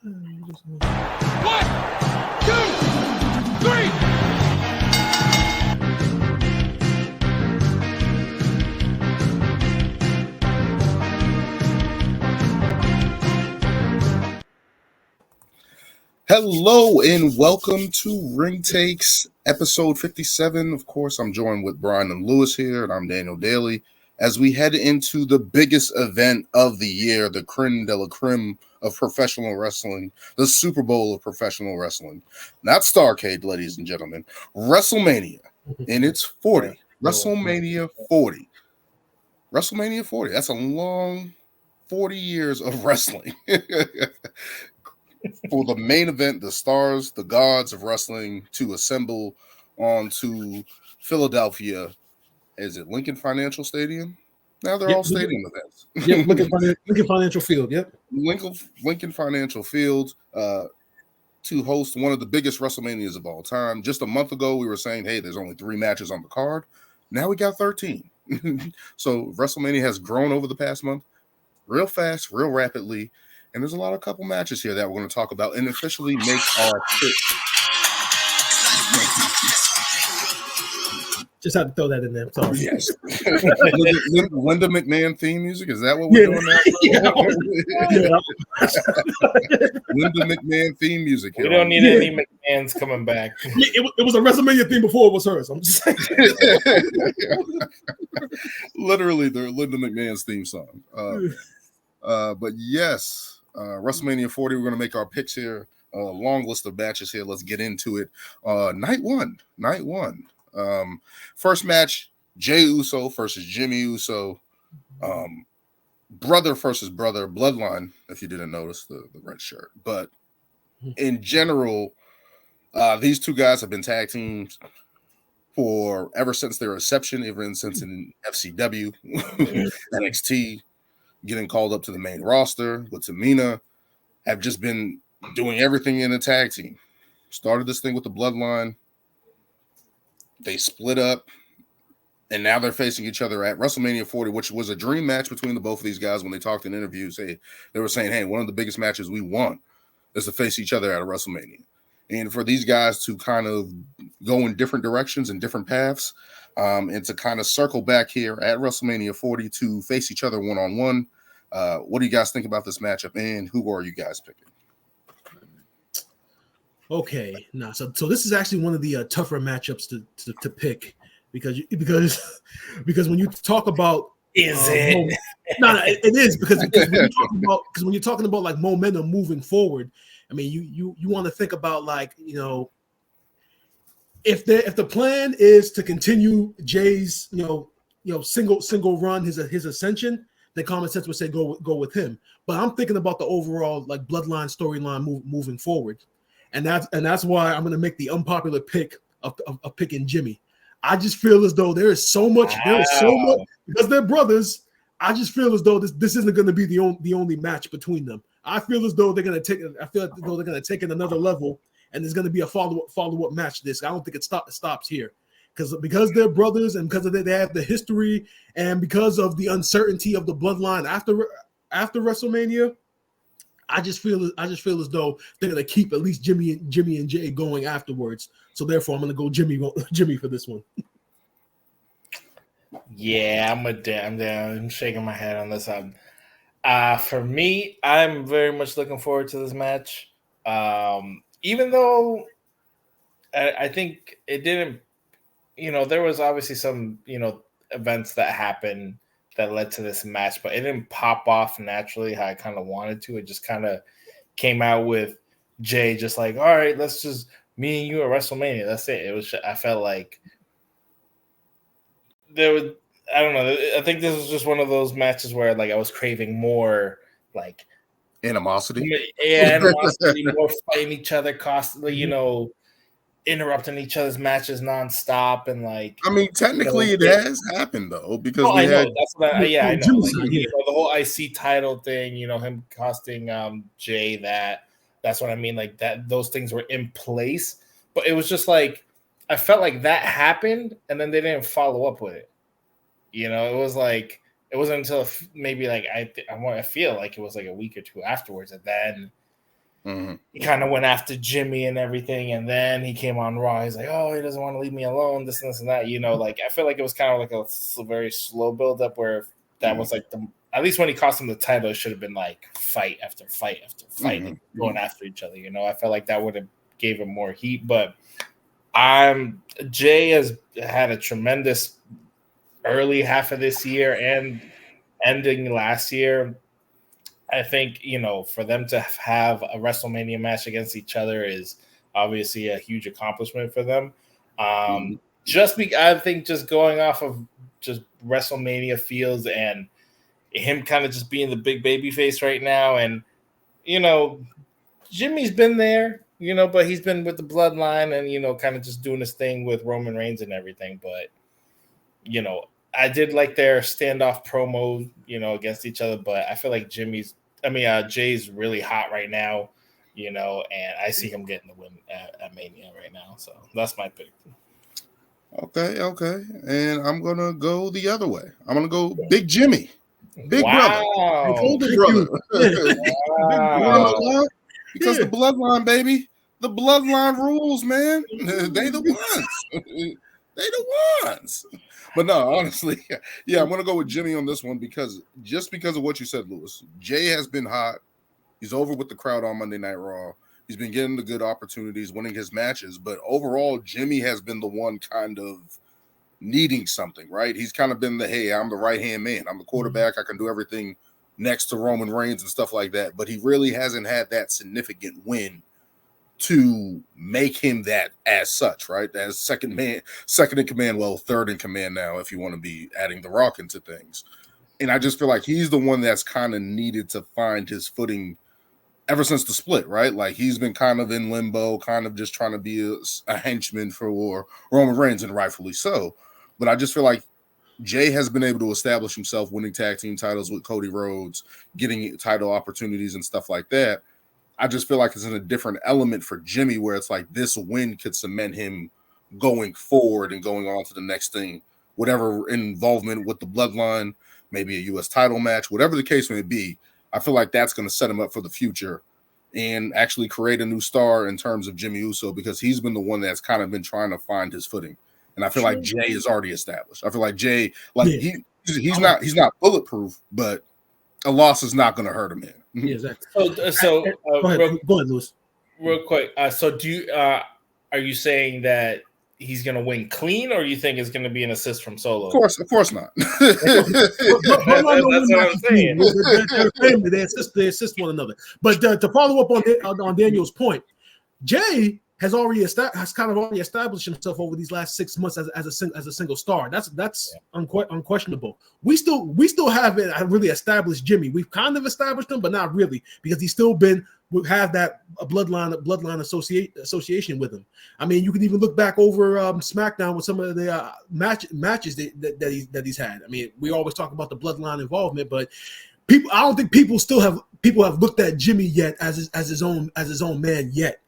One, two, three. Hello and welcome to Ring Takes episode 57. Of course, I'm joined with Brian and Lewis here, and I'm Daniel Daly. As we head into the biggest event of the year, the creme de la creme of professional wrestling, the Super Bowl of professional wrestling. Not Starrcade, ladies and gentlemen. WrestleMania in its 40. WrestleMania 40. WrestleMania 40. That's a long 40 years of wrestling. For the main event, the stars, the gods of wrestling to assemble onto Philadelphia. Is it Lincoln Financial Stadium? Now they're all stadium events. Yep, Lincoln Financial Field. Yep, Lincoln Financial Field to host one of the biggest WrestleManias of all time. Just a month ago, we were saying, hey, there's only 3 matches on the card. Now we got 13. So WrestleMania has grown over the past month real fast, real rapidly. And there's a couple matches here that we're going to talk about and officially make our pick. Just had to throw that in there. Sorry. Yes. Linda McMahon theme music. Is that what we're doing now? Linda McMahon theme music. We don't need any McMahons coming back. It was a WrestleMania theme before it was hers. I'm just saying. Literally, the Linda McMahon's theme song. But yes. WrestleMania 40, we're going to make our picks here. Long list of matches here. Let's get into it. Night one. First match, Jey Uso versus Jimmy Uso. Brother versus brother. Bloodline, if you didn't notice the red shirt. But in general, these two guys have been tag teams for ever since their inception, even since in FCW, NXT. Getting called up to the main roster with Tamina, have just been doing everything in a tag team. Started this thing with the Bloodline. They split up, and now they're facing each other at WrestleMania 40, which was a dream match between the both of these guys. When they talked in interviews, they were saying, hey, one of the biggest matches we want is to face each other at a WrestleMania. And for these guys to kind of go in different directions and different paths, and to kind of circle back here at WrestleMania 40 to face each other one-on-one. What do you guys think about this matchup, and who are you guys picking? Okay, so this is actually one of the tougher matchups to pick because when you talk about it is because when you're talking about like momentum moving forward, I mean you want to think about if the plan is to continue Jay's single run his ascension, the common sense would say go with him. But I'm thinking about the overall like bloodline storyline moving forward, and that's why I'm going to make the unpopular pick of picking Jimmy. I just feel as though there is so much because they're brothers. I just feel as though this isn't going to be the only match between them. I feel as though they're going to take it another level, and there's going to be a follow-up match. I don't think it stops here. Because they're brothers and because they have the history and because of the uncertainty of the bloodline after WrestleMania, I just feel as though they're gonna keep at least Jimmy and Jay going afterwards. So therefore, I'm gonna go Jimmy for this one. Yeah, I'm shaking my head on this one. For me, I'm very much looking forward to this match. Even though I think it didn't. There was obviously some, events that happened that led to this match, but it didn't pop off naturally how I kind of wanted to. It just kind of came out with Jay just like, all right, let's just me and you at WrestleMania. That's it. I felt like there was, I don't know. I think this was just one of those matches where like I was craving more like animosity. Yeah, animosity, more fighting each other constantly, interrupting each other's matches nonstop, and like I mean, technically it has happened though because I know the whole IC title thing, him costing Jay that's what I mean, like that those things were in place, but it was just like I felt like that happened and then they didn't follow up with it. It was like it wasn't until maybe like I feel like it was like a week or two afterwards, and then he kind of went after Jimmy and everything, and then he came on Raw. He's like, "Oh, he doesn't want to leave me alone." This and this and that. Like I feel like it was kind of like a very slow build up where that was like at least when he cost him the title, it should have been like fight after fight after fight, like going after each other. I felt like that would have gave him more heat, but Jay has had a tremendous early half of this year and ending last year. I think, for them to have a WrestleMania match against each other is obviously a huge accomplishment for them. I think just going off of just WrestleMania feels and him kind of just being the big baby face right now. And, Jimmy's been there, but he's been with the bloodline and, kind of just doing his thing with Roman Reigns and everything. But, I did like their standoff promo, against each other, but I feel like Jay's really hot right now, and I see him getting the win at Mania right now. So that's my pick. Okay. And I'm going to go the other way. I'm going to go Big Jimmy. Big brother. Older brother. Wow. Because the bloodline, baby. The bloodline rules, man. They the ones. They the ones. But no, honestly, yeah, I'm going to go with Jimmy on this one because of what you said, Lewis. Jay has been hot. He's over with the crowd on Monday Night Raw. He's been getting the good opportunities, winning his matches. But overall, Jimmy has been the one kind of needing something, right? He's kind of been hey, I'm the right-hand man. I'm the quarterback. I can do everything next to Roman Reigns and stuff like that. But he really hasn't had that significant win to make him that as such, right? As second in command, well, third in command now, if you want to be adding The Rock into things. And I just feel like he's the one that's kind of needed to find his footing ever since the split, right? Like he's been kind of in limbo, kind of just trying to be a henchman for Roman Reigns, and rightfully so. But I just feel like Jay has been able to establish himself, winning tag team titles with Cody Rhodes, getting title opportunities and stuff like that. I just feel like it's in a different element for Jimmy where it's like this win could cement him going forward and going on to the next thing, whatever involvement with the bloodline, maybe a U.S. title match, whatever the case may be. I feel like that's going to set him up for the future and actually create a new star in terms of Jimmy Uso because he's been the one that's kind of been trying to find his footing. And I feel like Jay is already established. I feel like Jay, he's not bulletproof, but a loss is not going to hurt him in. Yeah, exactly. So go ahead, Lewis. Real quick. So do you are you saying that he's going to win clean, or you think it's going to be an assist from Solo? Of course not. That's what I'm saying. They assist one another. But to follow up on Daniel's point, Jay has kind of already established himself over these last 6 months as a single star. That's unquestionable. We still haven't really established Jimmy. We've kind of established him, but not really, because he's still have that bloodline association with him. I mean, you can even look back over SmackDown with some of the matches that he's had. I mean, we always talk about the bloodline involvement, but I don't think people have looked at Jimmy yet as his own man yet.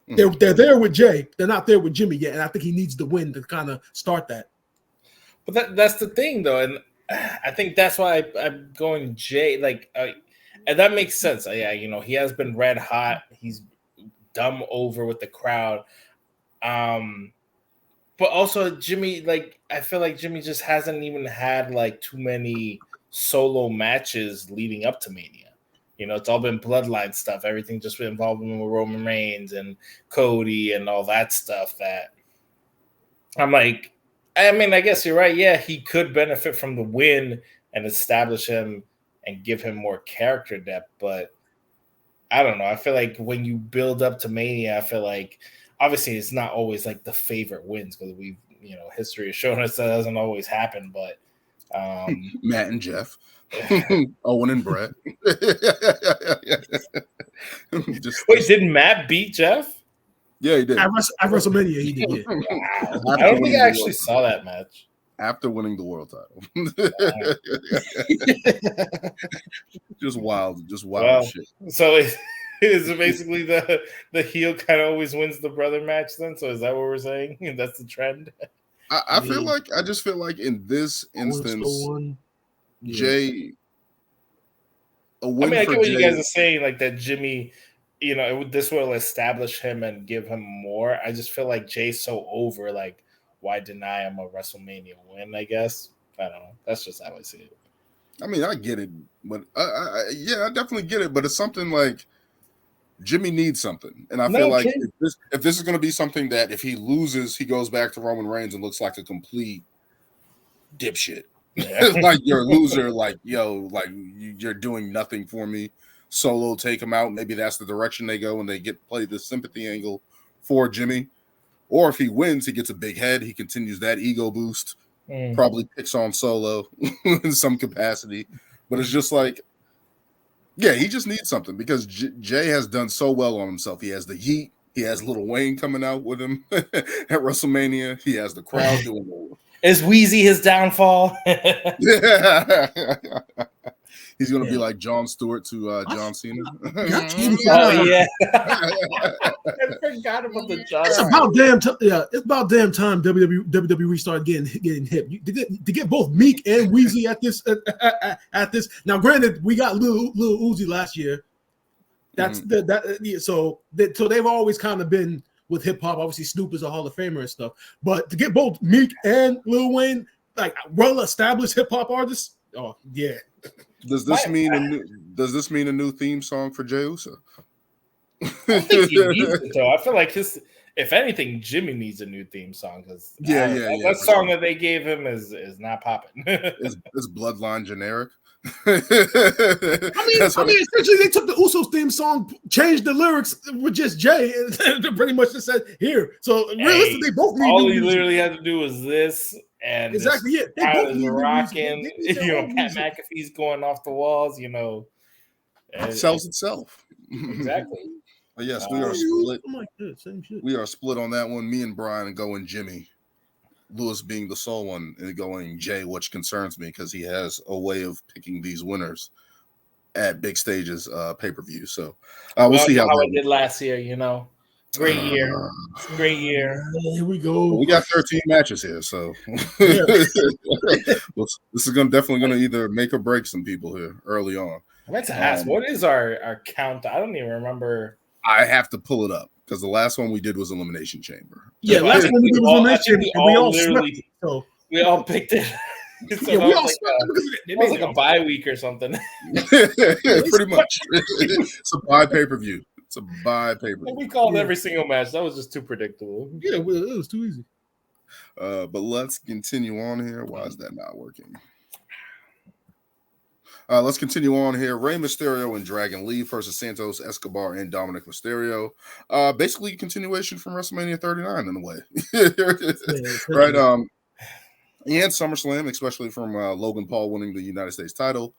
They're there with Jay. They're not there with Jimmy yet, and I think he needs the win to kind of start that. But that's the thing, though, and I think that's why I'm going Jay. And that makes sense. Yeah, he has been red hot. He's dumb over with the crowd. But also Jimmy, I feel like Jimmy just hasn't even had too many solo matches leading up to Mania. It's all been bloodline stuff. Everything just been involving with Roman Reigns and Cody and all that stuff that I'm like, I mean, I guess you're right. Yeah, he could benefit from the win and establish him and give him more character depth. But I don't know. I feel like when you build up to Mania, I feel like obviously it's not always the favorite wins because we've, history has shown us that doesn't always happen. But Matt and Jeff. Owen and Brett. Wait, didn't Matt beat Jeff? Yeah, he did. At WrestleMania, he did. Yeah. Wow. I don't think I actually saw that match. After winning the world title. Just wild shit. So is it basically the heel kind of always wins the brother match then? So is that what we're saying? That's the trend? I just feel like in this instance, Jay, I get what you guys are saying, that Jimmy this will establish him and give him more. I just feel like Jay's so over. Like, why deny him a WrestleMania win? I guess I don't know. That's just how I see it. I mean, I get it, but I definitely get it. But it's something like Jimmy needs something, and I feel like if this is going to be something that if he loses, he goes back to Roman Reigns and looks like a complete dipshit. Yeah. Like you're a loser. Like you're doing nothing for me. Solo, take him out. Maybe that's the direction they go, and they play the sympathy angle for Jimmy. Or if he wins, he gets a big head. He continues that ego boost. Probably picks on Solo in some capacity, but it's just like, yeah, he just needs something because Jay has done so well on himself. He has the heat. He has Lil Wayne coming out with him at WrestleMania. He has the crowd doing it. Is Wheezy his downfall? Yeah. He's going to be like Jon Stewart to John Cena. Oh, yeah. I forgot about the John. It's about damn time. Yeah, it's about damn time WWE started getting hip. To get both Meek and Wheezy at this. Now, granted, we got Lil Uzi last year. That's so they've always kind of been with hip hop. Obviously, Snoop is a Hall of Famer and stuff. But to get both Meek and Lil Wayne, like well-established hip hop artists, oh yeah. Does this mean a new theme song for Jey Uso? I don't think he needs it though. I feel like if anything, Jimmy needs a new theme song because that song that they gave him is not popping. It's Bloodline generic. I mean, essentially, they took the Usos theme song, changed the lyrics with just Jay, and pretty much just said here. So realistically, both need all he literally had to do was this. And exactly, yeah. They both need rocking. Pat McAfee's going off the walls. It sells itself. Exactly. But yes, we are split. We are split on that one. Me and Brian going Jimmy. Lewis being the sole one and going Jay, which concerns me because he has a way of picking these winners at big stages, pay-per-view. So we'll see how it did last year. Great year. Great year. Here we go. We got 13 matches here, so this is definitely going to either make or break some people here early on. I meant to ask, what is our count? I don't even remember. I have to pull it up because the last one we did was Elimination Chamber. Yeah, last one we did was Elimination Chamber. We all picked it. So yeah, we all it was like a bye week or something. Pretty much. It's a bye pay-per-view. It's a bye pay-per-view. We called every single match. That was just too predictable. Yeah, it was too easy. But let's continue on here. Why is that not working? Let's continue on here. Rey Mysterio and Dragon Lee versus Santos Escobar and Dominic Mysterio. Basically, continuation from WrestleMania 39 in a way. Right? And SummerSlam, especially from Logan Paul winning the United States title.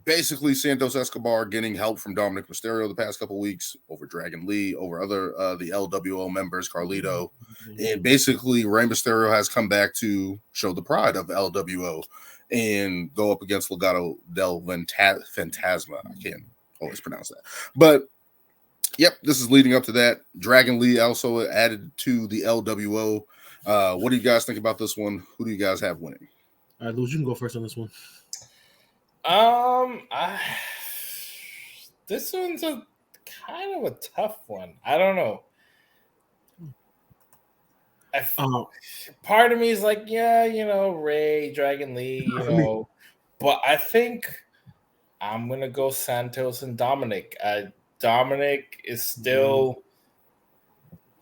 Basically, Santos Escobar getting help from Dominic Mysterio the past couple weeks over Dragon Lee, over other the LWO members, Carlito. And basically, Rey Mysterio has come back to show the pride of LWO and go up against Legado del Fantasma. I can't always pronounce that. But, yep, this is leading up to that. Dragon Lee also added to the LWO. What do you guys think about this one? Who do you guys have winning? All right, Luz, you can go first on this one. This one's a kind of a tough one. I don't know. Part of me is like, yeah, Ray, Dragon Lee, but I think I'm gonna go Santos and Dominic. Dominic is still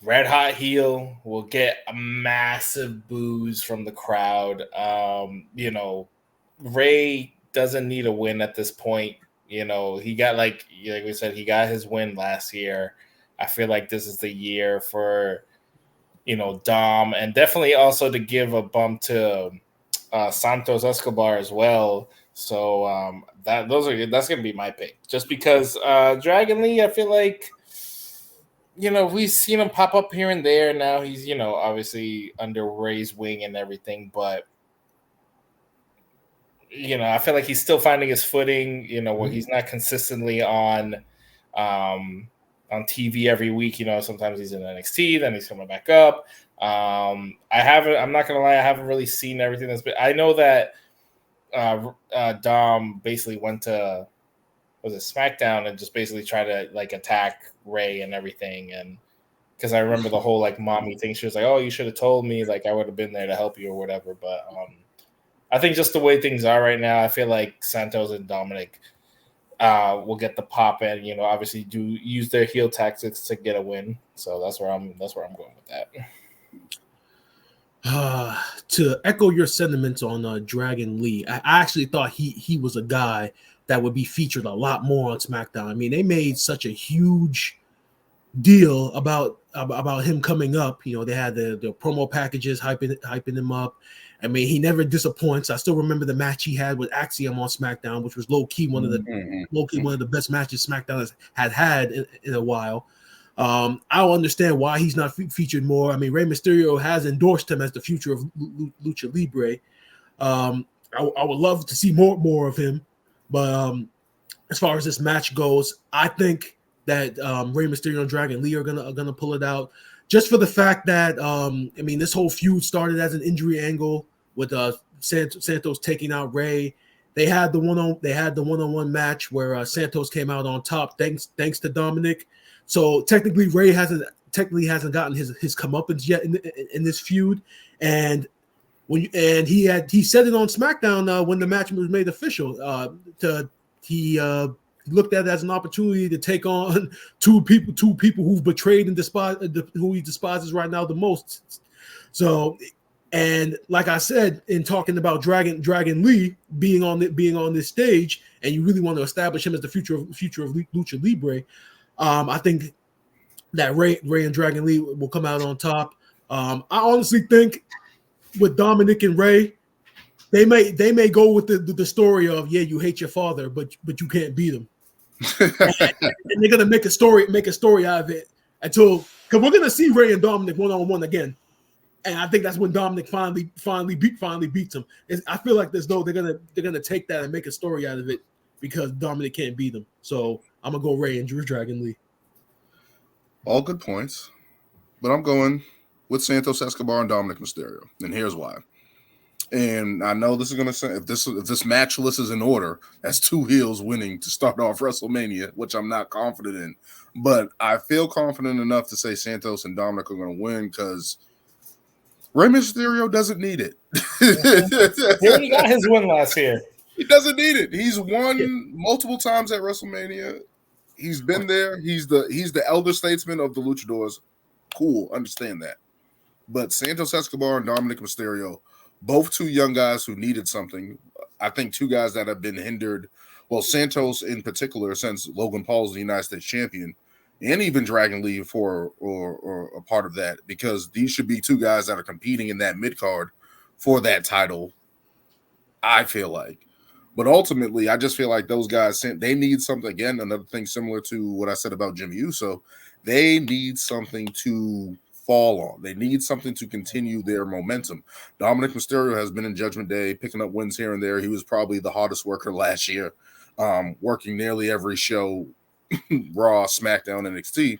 red hot heel. Will get a massive boos from the crowd. Ray doesn't need a win at this point. He got like we said, he got his win last year. I feel like this is the year for Dom, and definitely also to give a bump to Santos Escobar as well. So that's gonna be my pick. Just because Dragon Lee, I feel like we've seen him pop up here and there. Now he's obviously under Ray's wing and everything, but I feel like he's still finding his footing. Where he's not consistently on TV every week. Sometimes he's in NXT, then he's coming back up. I'm not gonna lie, I haven't really seen everything that's been. I know that Dom basically went to was it SmackDown and just basically try to like attack Ray and everything. And because I remember the whole like mommy thing, she was like, "Oh, you should have told me, like I would have been there to help you or whatever." But I think just the way things are right now, I feel like Santos and Dominic will get the pop and obviously do use their heel tactics to get a win. So that's where I'm going with that. To echo your sentiments on Dragon Lee, I actually thought he was a guy that would be featured a lot more on SmackDown. I mean, they made such a huge deal about him coming up. They had the promo packages hyping him up. I mean, he never disappoints. I still remember the match he had with Axiom on SmackDown, which was low key one of the best matches SmackDown has had in a while. I don't understand why he's not featured more. I mean, Rey Mysterio has endorsed him as the future of Lucha Libre. I would love to see more of him, but as far as this match goes, I think that Rey Mysterio and Dragon Lee are gonna pull it out, just for the fact that I mean, this whole feud started as an injury angle with Santos taking out Rey. They had the one-on-one match where Santos came out on top thanks to Dominic. So technically, Rey hasn't gotten his comeuppance yet in this feud, and he said it on SmackDown when the match was made official. He looked at it as an opportunity to take on two people who've betrayed and who he despises right now the most. So, and like I said, in talking about Dragon Lee being on this stage, and you really want to establish him as the future of Lucha Libre, I think that Ray and Dragon Lee will come out on top. I honestly think with Dominic and Ray, they may go with the story of, yeah, you hate your father, but you can't beat him. and they're gonna make a story out of it because we're gonna see Ray and Dominic 1-on-1 again, and I think that's when Dominic finally beats him. I feel like they're gonna take that and make a story out of it because Dominic can't beat him. So I'm gonna go Ray and Dragon Lee. All good points, but I'm going with Santos Escobar and Dominic Mysterio, and here's why. And I know this is going to say, if this match list is in order, that's two heels winning to start off WrestleMania, which I'm not confident in. But I feel confident enough to say Santos and Dominic are going to win because Rey Mysterio doesn't need it. He already got his win last year. He doesn't need it. He's won multiple times at WrestleMania. He's been there. He's the elder statesman of the Luchadors. Cool, understand that. But Santos Escobar and Dominic Mysterio, both two young guys who needed something. I think two guys that have been hindered. Well, Santos in particular, since Logan Paul is the United States champion, and even Dragon Lee for or a part of that, because these should be two guys that are competing in that mid card for that title. I feel like, but ultimately, I just feel like those guys, they need something. Again, another thing similar to what I said about Jimmy Uso, they need something to fall on. They need something to continue their momentum. Dominic Mysterio has been in Judgment Day, picking up wins here and there. He was probably the hardest worker last year, working nearly every show, Raw, SmackDown, NXT.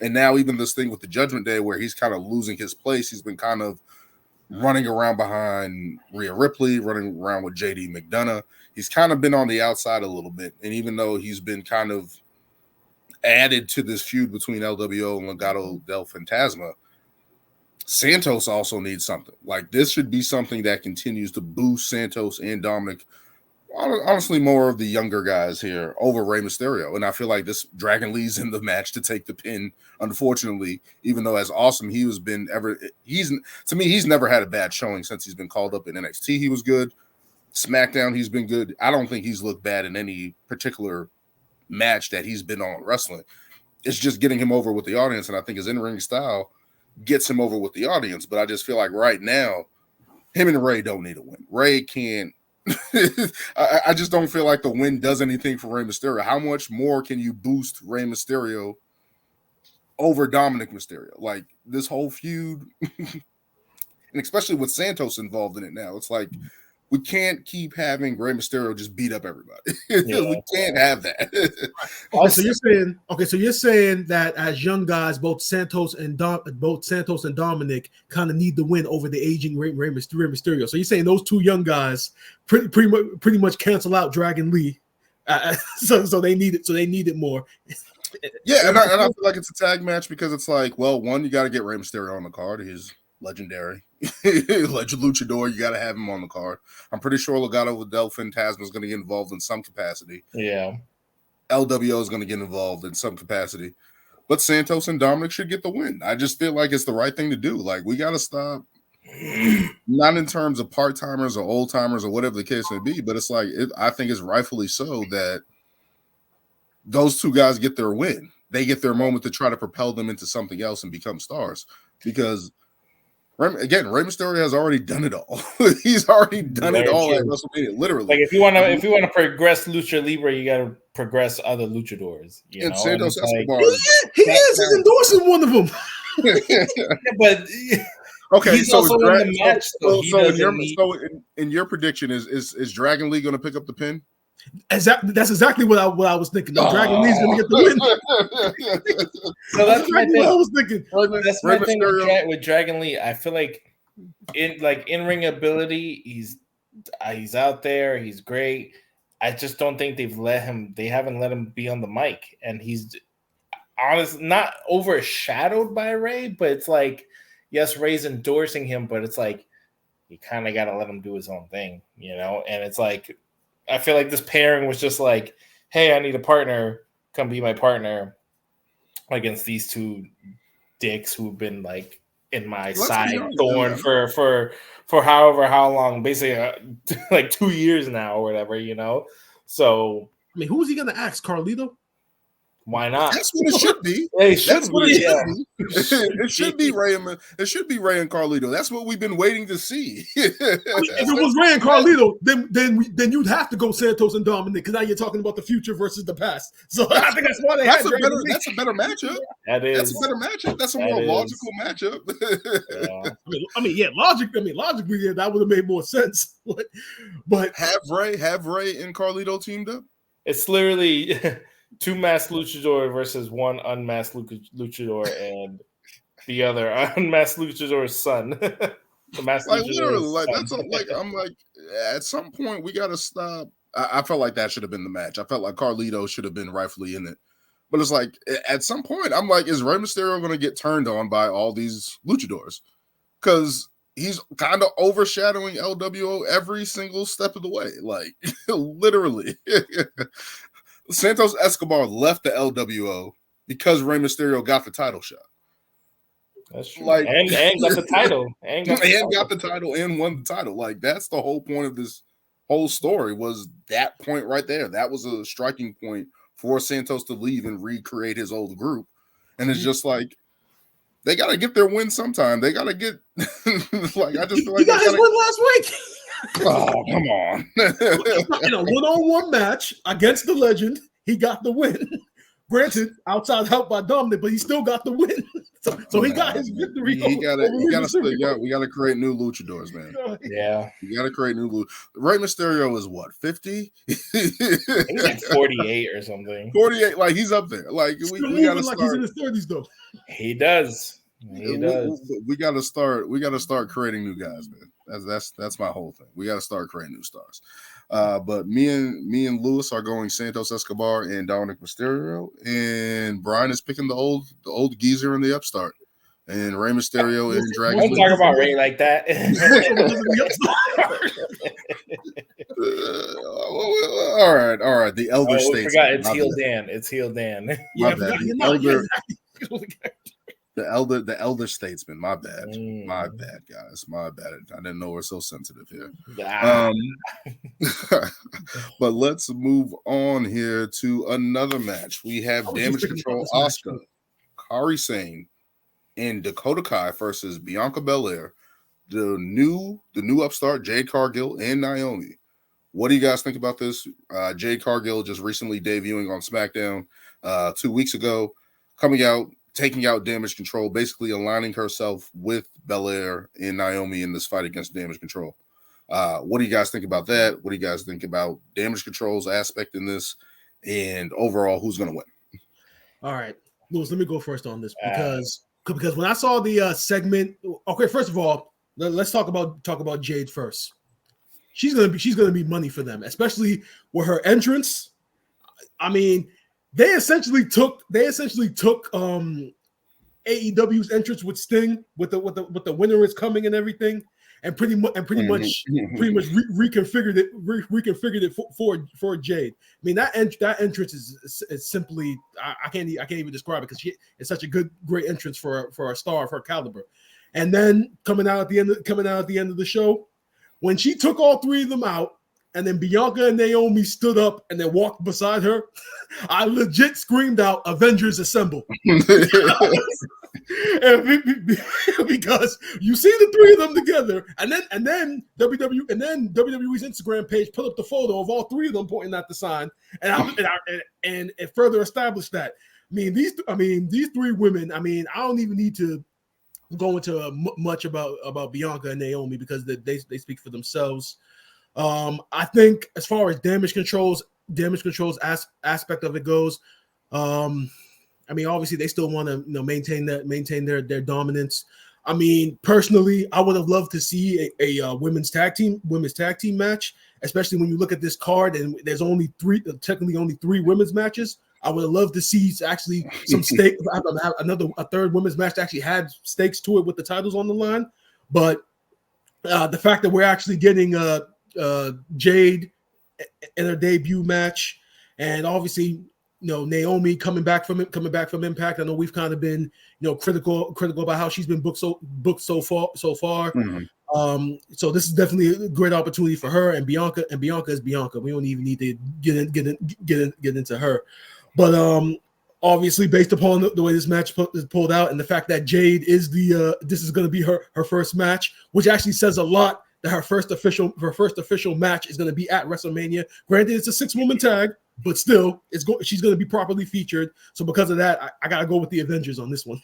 And now even this thing with the Judgment Day where he's kind of losing his place, he's been kind of running around behind Rhea Ripley, running around with JD McDonough. He's kind of been on the outside a little bit. And even though he's been kind of added to this feud between LWO and Legado del Fantasma, Santos also needs something. Like, this should be something that continues to boost Santos and Dominic, honestly, more of the younger guys here over Rey Mysterio. And I feel like this Dragon Lee's in the match to take the pin, unfortunately, even though as awesome he's never had a bad showing since he's been called up in NXT. He was good. SmackDown, he's been good. I don't think he's looked bad in any particular match that he's been on wrestling. It's just getting him over with the audience, and I think his in-ring style gets him over with the audience. But I just feel like right now, him and Ray don't need a win. Ray can't. I just don't feel like the win does anything for Rey Mysterio. How much more can you boost Rey Mysterio over Dominic Mysterio? Like, this whole feud, and especially with Santos involved in it now, it's like, we can't keep having Rey Mysterio just beat up everybody. We can't have that. So you're saying that as young guys, both Santos and Dominic kind of need the win over the aging Rey Mysterio. So you're saying those two young guys pretty much cancel out Dragon Lee So they need it. So they need it more. Yeah, and I feel like it's a tag match because it's like, well, one, you got to get Rey Mysterio on the card. He's legendary, legend luchador. You got to have him on the card. I'm pretty sure Legado del Fantasma is going to get involved in some capacity. Yeah, LWO is going to get involved in some capacity, but Santos and Dominic should get the win. I just feel like it's the right thing to do. Like, we got to stop. Not in terms of part timers or old timers or whatever the case may be, but it's like I think it's rightfully so that those two guys get their win. They get their moment to try to propel them into something else and become stars. Because again, Rey Mysterio has already done it all. He's already done it all at WrestleMania, literally. Like if you want to progress Lucha Libre, you got to progress other luchadors. You know, Santos Escobar, he is. He's endorsing one of them. But okay, he's so also in the match. In your prediction, is Dragon Lee going to pick up the pin? That's exactly what I was thinking. Dragon Lee's going to get the win. So that's exactly what I was thinking. That's my thing with Dragon Lee. I feel like in ring ability, he's out there. He's great. I just don't think they haven't let him be on the mic, and he's honestly not overshadowed by Ray. But it's like, yes, Ray's endorsing him, but it's like you kind of got to let him do his own thing, you know. And it's like, I feel like this pairing was just like, hey, I need a partner. Come be my partner against these two dicks who've been like in my side thorn for how long, basically like 2 years now or whatever, you know. So I mean, who is he gonna ask? Carlito? Why not? That's what it should be. It should be Ray. It should be Ray and Carlito. That's what we've been waiting to see. If it was Ray and Carlito, then you'd have to go Santos and Dominic, because now you're talking about the future versus the past. So I think that's why they that's a better matchup. That's a better matchup. That's a more logical matchup. Yeah. Logically, yeah, that would have made more sense. But have Ray and Carlito teamed up? It's literally two masked luchador versus one unmasked luchador and the other unmasked luchador's son. The masked like literally, like that's I'm like, at some point we gotta stop. I felt like that should have been the match. I felt like Carlito should have been rightfully in it. But it's like at some point, I'm like, is Rey Mysterio gonna get turned on by all these luchadors? Because he's kind of overshadowing LWO every single step of the way. Like literally. Santos Escobar left the LWO because Rey Mysterio got the title shot. That's true. Like, and got the title. And got the title and won the title. Like, that's the whole point of this whole story, was that point right there. That was a striking point for Santos to leave and recreate his old group. And it's just like, they got to get their win sometime. They got to get like, I just feel like he got his win last week. Oh, come on. In a one-on-one match against the legend, he got the win. Granted, outside help by Dominic, but he still got the win. So he got his victory. We got to create new luchadors, man. Yeah. You got to create new luchadors. Rey Mysterio is what, 50? He's like 48 or something. 48, like he's up there. Like we got to start. He's in his 30s though. He does. We got to start creating new guys, man. That's my whole thing. We got to start creating new stars. But me and Lewis are going Santos Escobar and Dominic Mysterio, and Brian is picking the old geezer and the upstart, and Rey Mysterio and Dragon. Don't talk about Rey like that. All right. The elder statesman. Forgot it's heel Dan. It's heel Dan. My bad. The elder statesman. My bad. My bad, guys. My bad. I didn't know we're so sensitive here. But let's move on here to another match. We have Damage Control Asuka, Kairi Sane, and Dakota Kai versus Bianca Belair, the new upstart Jade Cargill and Naomi. What do you guys think about this? Jade Cargill just recently debuting on SmackDown 2 weeks ago, coming out, taking out Damage Control, basically aligning herself with Belair and Naomi in this fight against Damage Control. What do you guys think about that? What do you guys think about Damage Control's aspect in this, and overall, who's going to win? All right, Louis, let me go first on this because when I saw the segment, okay, first of all, let's talk about Jade first. She's gonna be money for them, especially with her entrance I mean, they essentially took AEW's entrance with Sting, with the winner is coming and everything, and pretty much reconfigured it for Jade. I mean, that entrance is simply I can't even describe it because it's such a great entrance for a star of her caliber. And then coming out at the end of the show, when she took all three of them out, and then Bianca and Naomi stood up and then walked beside her, I legit screamed out, "Avengers Assemble." Because you see the three of them together, and then WWE's Instagram page put up the photo of all three of them pointing at the sign, and it further established that. I mean, these three women. I mean, I don't even need to go into much about Bianca and Naomi because they speak for themselves. I think as far as damage controls aspect of it goes, I mean, obviously they still want to maintain their dominance. I mean, personally, I would have loved to see a women's tag team match, especially when you look at this card and there's technically only three women's matches. I would have loved to see actually some stake, a third women's match that actually had stakes to it with the titles on the line. But the fact that we're actually getting Jade in her debut match, and obviously Naomi coming back from Impact. I know we've kind of been critical about how she's been booked so far. Mm-hmm. So this is definitely a great opportunity for her, and Bianca is Bianca. We don't even need to get into her. But obviously, based upon the way this match is pulled out, and the fact that Jade is this is going to be her first match, which actually says a lot that her first official match is going to be at WrestleMania. Granted, it's a 6-woman tag, but still, she's going to be properly featured. So because of that, I got to go with the Avengers on this one.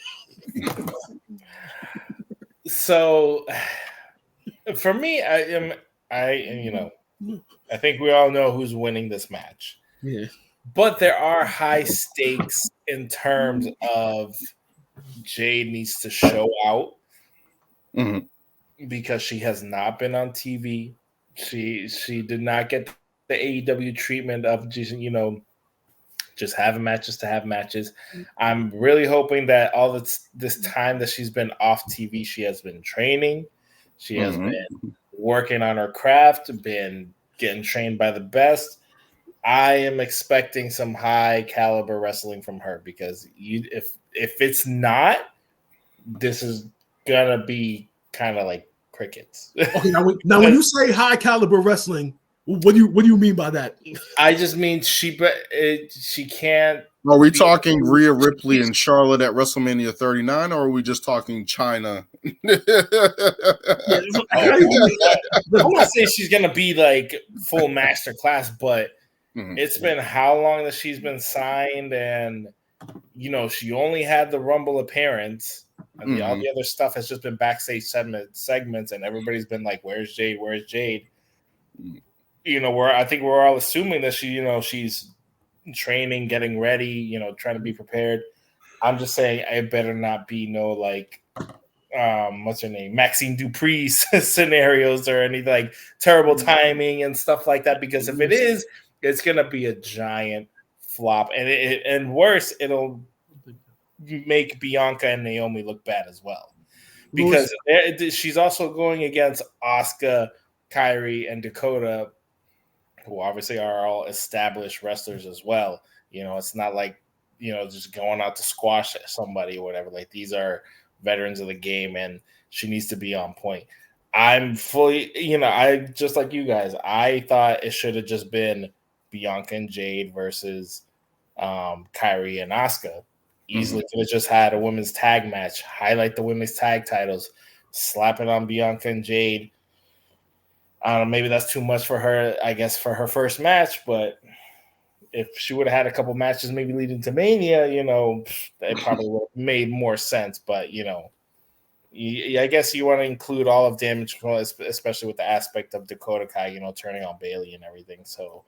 So for me, I think we all know who's winning this match. Yeah. But there are high stakes in terms of Jade needs to show out because she has not been on TV. She did not get the AEW treatment of just having matches to have matches. I'm really hoping that all this time that she's been off TV, she has been training. She has been working on her craft, been getting trained by the best. I am expecting some high caliber wrestling from her because if it's not, this is gonna be kind of like crickets. Okay, now when you say high caliber wrestling, what do you mean by that? I just mean she can't. Are we talking Rhea Ripley and Charlotte at WrestleMania 39, or are we just talking China? I'm not saying she's gonna be like full masterclass, but it's been how long that she's been signed, and she only had the Rumble appearance, and all the other stuff has just been backstage segments, and everybody's been like, "Where's Jade? Where's Jade?" I think we're all assuming that she's training, getting ready, trying to be prepared. I'm just saying it better not be what's her name, Maxine Dupree scenarios or any like terrible timing and stuff like that, because if it is, it's gonna be a giant flop, and worse, it'll make Bianca and Naomi look bad as well, because she's also going against Asuka, Kairi, and Dakota, who obviously are all established wrestlers as well. It's not like just going out to squash somebody or whatever. Like, these are veterans of the game, and she needs to be on point. I'm fully, I just like you guys. I thought it should have just been Bianca and Jade versus Kairi and Asuka. Easily could have just had a women's tag match, highlight the women's tag titles, slap it on Bianca and Jade. I don't know, maybe that's too much for her, I guess, for her first match, but if she would have had a couple matches maybe leading to Mania, it probably would have made more sense. But, I guess you want to include all of damage control, especially with the aspect of Dakota Kai, turning on Bailey and everything. So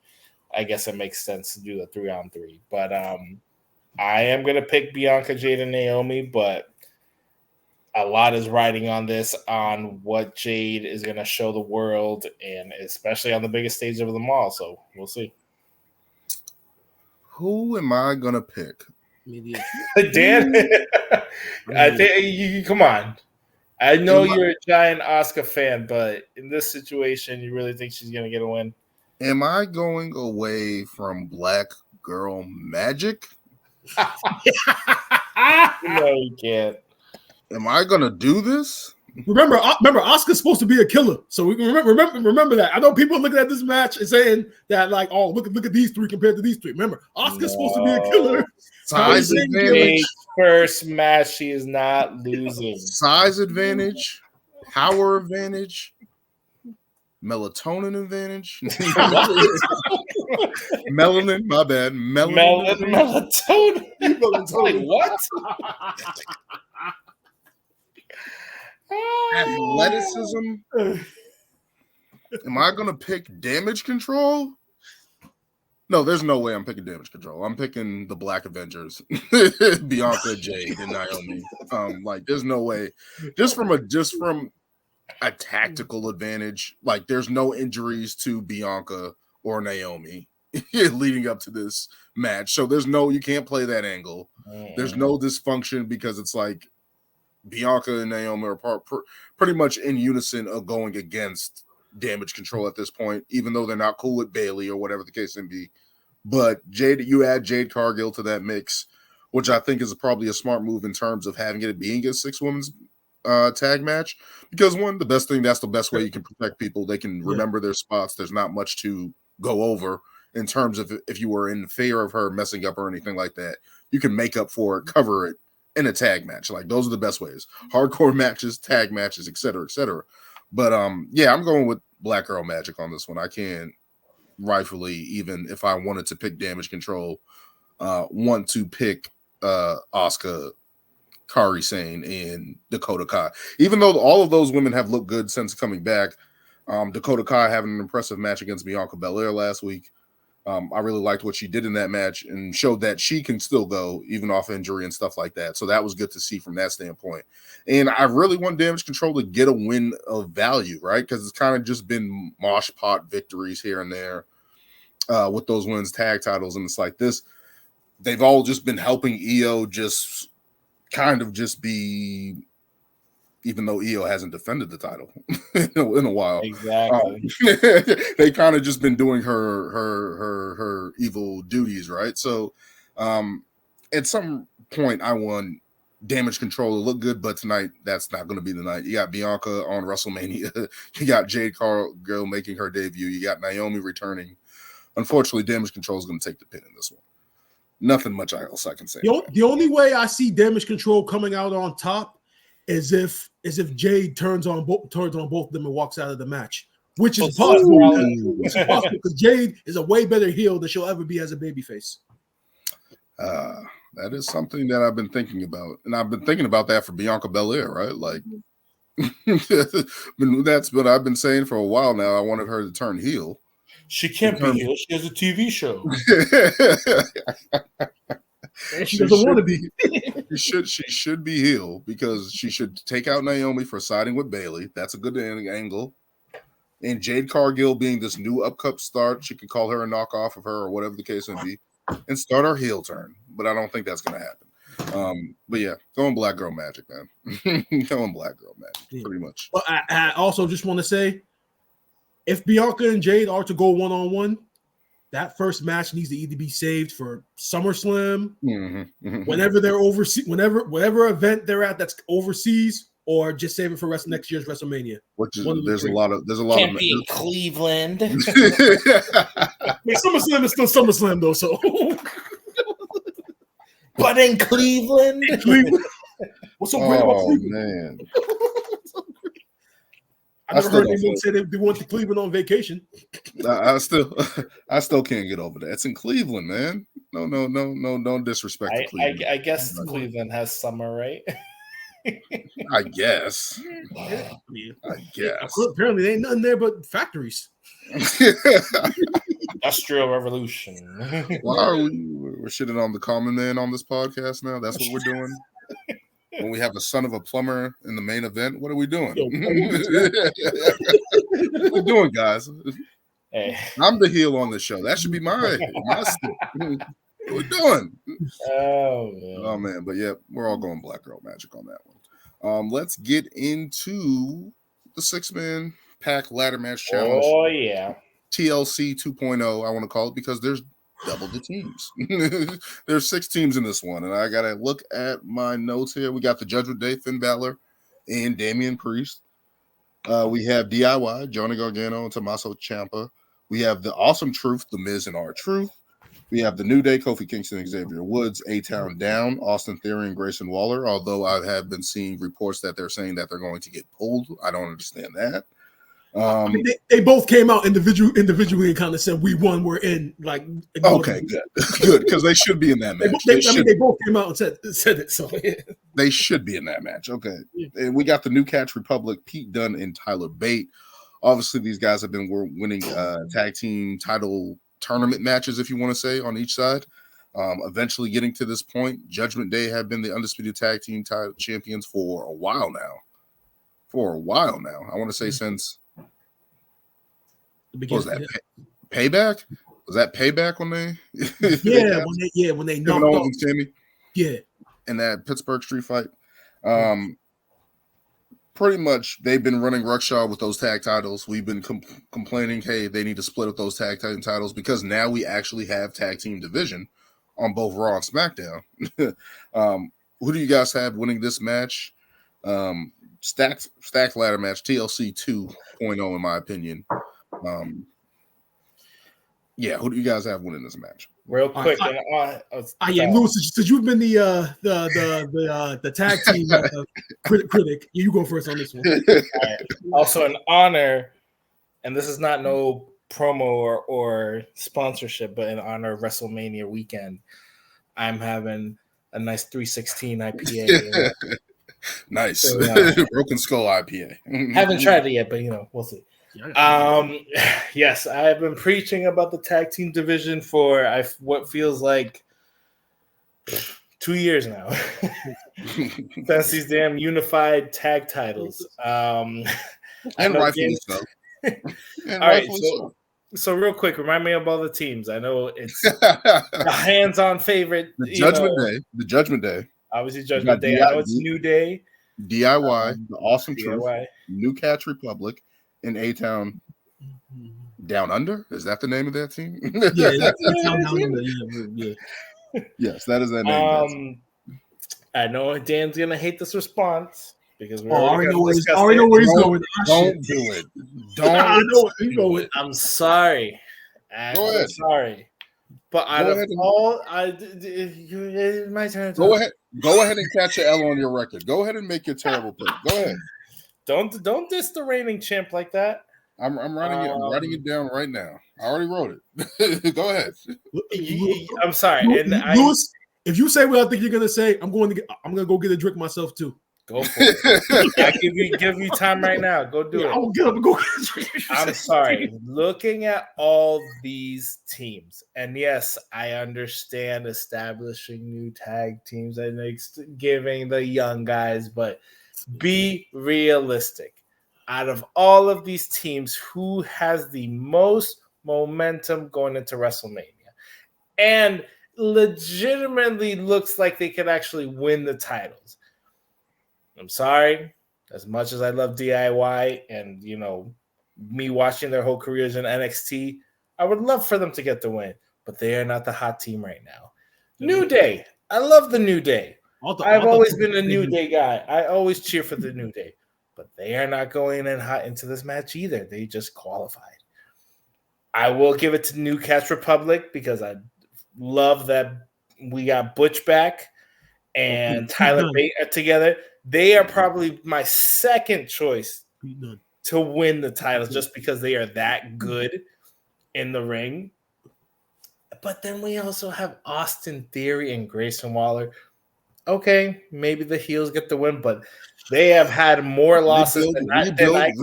I guess it makes sense to do the 3-on-3. But I am going to pick Bianca, Jade, and Naomi, but a lot is riding on this, on what Jade is going to show the world, and especially on the biggest stage of them all. So we'll see. Who am I gonna pick? Dan, I think you come on. I know you're a giant Asuka fan, but in this situation, you really think she's gonna get a win? Am I going away from Black Girl Magic? No, you can't. Am I gonna do this? Remember, Asuka's supposed to be a killer, so we can remember that. I know people looking at this match and saying that, like, oh, look at these three compared to these three. Remember, Asuka's supposed to be a killer. Size advantage. First match, she is not losing. Size advantage, power advantage, melatonin advantage. Melanin, my bad. Melatonin. Like what? Athleticism. Am I gonna pick damage control? No, there's no way I'm picking damage control. I'm picking the Black Avengers, Bianca, Jade, and Naomi. Like, there's no way. Just from a tactical advantage, like, there's no injuries to Bianca or Naomi leading up to this match. So you can't play that angle. There's no dysfunction because it's like Bianca and Naomi are pretty much in unison of going against damage control at this point, even though they're not cool with Bailey or whatever the case may be. But you add Jade Cargill to that mix, which I think is probably a smart move in terms of having it being a 6-women's tag match. Because that's the best way you can protect people. They can remember their spots. There's not much to go over in terms of if you were in fear of her messing up or anything like that. You can make up for it, cover it in a tag match. Like, those are the best ways. Hardcore matches, tag matches, etc., etc. But I'm going with Black Girl Magic on this one. I can't rightfully, even if I wanted to pick damage control, want to pick Asuka, Kairi Sane, and Dakota Kai. Even though all of those women have looked good since coming back, Dakota Kai having an impressive match against Bianca Belair last week. I really liked what she did in that match and showed that she can still go even off injury and stuff like that. So that was good to see from that standpoint. And I really want Damage Control to get a win of value, right? Because it's kind of just been mosh pot victories here and there with those women's tag titles. And it's like this, they've all just been helping Io just kind of just be, even though Io hasn't defended the title in a while. Exactly. They kind of just been doing her evil duties, right? So at some point I want Damage Control to look good, but tonight that's not going to be the night. You got Bianca on WrestleMania. You got Jade Cargill making her debut. You got Naomi returning. Unfortunately, Damage Control is going to take the pin in this one. Nothing much else I can say. The only way I see Damage Control coming out on top is if Jade turns on both of them and walks out of the match, which is possible. Because Jade is a way better heel than she'll ever be as a babyface. That is something that I've been thinking about, and I've been thinking about that for Bianca Belair, right? Like, that's what I've been saying for a while now. I wanted her to turn heel. She can't be heel. She has a TV show. She doesn't want to be. She should be heel because she should take out Naomi for siding with Bailey. That's a good angle. And Jade Cargill being this new upcut start, she can call her a knockoff of her or whatever the case may be, and start her heel turn. But I don't think that's going to happen. But yeah, going Black Girl Magic, man. Going Black Girl Magic, pretty much. But I also just want to say, if Bianca and Jade are to go one-on-one, that first match needs to either be saved for SummerSlam, whenever they're overseas, whatever event they're at that's overseas, or just save it for next year's WrestleMania. Which is there's a lot of Can't be in Cleveland. SummerSlam is still SummerSlam though, so. But in Cleveland. What's so great about Cleveland? Man. I never heard anyone say they went to Cleveland on vacation. I still can't get over that. It's in Cleveland, man. No, don't disrespect Cleveland. I guess Cleveland has summer, right? I guess. Apparently, there ain't nothing there but factories. Industrial Revolution. Why are we're shitting on the common man on this podcast now? That's what we're doing. When we have a son of a plumber in the main event, what are we doing? What are we doing, guys? Hey. I'm the heel on the show. That should be my stick. What are we doing? Oh man, but yeah, we're all going Black Girl Magic on that one. Let's get into the 6-man pack ladder match challenge. Oh yeah, TLC 2.0. I want to call it because there's double the teams. There's 6 teams in this one, and I gotta look at my notes here. We got the Judgment Day, Finn Balor, and Damian Priest. We have DIY, Johnny Gargano and Tommaso Ciampa. We have the Awesome Truth, The Miz and R-Truth. We have the New Day, Kofi Kingston, Xavier Woods, A-Town Down, Austin Theory, and Grayson Waller. Although I have been seeing reports that they're saying that they're going to get pulled. I don't understand that. I mean, they both came out individually and kind of said, "We won, we're in." Like, okay, good, because they should be in that match. They both came out and said it. So yeah. They should be in that match. Okay, and we got the New Catch Republic, Pete Dunne and Tyler Bate. Obviously, these guys have been winning tag team title tournament matches, if you want to say, on each side. Eventually getting to this point, Judgment Day have been the undisputed tag team title champions for a while now. I want to say since. What was that payback? Was that payback when they? when they knocked off Sammy? Yeah, in that Pittsburgh street fight. Pretty much, they've been running rucksaw with those tag titles. We've been complaining, hey, they need to split up those tag team titles because now we actually have tag team division on both Raw and SmackDown. Who do you guys have winning this match? Stacked ladder match, TLC 2.0 in my opinion. Who do you guys have winning this match? Real quick, Lewis, since you've been the tag team critic, you go first on this one. Right. Also, in honor, and this is not no promo or sponsorship, but in honor of WrestleMania weekend, I'm having a nice 316 IPA. Nice, so, Broken Skull IPA. Haven't tried it yet, but we'll see. Yes, I have been preaching about the tag team division for what feels like 2 years now. Since these damn unified tag titles. And rightfully so. All right, so real quick, remind me of all the teams. I know it's a hands-on favorite. The Judgment Day. Obviously, Judgment Day. I know it's New Day. DIY, the Awesome Truth, New Catch Republic, and A-Town Down Under. Is that the name of that team? That's Down Under. Yeah. Yes, that is that name. I know Dan's gonna hate this response because we already know where he's going. Don't do it. Don't. I know where he's going. I'm sorry. I'm sorry. But out of all, it's my turn. Go ahead and catch an L on your record. Go ahead and make your terrible pick. Go ahead. Don't diss the reigning champ like that. I'm writing it. I'm writing it down right now. I already wrote it. Go ahead. I'm sorry. Lewis, if you say what I think you're gonna say, I'm gonna go get a drink myself too. Go for it. I give you time right now. Go do it. I'll get up and go. I'm sorry. Looking at all these teams, and yes, I understand establishing new tag teams and giving the young guys, but be realistic. Out of all of these teams, who has the most momentum going into WrestleMania? And legitimately looks like they could actually win the titles. I'm sorry, as much as I love DIY and, me watching their whole careers in NXT, I would love for them to get the win, but they are not the hot team right now. New Day. I love the New Day. I've always been a New Day guy. I always cheer for the New Day, but they are not going in hot into this match either. They just qualified. I will give it to New Catch Republic because I love that we got Butch back and Tyler Bate together. They are probably my second choice to win the titles just because they are that good in the ring. But then we also have Austin Theory and Grayson Waller. Okay, maybe the heels get the win, but they have had more losses than I can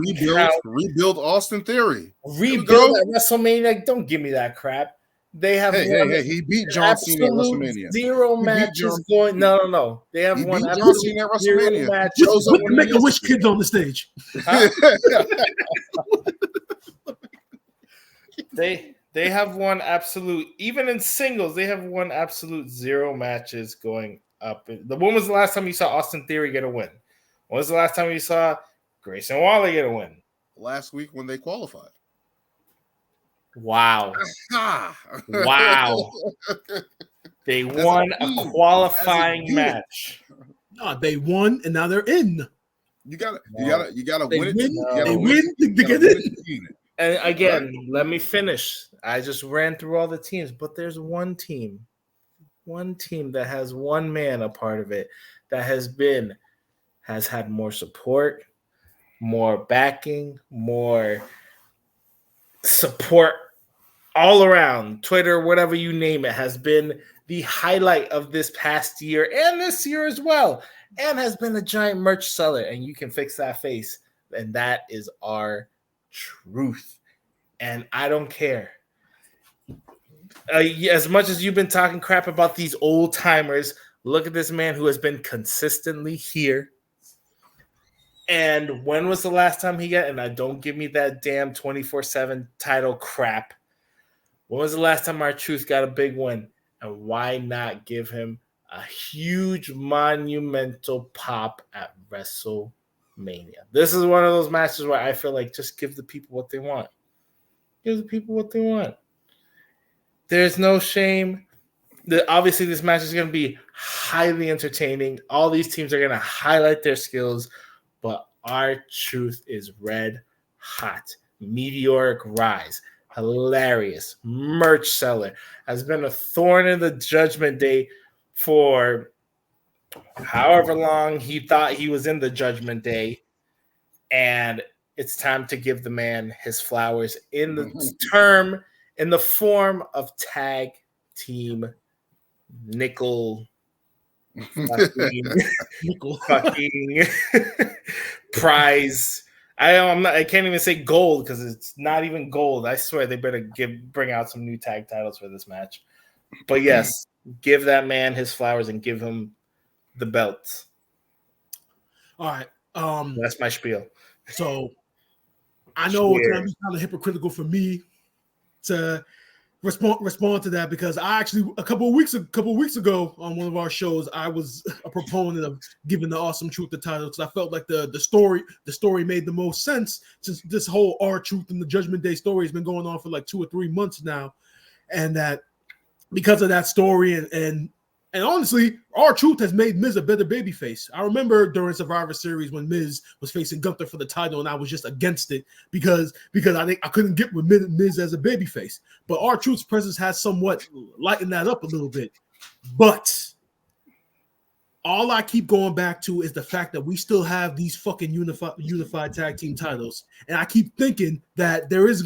rebuild Austin Theory. Rebuild at WrestleMania. Don't give me that crap. They have he beat John Cena at WrestleMania. Zero matches going. No. They have won John Cena at WrestleMania. Matches. Make a wish kids on the stage. They They have won absolute, even in singles, they have won absolute 0 matches going up. When was the last time you saw Austin Theory get a win? When was the last time you saw Grayson Waller get a win? Last week when they qualified. Wow. Wow. They won a qualifying match. No, they won and now they're in. You gotta win it. They win to get in. And again, let me finish. I just ran through all the teams, but there's one team that has one man a part of it that has had more support, more backing, more support all around. Twitter, whatever you name it, has been the highlight of this past year and this year as well, and has been a giant merch seller. And you can fix that face, and that is our truth. And I don't care. As much as you've been talking crap about these old timers, look at this man who has been consistently here. And when was the last time he got? And don't give me that damn 24/7 title crap. When was the last time our truth got a big win? And why not give him a huge monumental pop at WrestleMania? This is one of those matches where I feel like just give the people what they want. Give the people what they want. There's no shame. Obviously, this match is going to be highly entertaining. All these teams are going to highlight their skills, but our truth is red hot. Meteoric rise. Hilarious. Merch seller. Has been a thorn in the Judgment Day for however long he thought he was in the Judgment Day. And it's time to give the man his flowers in the form of tag team nickel fucking prize. I can't even say gold because it's not even gold. I swear they better bring out some new tag titles for this match. But yes, give that man his flowers and give him the belts. All right. That's my spiel. So I know it's gonna be kind of hypocritical for me to respond to that because I actually a couple of weeks ago on one of our shows I was a proponent of giving the Awesome Truth the title because I felt like the story made the most sense since this whole R-Truth and the Judgment Day story has been going on for like 2 or 3 months now, and that because of that story and honestly, R-Truth has made Miz a better babyface. I remember during Survivor Series when Miz was facing Gunther for the title, and I was just against it because I think I couldn't get with Miz as a babyface. But R-Truth's presence has somewhat lightened that up a little bit. But all I keep going back to is the fact that we still have these fucking unified tag team titles, and I keep thinking that there is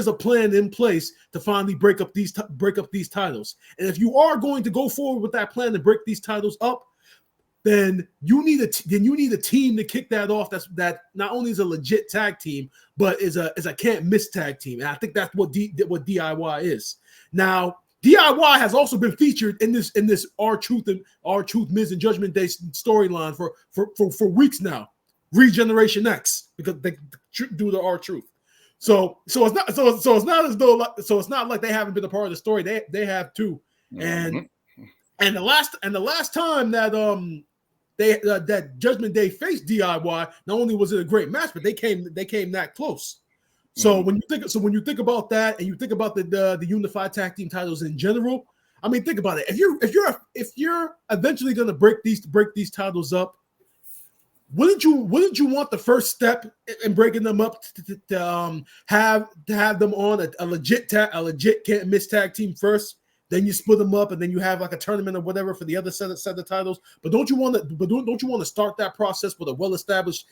a plan in place to finally break up these titles. And if you are going to go forward with that plan to break these titles up, then you need a team to kick that off. That not only is a legit tag team, but is a can't miss tag team. And I think that's what DIY is now. DIY has also been featured in this R-Truth Miz and Judgment Day storyline for weeks now. Regeneration X because they do the R-Truth. So it's not like they haven't been a part of the story. They have too. And the last time that that Judgment Day faced DIY, not only was it a great match, but they came that close. So when you think about that, and you think about the unified tag team titles in general, I mean, think about it. If you're eventually going to break these titles up, wouldn't you want the first step in breaking them up to have them on a legit can't miss tag team first? Then you split them up, and then you have like a tournament or whatever for the other set of titles. But don't you want to start that process with a well established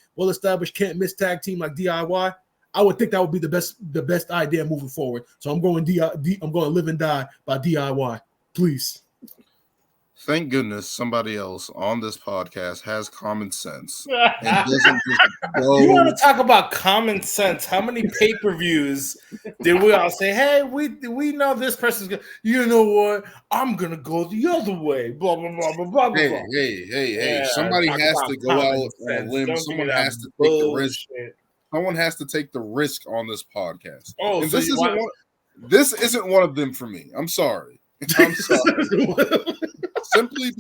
can't miss tag team like DIY? I would think that would be the best idea moving forward. So I'm going Live and Die by DIY. Please. Thank goodness somebody else on this podcast has common sense and doesn't just go. You want to talk about common sense? How many pay-per-views did we all say, hey, we know this person's going to, you know what? I'm going to go the other way. Blah, blah, blah, blah, blah, blah. Hey. Somebody has to go out on a limb. Someone has to take the risk. Someone has to take the risk on this podcast. Oh, and so This isn't one of them for me. I'm sorry. I'm sorry. simply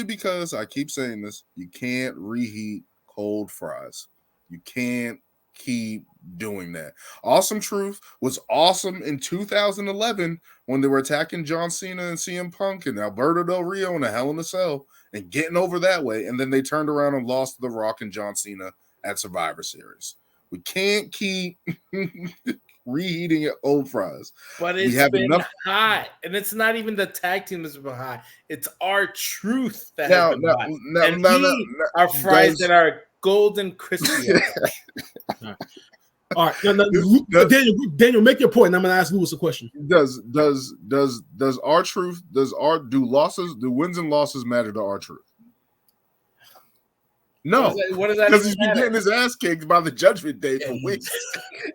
because I keep saying this, you can't reheat cold fries. You can't keep doing that. Awesome Truth was awesome in 2011 when they were attacking John Cena and CM Punk and Alberto Del Rio in a Hell in a Cell and getting over that way. And then they turned around and lost to The Rock and John Cena at Survivor Series. We can't keep reheating old fries. But it's been hot, and it's not even the tag team that's been hot. It's our truth that has been hot. Our fries that are golden crispy. All right, Daniel, make your point, and I'm going to ask Lewis a question. Does our truth? Do wins and losses matter to our truth? No, what does that? Because he's been getting his ass kicked by the Judgment Day for weeks.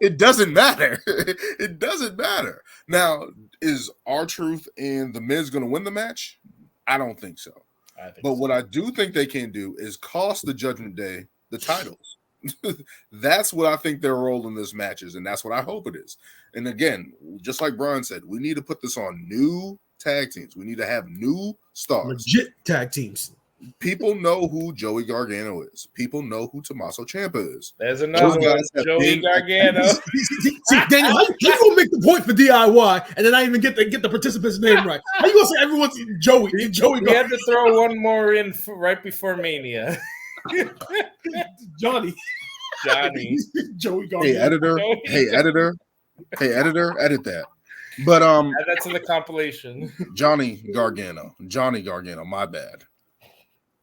It doesn't matter. It doesn't matter. Now, is our truth and the Miz going to win the match? I don't think so. What I do think they can do is cost the Judgment Day the titles. That's what I think their role in this match is, and that's what I hope it is. And again, just like Brian said, we need to put this on new tag teams. We need to have new stars, legit tag teams. People know who Joey Gargano is. People know who Tommaso Ciampa is. There's another one, Joey Gargano. See, Daniel, how you gonna make the point for DIY and then I even get the participant's name right? How you gonna say everyone's Joey? We had to throw one more in right before Mania. Johnny. Joey Gargano. Hey editor, edit that. But add that to the compilation. Johnny Gargano, my bad.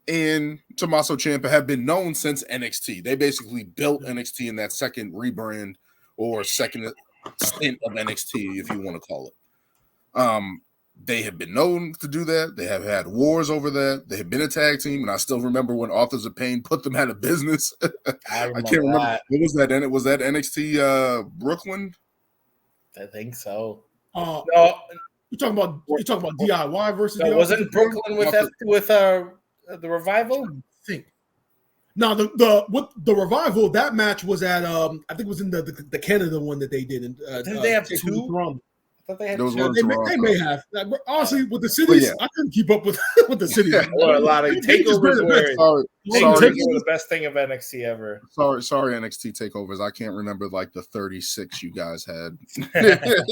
And Tommaso Ciampa have been known since NXT. They basically built NXT in that second rebrand or second stint of NXT, if you want to call it. They have been known to do that. They have had wars over that. They have been a tag team, and I still remember when Authors of Pain put them out of business. I can't remember. What was that? Was that NXT Brooklyn? I think so. No, you're talking about DIY versus. No, wasn't Brooklyn with the Revival? I think. Now the Revival, that match was at I think it was in the Canada one that they did. Didn't they have two? I thought they had they may have. Honestly, with the cities, I couldn't keep up with the cities. Or a lot of takeovers were the best thing of NXT ever. Sorry, NXT takeovers. I can't remember like the 36 you guys had.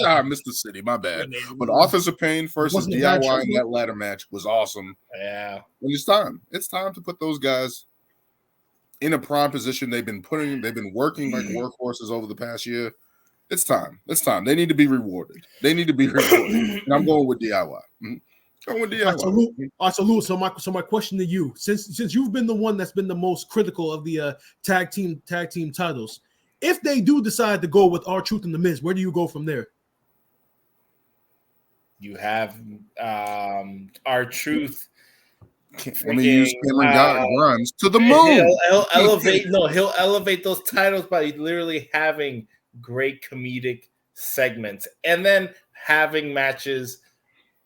I missed the city. My bad. But Authors of Pain versus DIY in that ladder match was awesome. Yeah. And it's time. It's time to put those guys in a prime position. They've been working like workhorses over the past year. It's time. They need to be rewarded. And I'm going with DIY. Going with DIY. All right, so Lewis, so my question to you, since you've been the one that's been the most critical of the tag team titles, if they do decide to go with R-Truth and The Miz, where do you go from there? You have R-Truth. Let me use Cameron Grimes to the moon. He'll elevate those titles by literally having great comedic segments and then having matches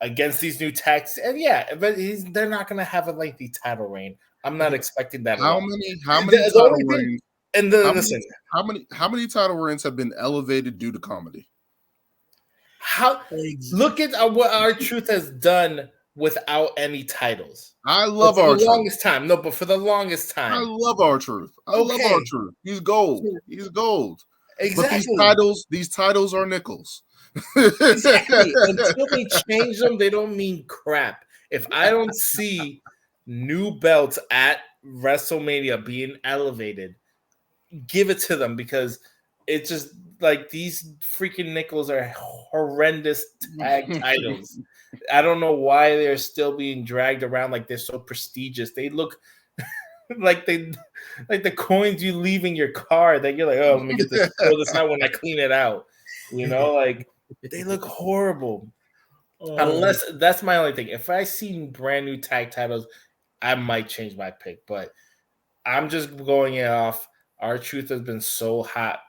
against these new tags. And but they're not going to have a lengthy title reign. I'm not expecting that. How many title reigns? How many title reigns have been elevated due to comedy? Look at what R-Truth has done without any titles. I love R-Truth. For the longest time. No, but for the longest time. I love R-Truth. I love R-Truth. He's gold. Exactly. But these titles are nickels. Exactly. Until they change them, they don't mean crap. If I don't see new belts at WrestleMania being elevated, give it to them, because it's just like these freaking nickels are horrendous tag titles. I don't know why they're still being dragged around like they're so prestigious. They look like the coins you leave in your car that you're like, oh, let me get this, throw this out when I clean it out. Like they look horrible. Unless that's my only thing. If I see brand new tag titles, I might change my pick. But I'm just going off. R-Truth has been so hot.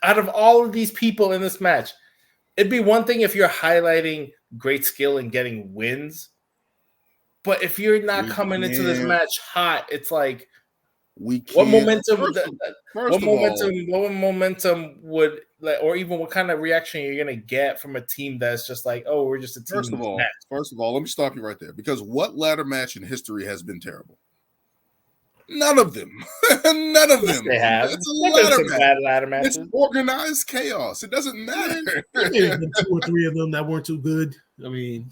Out of all of these people in this match, it'd be one thing if you're highlighting great skill and getting wins. But if you're not coming into this match hot, it's like, We can't. What momentum? First of all, what momentum would like, or even what kind of reaction you're gonna get from a team that's just like, oh, we're just a team. First of all, let me stop you right there because what ladder match in history has been terrible? None of them. None of them. They have. It's a ladder matches. It's organized chaos. It doesn't matter. There's been 2 or 3 of them that weren't too good. I mean,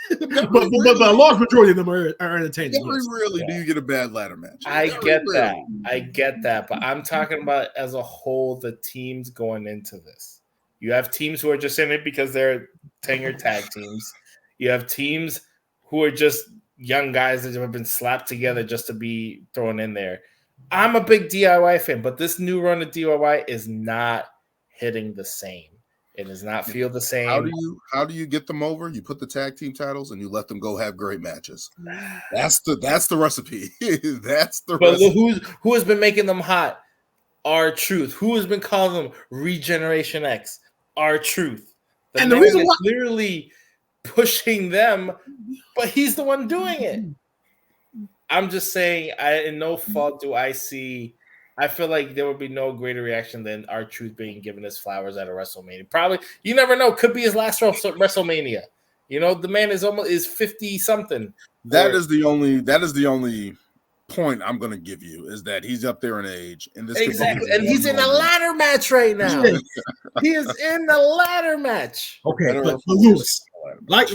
but a large majority of them are entertaining. Very rarely do you get a bad ladder match. I get that. But I'm talking about as a whole, the teams going into this. You have teams who are just in it because they're tenured tag teams. You have teams who are just young guys that have been slapped together just to be thrown in there. I'm a big DIY fan, but this new run of DIY is not hitting the same. It does not feel the same. How do you get them over? You put the tag team titles and you let them go have great matches. That's the recipe. That's the recipe. Who has been making them hot? R-Truth. Who has been calling them Regeneration X? R-Truth. And the reason why clearly pushing them, but he's the one doing it. I'm just saying, in no fault do I see. I feel like there would be no greater reaction than R-Truth being given his flowers at a WrestleMania. Probably, you never know. Could be his last WrestleMania. You know, the man is 50 something. That is the only point I'm going to give you is that he's up there in age, and this exactly, and he's in a ladder match right now. He is in the ladder match. Okay, but Lewis, like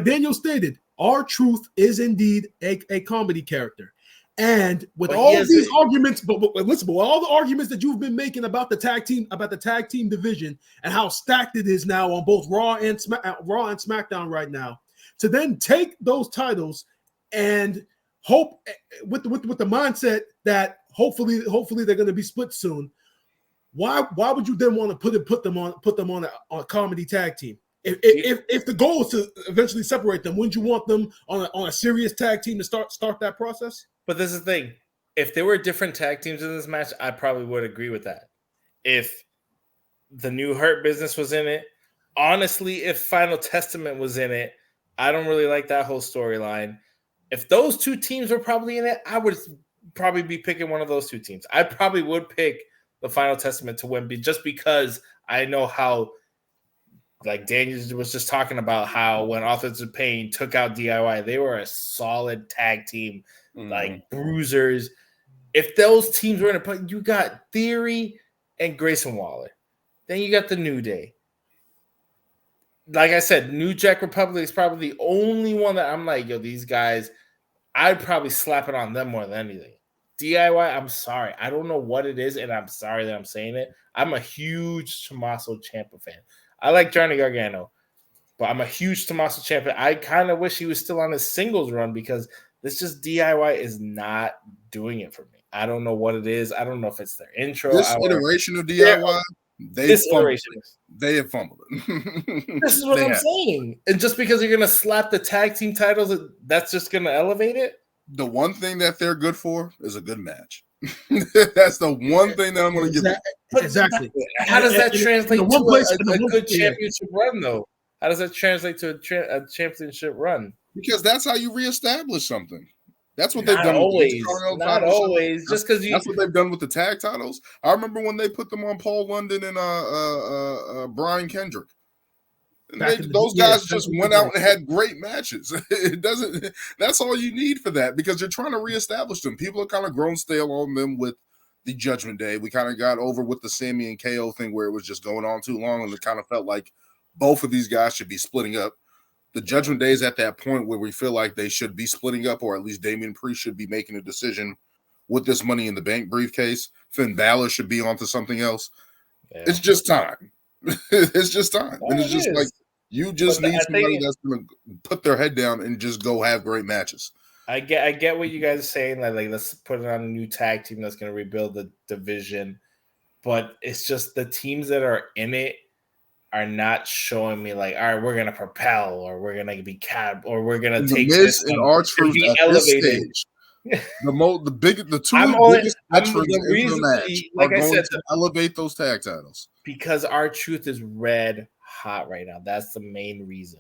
Daniel stated, R-Truth is indeed a comedy character. And with all of these arguments, but listen, with all the arguments that you've been making about the tag team division and how stacked it is now on both Raw and SmackDown right now, to then take those titles and hope with the mindset that hopefully they're going to be split soon. Why would you then want to put them on a comedy tag team? If the goal is to eventually separate them, wouldn't you want them on a serious tag team to start that process? But this is the thing. If there were different tag teams in this match, I probably would agree with that. If the New Hurt Business was in it, honestly, if Final Testament was in it, I don't really like that whole storyline. If those 2 teams were probably in it, I would probably be picking one of those 2 teams. I probably would pick the Final Testament to win just because I know how, like Daniel was just talking about how when Authors of Pain took out DIY, they were a solid tag team, like bruisers. If those teams were in a play, you got Theory and Grayson Waller. Then you got the New Day. Like I said, New Jack Republic is probably the only one that I'm like, yo, these guys, I'd probably slap it on them more than anything. DIY, I'm sorry. I don't know what it is, and I'm sorry that I'm saying it. I'm a huge Tommaso Ciampa fan. I like Johnny Gargano, but I'm a huge Tommaso Ciampa. I kind of wish he was still on his singles run because this just DIY is not doing it for me. I don't know what it is. I don't know if it's their intro. This iteration of DIY, they have fumbled it. This is what I'm saying. And just because you're going to slap the tag team titles, that's just going to elevate it? The one thing that they're good for is a good match. That's the one thing that I'm going to give them. Exactly. How does that translate to a good championship run, though? How does that translate to a championship run? Because that's how you reestablish something. That's what they've done. Not always. Just because that's what they've done with the tag titles. I remember when they put them on Paul London and Brian Kendrick. Those guys just went out and had great matches. It doesn't. That's all you need for that because you're trying to reestablish them. People have kind of grown stale on them with the Judgment Day. We kind of got over with the Sammy and KO thing where it was just going on too long, and it kind of felt like both of these guys should be splitting up. The Judgment Day is at that point where we feel like they should be splitting up, or at least Damian Priest should be making a decision with this Money in the Bank briefcase. Finn Balor should be onto something else. Yeah. It's just time. It's just time. And it's just like you just need somebody that's going to put their head down and just go have great matches. I get what you guys are saying. Like let's put it on a new tag team that's going to rebuild the division. But it's just the teams that are in it are not showing me like, all right, we're gonna propel, or we're gonna be cab, or we're gonna take this and R-Truth at elevated. This stage. The two biggest veterans in the match like I said, to elevate those tag titles because R-Truth is red hot right now. That's the main reason.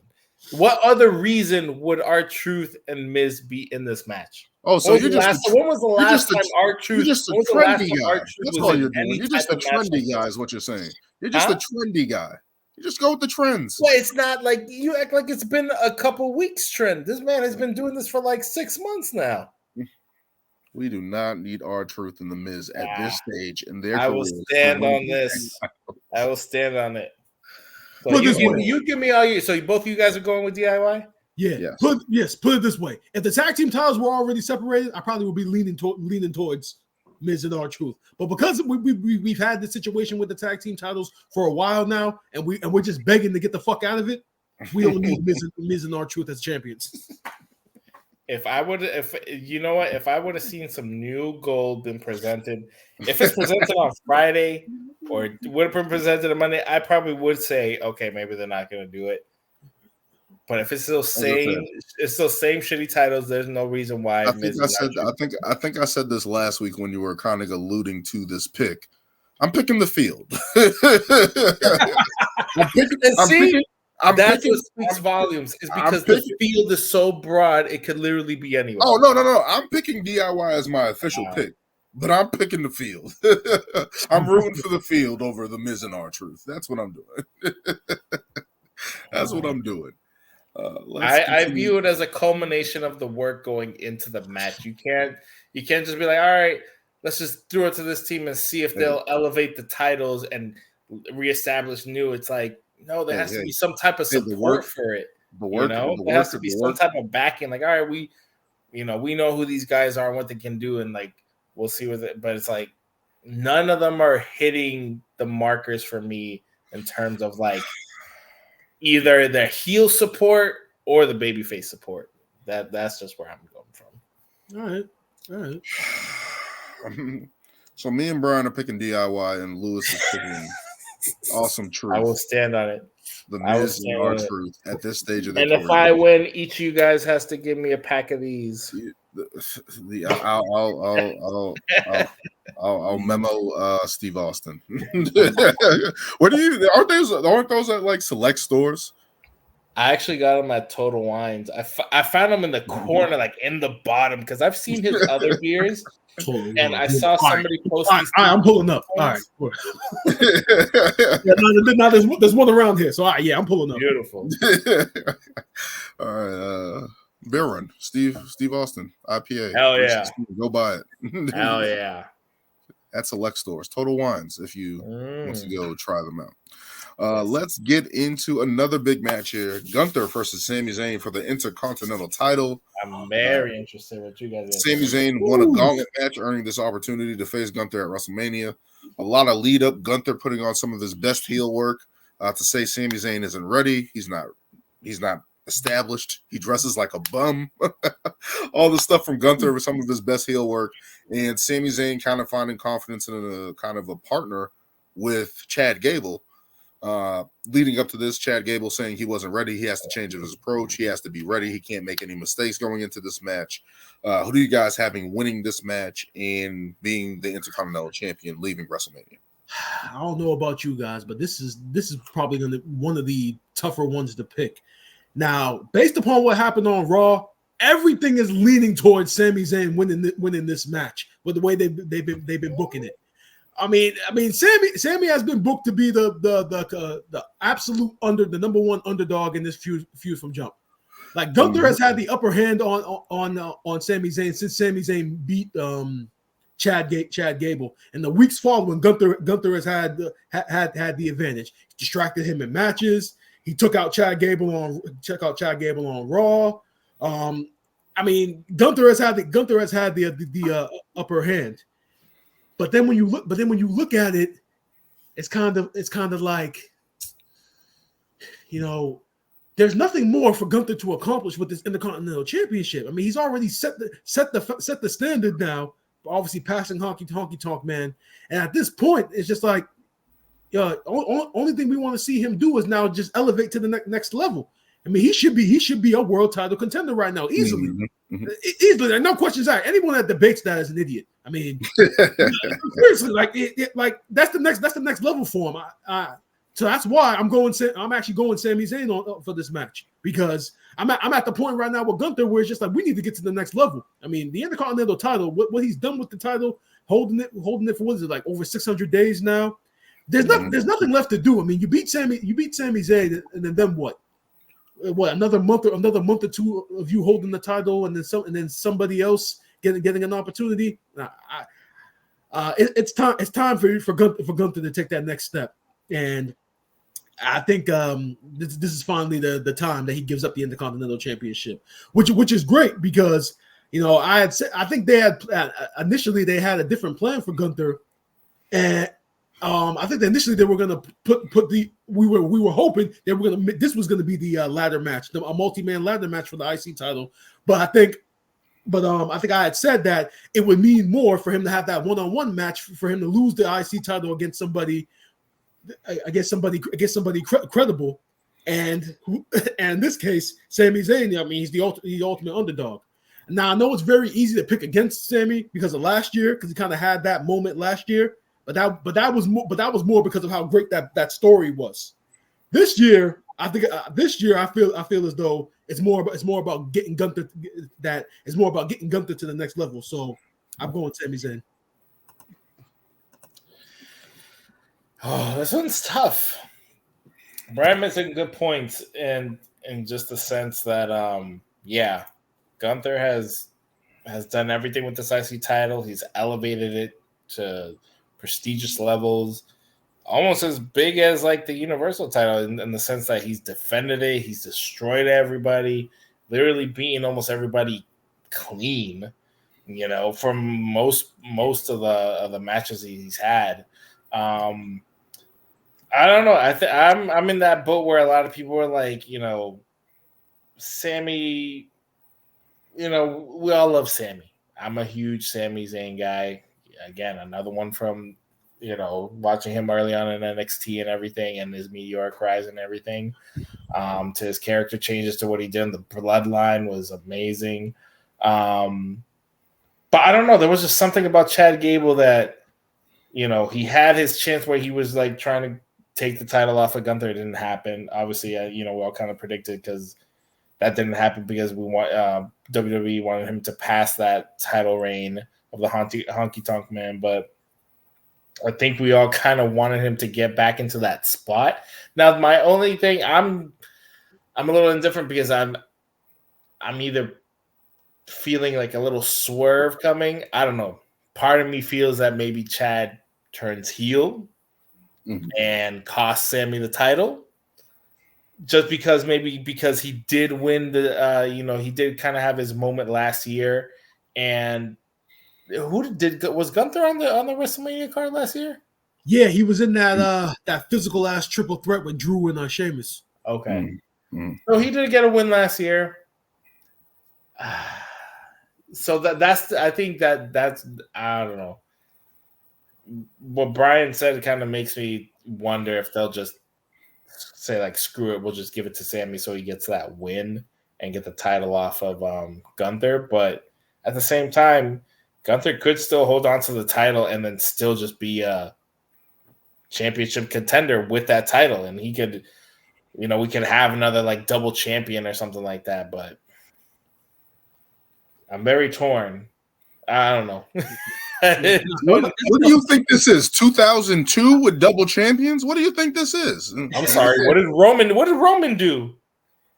What other reason would R-Truth and Miz be in this match? Oh, so when was the last time R-Truth? You're just a trendy guy. That's all you're doing. You're just a trendy guy, is what you're saying. You're just a trendy guy. You just go with the trends. Well, it's not like you act like it's been a couple weeks trend. This man has been doing this for like 6 months now. We do not need R-Truth and the Miz at this stage in their careers. I will stand on this. I will stand on it. So you give me all your. So both of you guys are going with DIY? Yeah. Yes. Put it this way: if the tag team titles were already separated, I probably would be leaning towards Miz and R-Truth. But because we've had this situation with the tag team titles for a while now, and we're just begging to get the fuck out of it, we don't need Miz and R-Truth as champions. If I would have seen some new gold been presented, if it's presented on Friday or would have been presented on Monday, I probably would say, okay, maybe they're not going to do it. But if it's still same shitty titles, there's no reason why. I think I said this last week when you were kind of alluding to this pick. I'm picking the field. That's what speaks volumes. Is because the field is so broad, it could literally be anyone. Oh no! I'm picking DIY as my official pick, but I'm picking the field. I'm rooting for the field over the Miz and R-Truth. That's what I'm doing. That's what I'm doing. I view it as a culmination of the work going into the match. You can't just be like, all right, let's just throw it to this team and see if they'll elevate the titles and reestablish new. It's like, no, there has to be some type of support for it. There has to be some type of backing. Like, all right, we know who these guys are and what they can do, and like we'll see with it. But it's like none of them are hitting the markers for me in terms of like either their heel support or the babyface support. That's just where I'm going from. All right. So me and Brian are picking DIY, and Lewis is picking Awesome Truth. I will stand on it. The Miz and R-Truth at this stage of the career. And if I win, each of you guys has to give me a pack of these. I'll memo Steve Austin. Aren't those at like select stores? I actually got them at Total Wines. I found them in the corner, like in the bottom, because I've seen his other beers. And I saw somebody post these. I'm pulling up. All right. Now there's one around here. So I'm pulling up. Beautiful. All right. Beer Run. Steve Austin. IPA. Hell yeah. Go buy it. Hell yeah. At select stores. Total Wines, if you want to go try them out. Let's get into another big match here. Gunther versus Sami Zayn for the Intercontinental title. I'm very interested in what you guys are. Sami Zayn won a gauntlet match, earning this opportunity to face Gunther at WrestleMania. A lot of lead up. Gunther putting on some of his best heel work to say Sami Zayn isn't ready. He's not established. He dresses like a bum. All the stuff from Gunther was some of his best heel work. And Sami Zayn kind of finding confidence in a kind of a partner with Chad Gable. Leading up to this, Chad Gable saying he wasn't ready. He has to change his approach. He has to be ready. He can't make any mistakes going into this match. Who do you guys having winning this match and being the Intercontinental Champion leaving WrestleMania? I don't know about you guys, but this is probably going to be one of the tougher ones to pick. Now, based upon what happened on Raw, everything is leaning towards Sami Zayn winning this match with the way they've been booking it. I mean, Sami has been booked to be the absolute the number one underdog in this feud from jump. Like Gunther has had the upper hand on Sami Zayn since Sami Zayn beat Chad Gable, and the weeks following, Gunther has had the advantage. He distracted him in matches. He took out Chad Gable on Raw. I mean, Gunther has had the upper hand. But then when you look at it, it's kind of like, there's nothing more for Gunther to accomplish with this Intercontinental Championship. I mean, he's already set the standard now, obviously passing Honky Tonk Man. And at this point, it's just like, only thing we want to see him do is now just elevate to the next level. I mean, he should be a world title contender right now, easily. Mm-hmm. Easily, no questions asked. Anyone that debates that is an idiot. I mean, seriously, like that's the next level for him. So that's why I'm actually going Sami Zayn for this match, because I'm at the point right now with Gunther where it's just like we need to get to the next level. I mean, the Intercontinental title, what he's done with the title, holding it for what is it, like over 600 days now. There's nothing left to do. I mean, you beat Sami Zayn, and then what? What, another month or two of you holding the title, and then somebody else getting an opportunity. It's time for Gunther to take that next step, and I think this is finally the time that he gives up the Intercontinental Championship, which is great, because I think they had initially they had a different plan for Gunther, and I think that initially they were gonna we were hoping this was gonna be the ladder match, a multi-man ladder match for the IC title, but I think I had said that it would mean more for him to have that one-on-one match, for him to lose the IC title against somebody credible, and in this case, Sami Zayn. I mean, he's the ultimate underdog. Now I know it's very easy to pick against Sami because of last year, because he kind of had that moment last year, but that was more because of how great that story was. This year, I feel as though it's more about getting Gunther. It's more about getting Gunther to the next level. So I'm going Sami Zayn. Oh, this one's tough. Brian making good points in just the sense that Gunther has done everything with this IC title. He's elevated it to prestigious levels, almost as big as like the Universal title, in the sense that he's defended it, he's destroyed everybody, literally beating almost everybody clean, from most of the matches he's had. I don't know. I'm in that boat where a lot of people are like, Sammy. We all love Sammy. I'm a huge Sami Zayn guy. Again, another one from, watching him early on in NXT and everything, and his meteoric rise and everything, to his character changes to what he did in the Bloodline was amazing. But I don't know. There was just something about Chad Gable that, he had his chance where he was like trying to take the title off of Gunther. It didn't happen. Obviously, we all kind of predicted, because that didn't happen, because WWE wanted him to pass that title reign of the Honky Tonk Man. But I think we all kind of wanted him to get back into that spot. Now, my only thing, I'm a little indifferent, because I'm either feeling like a little swerve coming. I don't know. Part of me feels that maybe Chad turns heel and costs Sammy the title, just because he did win the he did kind of have his moment last year. And was Gunther on the WrestleMania card last year? Yeah, he was in that physical ass triple threat with Drew and Sheamus. Okay. So he did get a win last year. So that's I think that's I don't know. What Brian said kind of makes me wonder if they'll just say, like, screw it, we'll just give it to Sammy so he gets that win and get the title off of Gunther. But at the same time, Gunther could still hold on to the title and then still just be a championship contender with that title. And he could, we could have another like double champion or something like that. But I'm very torn. I don't know. What do you think this is? 2002 with double champions? What do you think this is? I'm sorry. What did Roman do?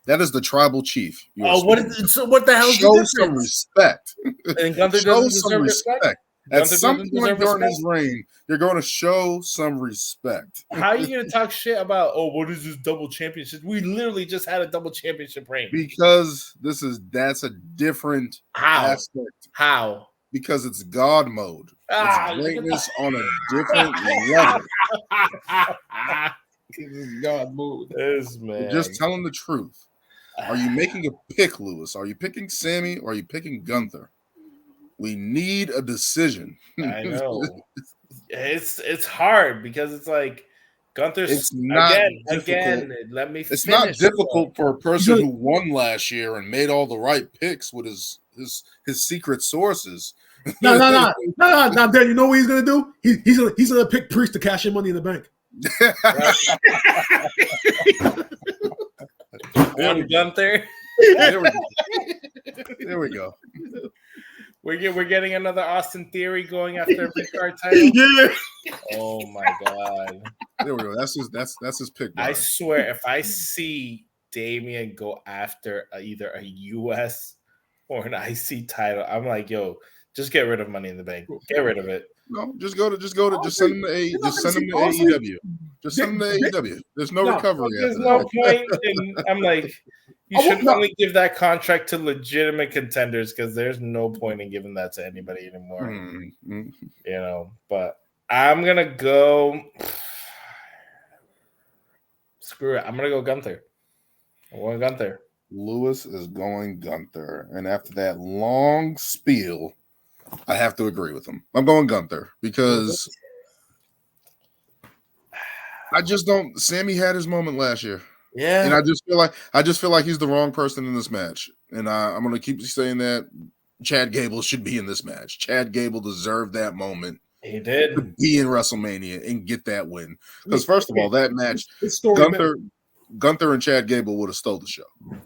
That is the tribal chief. What the hell? Show some respect. And Gunther doesn't deserve respect. At some point during his reign, you're going to show some respect. How are you going to talk shit about, what is this double championship? We literally just had a double championship reign. Because that's a different aspect. How? Because it's God mode. It's greatness on a different level. It's God mode. This man. You're just telling the truth. Are you making a pick, Lewis? Are you picking Sammy or are you picking Gunther? We need a decision. I know. It's hard because it's like Gunther's it's not again. Let me. It's not difficult for a person who won last year and made all the right picks with his secret sources. No. Dan, you know what he's gonna do? He's gonna pick Priest to cash in Money in the Bank. One Gunther. There we go. There we go. We're getting another Austin Theory going after a mid-card title. Yeah. Oh my god. There we go. That's his pick. I Brian. swear, if I see Damian go after either a US or an IC title, I'm like, yo, just get rid of Money in the Bank. Get rid of it. No, just send him to AEW. Just send him to AEW. There's no recovery. There's no point in. I'm like, you should only give that contract to legitimate contenders because there's no point in giving that to anybody anymore. Mm-hmm. You know, but I'm gonna go. Screw it. I'm gonna go Gunther. I'm going Gunther. Lewis is going Gunther, and after that long spiel, I have to agree with him. I'm going Gunther because I just don't. Sammy had his moment last year, and I just feel like he's the wrong person in this match, and I'm going to keep saying that Chad Gable should be in this match. Chad Gable deserved that moment. He did to be in WrestleMania and get that win. Because first of all, that match, Gunther and Chad Gable would have stole the show.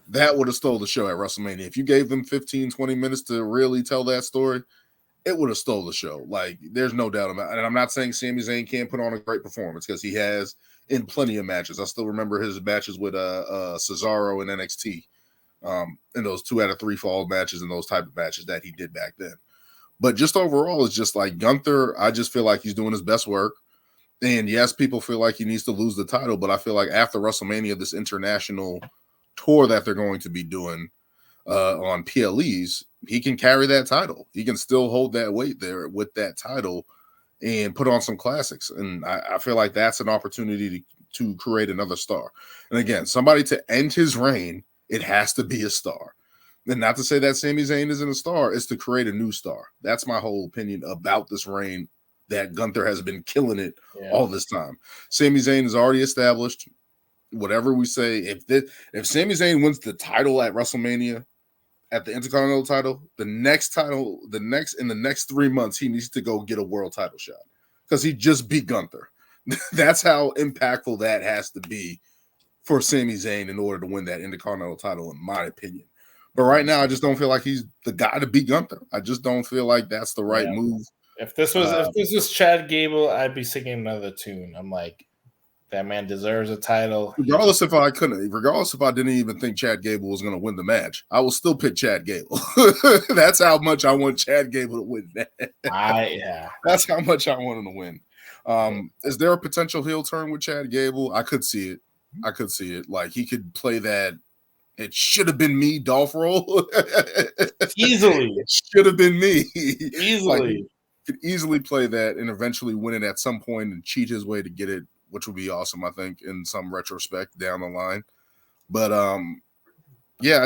That would have stole the show at WrestleMania. If you gave them 15, 20 minutes to really tell that story, it would have stole the show. Like, there's no doubt about it. And I'm not saying Sami Zayn can't put on a great performance because he has in plenty of matches. I still remember his matches with Cesaro and NXT in those 2 out of 3 fall matches and those type of matches that he did back then. But just overall, it's just like Gunther, I just feel like he's doing his best work. And yes, people feel like he needs to lose the title, but I feel like after WrestleMania, this international tour that they're going to be doing on PLEs, he can carry that title. He can still hold that weight there with that title and put on some classics. And I feel like that's an opportunity to create another star. And again, somebody to end his reign, it has to be a star. And not to say that Sami Zayn isn't a star, it's to create a new star. That's my whole opinion about this reign, that Gunther has been killing it all this time. Sami Zayn is already established. Whatever we say, if Sami Zayn wins the title at WrestleMania, at the Intercontinental title, in the next 3 months, he needs to go get a world title shot because he just beat Gunther. That's how impactful that has to be for Sami Zayn in order to win that Intercontinental title, in my opinion. But right now, I just don't feel like he's the guy to beat Gunther. I just don't feel like that's the right move. If this was Chad Gable, I'd be singing another tune. I'm like, that man deserves a title. Regardless if I didn't even think Chad Gable was going to win the match, I will still pick Chad Gable. That's how much I want Chad Gable to win that. That's how much I want him to win. Is there a potential heel turn with Chad Gable? I could see it. Like, he could play that "it should have been me" Dolph role. Easily. It should have been me. Easily. Like, could easily play that and eventually win it at some point and cheat his way to get it, which would be awesome, I think, in some retrospect down the line. But I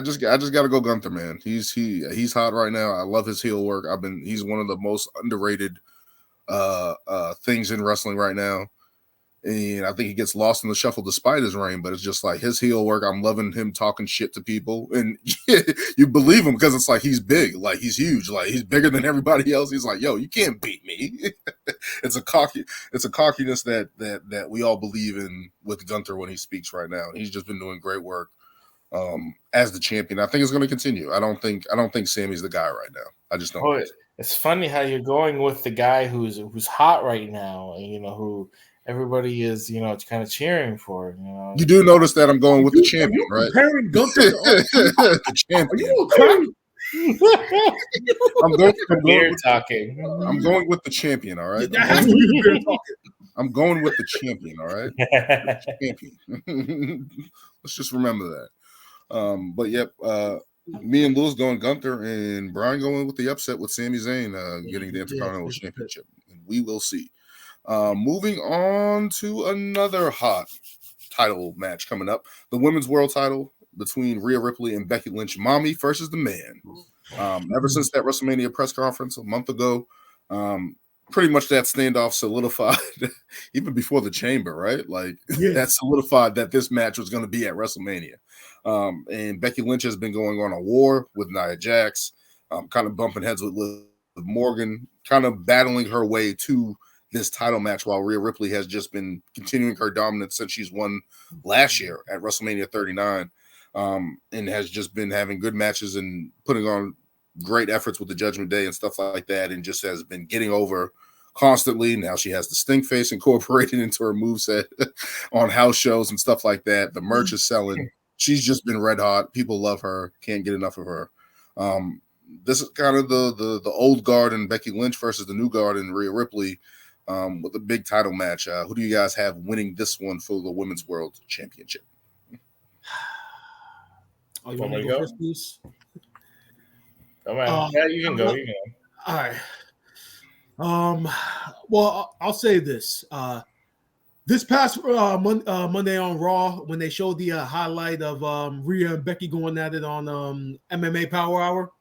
just got to go Gunther, man. He's hot right now. I love his heel work. He's one of the most underrated things in wrestling right now. And I think he gets lost in the shuffle despite his reign, but it's just like his heel work. I'm loving him talking shit to people, and you believe him because it's like he's big, like he's huge, like he's bigger than everybody else. He's like, yo, you can't beat me. It's a cockiness that we all believe in with Gunther when he speaks right now. He's just been doing great work as the champion. I think it's going to continue. I don't think Sammy's the guy right now. I just don't. It's funny how you're going with the guy who's hot right now, and who everybody is, kind of cheering for. You do notice that I'm going with the champion, right? Comparing Gunther to the champion. Are you okay? I'm going with the champion, all right? I'm going with the champion, all right? Champion. Let's just remember that. But yep, me and Lewis going Gunther, and Brian going with the upset with Sami Zayn getting the Intercontinental Championship. And we will see. Moving on to another hot title match coming up, the women's world title between Rhea Ripley and Becky Lynch. Mommy versus the man. Ever since that WrestleMania press conference a month ago, pretty much that standoff solidified even before the Chamber, right? Like that solidified that this match was going to be at WrestleMania. And Becky Lynch has been going on a war with Nia Jax, kind of bumping heads with Liv Morgan, kind of battling her way to this title match, while Rhea Ripley has just been continuing her dominance since she's won last year at WrestleMania 39, and has just been having good matches and putting on great efforts with the Judgment Day and stuff like that, and just has been getting over constantly. Now she has the stink face incorporated into her moveset on house shows and stuff like that. The merch is selling. She's just been red hot. People love her. Can't get enough of her. This is kind of the old guard in Becky Lynch versus the new guard in Rhea Ripley, with a big title match. Who do you guys have winning this one for the Women's World Championship? Oh, you want me to go first, please? Come on. Yeah, you can go. You can go. All right. Well, I'll say this. This past Monday on Raw, when they showed the highlight of Rhea and Becky going at it on MMA Power Hour,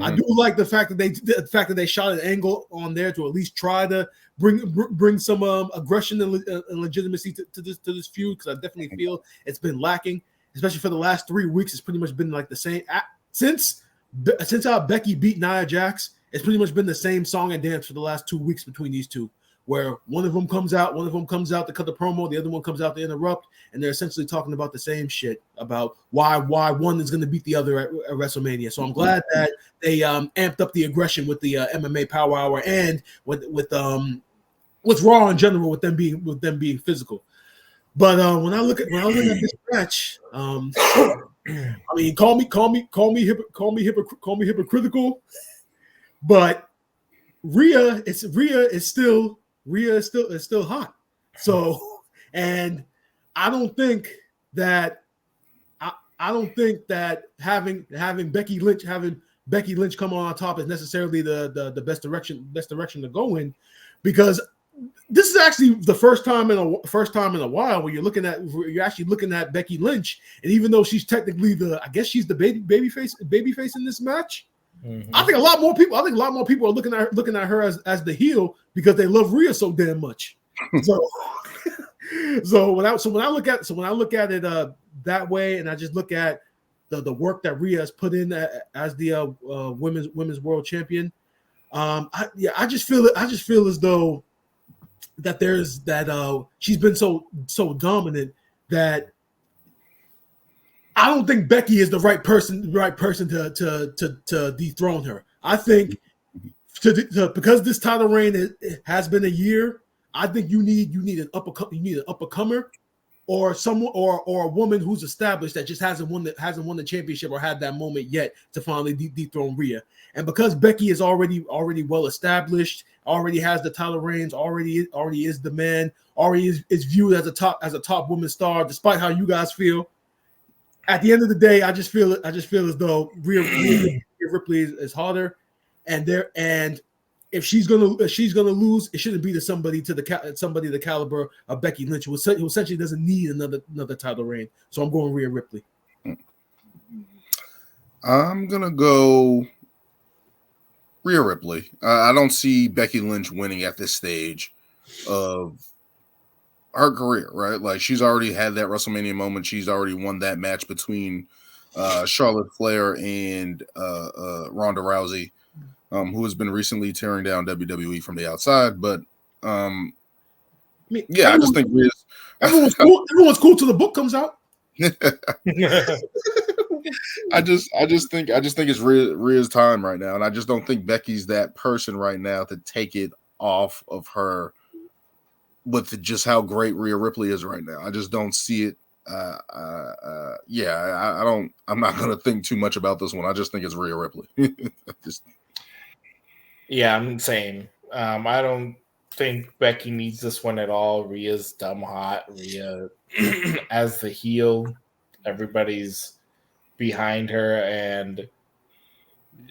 I do like the fact that they shot an angle on there to at least try to bring some aggression and legitimacy to this feud, because I definitely feel it's been lacking, especially for the last 3 weeks. It's pretty much been like the same since Becky beat Nia Jax. It's pretty much been the same song and dance for the last 2 weeks between these two, where one of them comes out to cut the promo, the other one comes out to interrupt, and they're essentially talking about the same shit about why one is going to beat the other at WrestleMania. So I'm glad that they amped up the aggression with the MMA Power Hour and with Raw in general, with them being physical. But when I look at this match, I mean, call me hypocritical, but Rhea is still hot. So, and I don't think that having Becky Lynch come on top is necessarily the best direction to go in, because this is actually the first time in a while where you're actually looking at Becky Lynch, and even though she's technically she's the babyface in this match. Mm-hmm. I think a lot more people are looking at her as the heel because they love Rhea so damn much. So when I look at it that way, and I just look at the work that Rhea has put in as the women's world champion, I just feel as though that she's been so dominant that I don't think Becky is the right person to dethrone her. I think because this title reign has been a year, I think you need an up-and-comer or someone or a woman who's established that just hasn't won the championship or had that moment yet to finally dethrone Rhea. And because Becky is already well established, already has the title reigns, already is the man, already is viewed as a top woman star, despite how you guys feel. At the end of the day, I just feel as though Rhea Ripley is harder, and if she's gonna lose, it shouldn't be to somebody the caliber of Becky Lynch, who essentially doesn't need another title reign. So I'm going Rhea Ripley. I'm gonna go Rhea Ripley. I don't see Becky Lynch winning at this stage of her career, right? Like, she's already had that WrestleMania moment. She's already won that match between Charlotte Flair and Ronda Rousey, who has been recently tearing down WWE from the outside. But I just think everyone's cool. Everyone's cool till the book comes out. I just think it's Rhea's time right now, and I just don't think Becky's that person right now to take it off of her. With just how great Rhea Ripley is right now, I just don't see it. I don't. I'm not going to think too much about this one. I just think it's Rhea Ripley. Yeah, I'm saying. I don't think Becky needs this one at all. Rhea's dumb hot. Rhea as the heel, everybody's behind her, and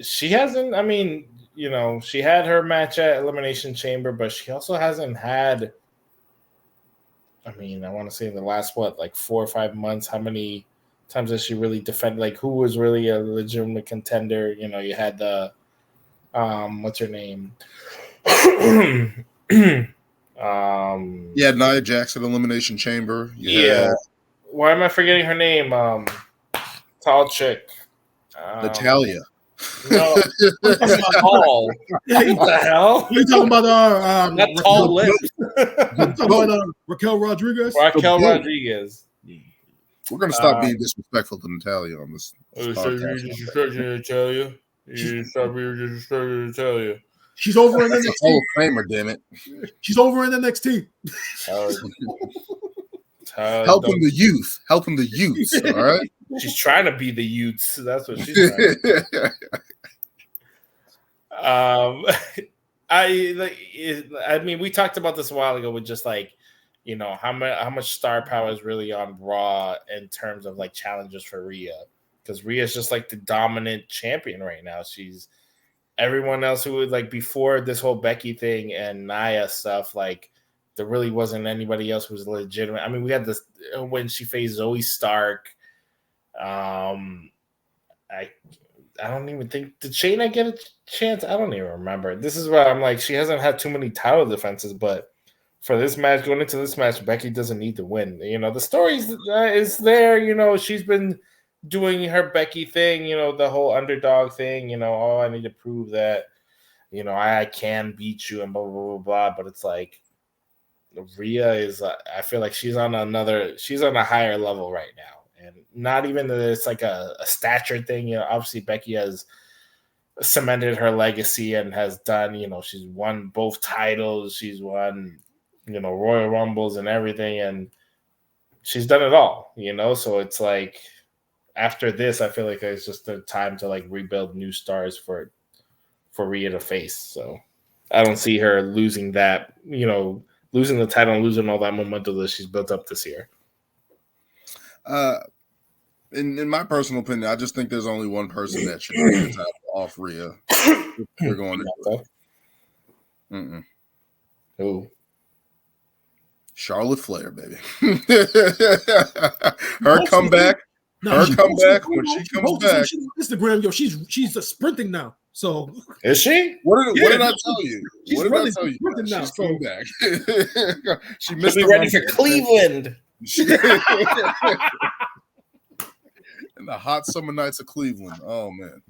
she hasn't. I mean, she had her match at Elimination Chamber, but she also hasn't had. I mean, I want to say in the last 4 or 5 months, how many times has she really defended? Like, who was really a legitimate contender? You had the what's her name? Nia Jax at Elimination Chamber. Yeah. Why am I forgetting her name? Tall chick. Natalya. No, I'm talking about tall. What the hell? You talking about Not tall lips. talking about Raquel Rodriguez? Raquel Rodriguez. We're gonna stop being disrespectful to Natalia on this podcast. Natalia. You stop being disrespectful to Natalia. She's over in That's a NXT. Hall of Famer, damn it. She's over in NXT. Helping the youth. Helping the youths, all right? She's trying to be the youths. That's what she's trying to do. I mean, we talked about this a while ago with just like, you know, how much star power is really on Raw in terms of like challenges for Rhea, because Rhea's just like the dominant champion right now. She's everyone else who would like before this whole Becky thing and Nia stuff, like there really wasn't anybody else who was legitimate. I mean, we had this when she faced Zoe Stark. I don't even think, did Shayna get a chance? I don't even remember. This is why I'm like, she hasn't had too many title defenses, but for this match, going into this match, Becky doesn't need to win. You know, the story is there. You know, she's been doing her Becky thing, you know, the whole underdog thing, you know, oh, I need to prove that, you know, I can beat you and blah, blah, blah, blah. But it's like, Rhea is, I feel like she's on a higher level right now. And not even that it's like a stature thing. You know, obviously Becky has cemented her legacy and has done, you know, she's won both titles. She's won, you know, Royal Rumbles and everything. And she's done it all, you know. So it's like after this, I feel like it's just the time to like rebuild new stars for Rhea to face. So I don't see her losing that, you know, losing the title and losing all that momentum that she's built up this year. In my personal opinion, I just think there's only one person that should take the title off Rhea. We're going to Who? Charlotte Flair, baby. Her comeback. When she comes back. Instagram, yo, she's sprinting now. So is she? What did I tell you? She's coming back. She missed be ready for Cleveland. In the hot summer nights of Cleveland. Oh man.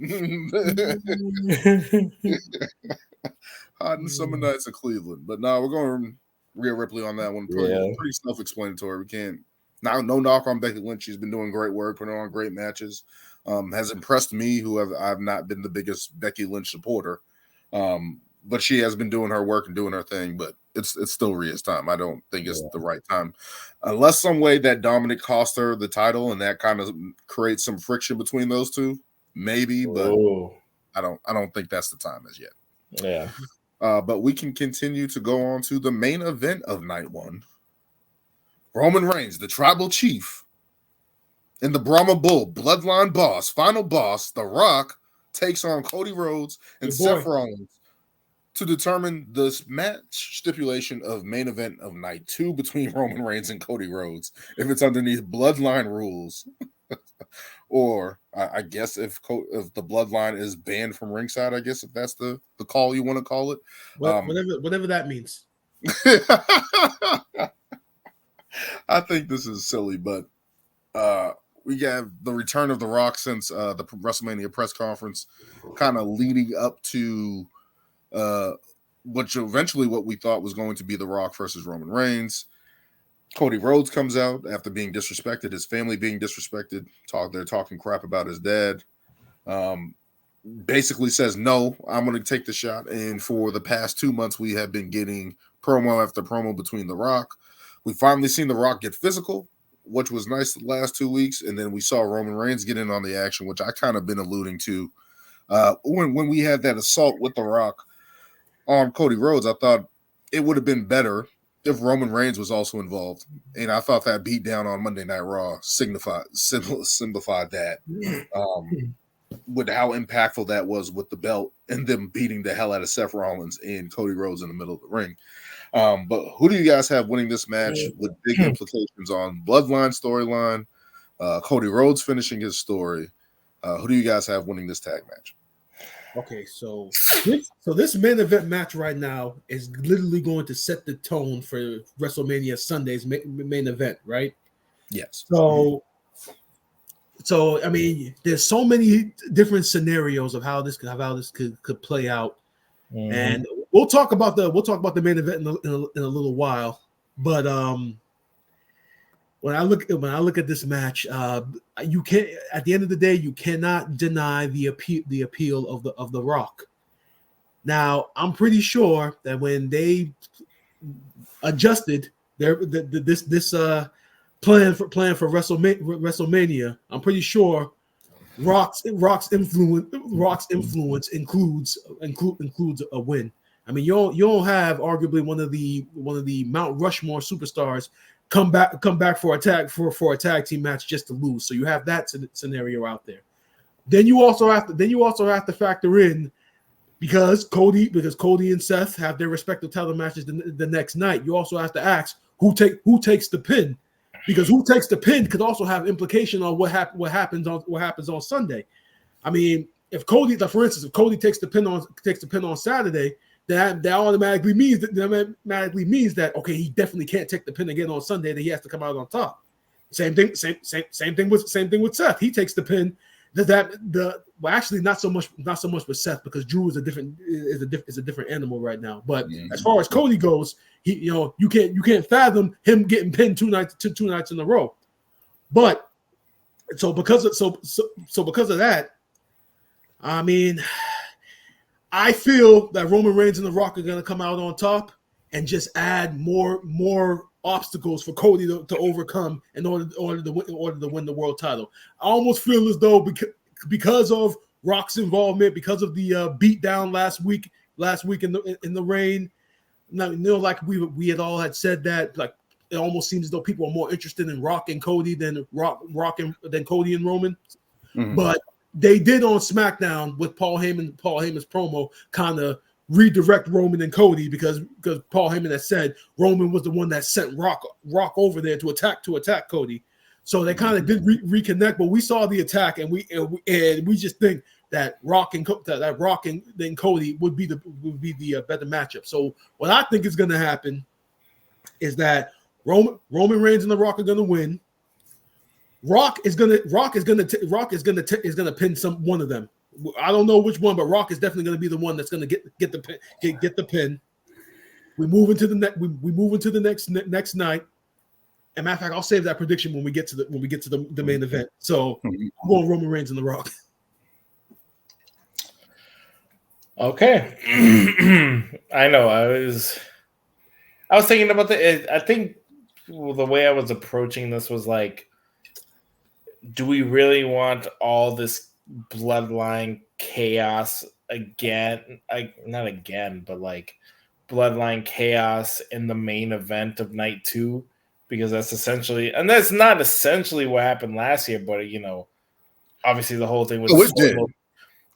Hot in summer nights of Cleveland. But no, we're going Rhea Ripley on that one. Pretty self-explanatory. We can't no knock on Becky Lynch. She's been doing great work, putting on great matches. Has impressed me, I've not been the biggest Becky Lynch supporter. But she has been doing her work and doing her thing, but it's still Rhea's time. I don't think it's the right time. Unless some way that Dominic cost her the title and that kind of creates some friction between those two, maybe, but I don't think that's the time as yet. Yeah. But we can continue to go on to the main event of night one. Roman Reigns, the tribal chief, and the Brahma Bull, bloodline boss, final boss, The Rock, takes on Cody Rhodes and Seth Rollins to determine this match stipulation of main event of night two between Roman Reigns and Cody Rhodes. If it's underneath bloodline rules, or I guess if the bloodline is banned from ringside, I guess if that's the call you want to call it. Whatever that means. I think this is silly, but we have the return of The Rock since the WrestleMania press conference, kind of leading up to what we thought was going to be The Rock versus Roman Reigns. Cody Rhodes comes out after being disrespected, his family being disrespected. They're talking crap about his dad. Basically says, no, I'm going to take the shot. And for the past 2 months, we have been getting promo after promo between The Rock. We finally seen The Rock get physical, which was nice the last 2 weeks. And then we saw Roman Reigns get in on the action, which I kind of been alluding to. When we had that assault with The Rock on Cody Rhodes, I thought it would have been better if Roman Reigns was also involved. And I thought that beatdown on Monday Night Raw simplified that with how impactful that was with the belt and them beating the hell out of Seth Rollins and Cody Rhodes in the middle of the ring. But who do you guys have winning this match with big implications on Bloodline storyline? Cody Rhodes finishing his story. Who do you guys have winning this tag match? Okay, so this main event match right now is literally going to set the tone for WrestleMania Sunday's main event, right? Yes. So So I mean, there's so many different scenarios of how this could play out, and we'll talk about the main event in a little while. But when I look at this match, you can't. At the end of the day, you cannot deny the appeal of the Rock. Now, I'm pretty sure that when they adjusted this plan for WrestleMania, I'm pretty sure Rock's influence includes a win. I mean, you don't have arguably one of the Mount Rushmore superstars come back for a tag team match just to lose. So you have that scenario out there. Then you also have to factor in, because Cody and Seth have their respective title matches the next night. You also have to ask who takes the pin, because who takes the pin could also have implication on what happens on Sunday. I mean, for instance, if Cody takes the pin on Saturday, that automatically means that okay, he definitely can't take the pin again on Sunday. That he has to come out on top. Same thing with Seth. He takes the pin. Actually not so much with Seth, because Drew is a different animal right now. But as far as Cody goes, you can't fathom him getting pinned two nights in a row. But because of that, I mean, I feel that Roman Reigns and The Rock are going to come out on top and just add more obstacles for Cody to overcome in order to win the world title. I almost feel as though because of Rock's involvement, because of the beat down last week in the rain, like we had all had said that, like, it almost seems as though people are more interested in Rock and Cody than Cody and Roman. Mm-hmm. But they did on SmackDown with Paul Heyman's promo kind of redirect Roman and Cody, because Paul Heyman had said Roman was the one that sent Rock over there to attack Cody. So they kind of did reconnect, but we saw the attack, and we just think that Rock and then Cody would be the better matchup. So what I think is going to happen is that Roman Reigns and The Rock are going to win. Rock is gonna pin one of them. I don't know which one, but Rock is definitely going to be the one that's going to get the pin. We move into the next night. And matter of fact, I'll save that prediction when we get to the main event. So I'm going Roman Reigns and The Rock. Okay. I know. I was thinking about I think the way I was approaching this was like, do we really want all this bloodline chaos again? Not again, but like bloodline chaos in the main event of night 2, because that's not essentially what happened last year, but obviously the whole thing was Solo.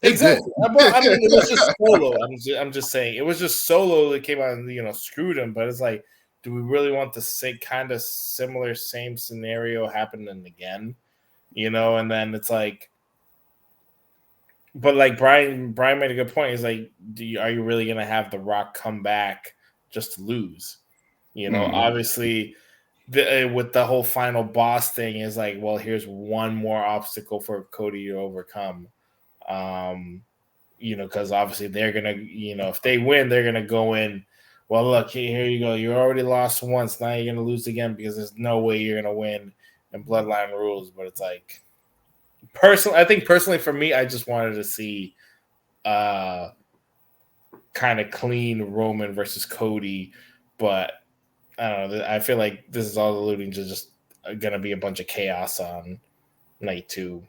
Exactly. I mean, it was just Solo. I'm just saying it was just Solo that came out and screwed him. But it's like, do we really want the same kind of same scenario happening again? And then it's like, but like Brian made a good point. He's like, are you really going to have The Rock come back just to lose? Obviously, with the whole final boss thing is like, well, here's one more obstacle for Cody to overcome. Because obviously they're going to, if they win, they're going to go in, well, look, here you go. You already lost once. Now you're going to lose again, because there's no way you're going to win in Bloodline rules. But it's like, I think personally for me, I just wanted to see kind of clean Roman versus Cody, but I don't know. I feel like this is all alluding to just going to be a bunch of chaos on night 2,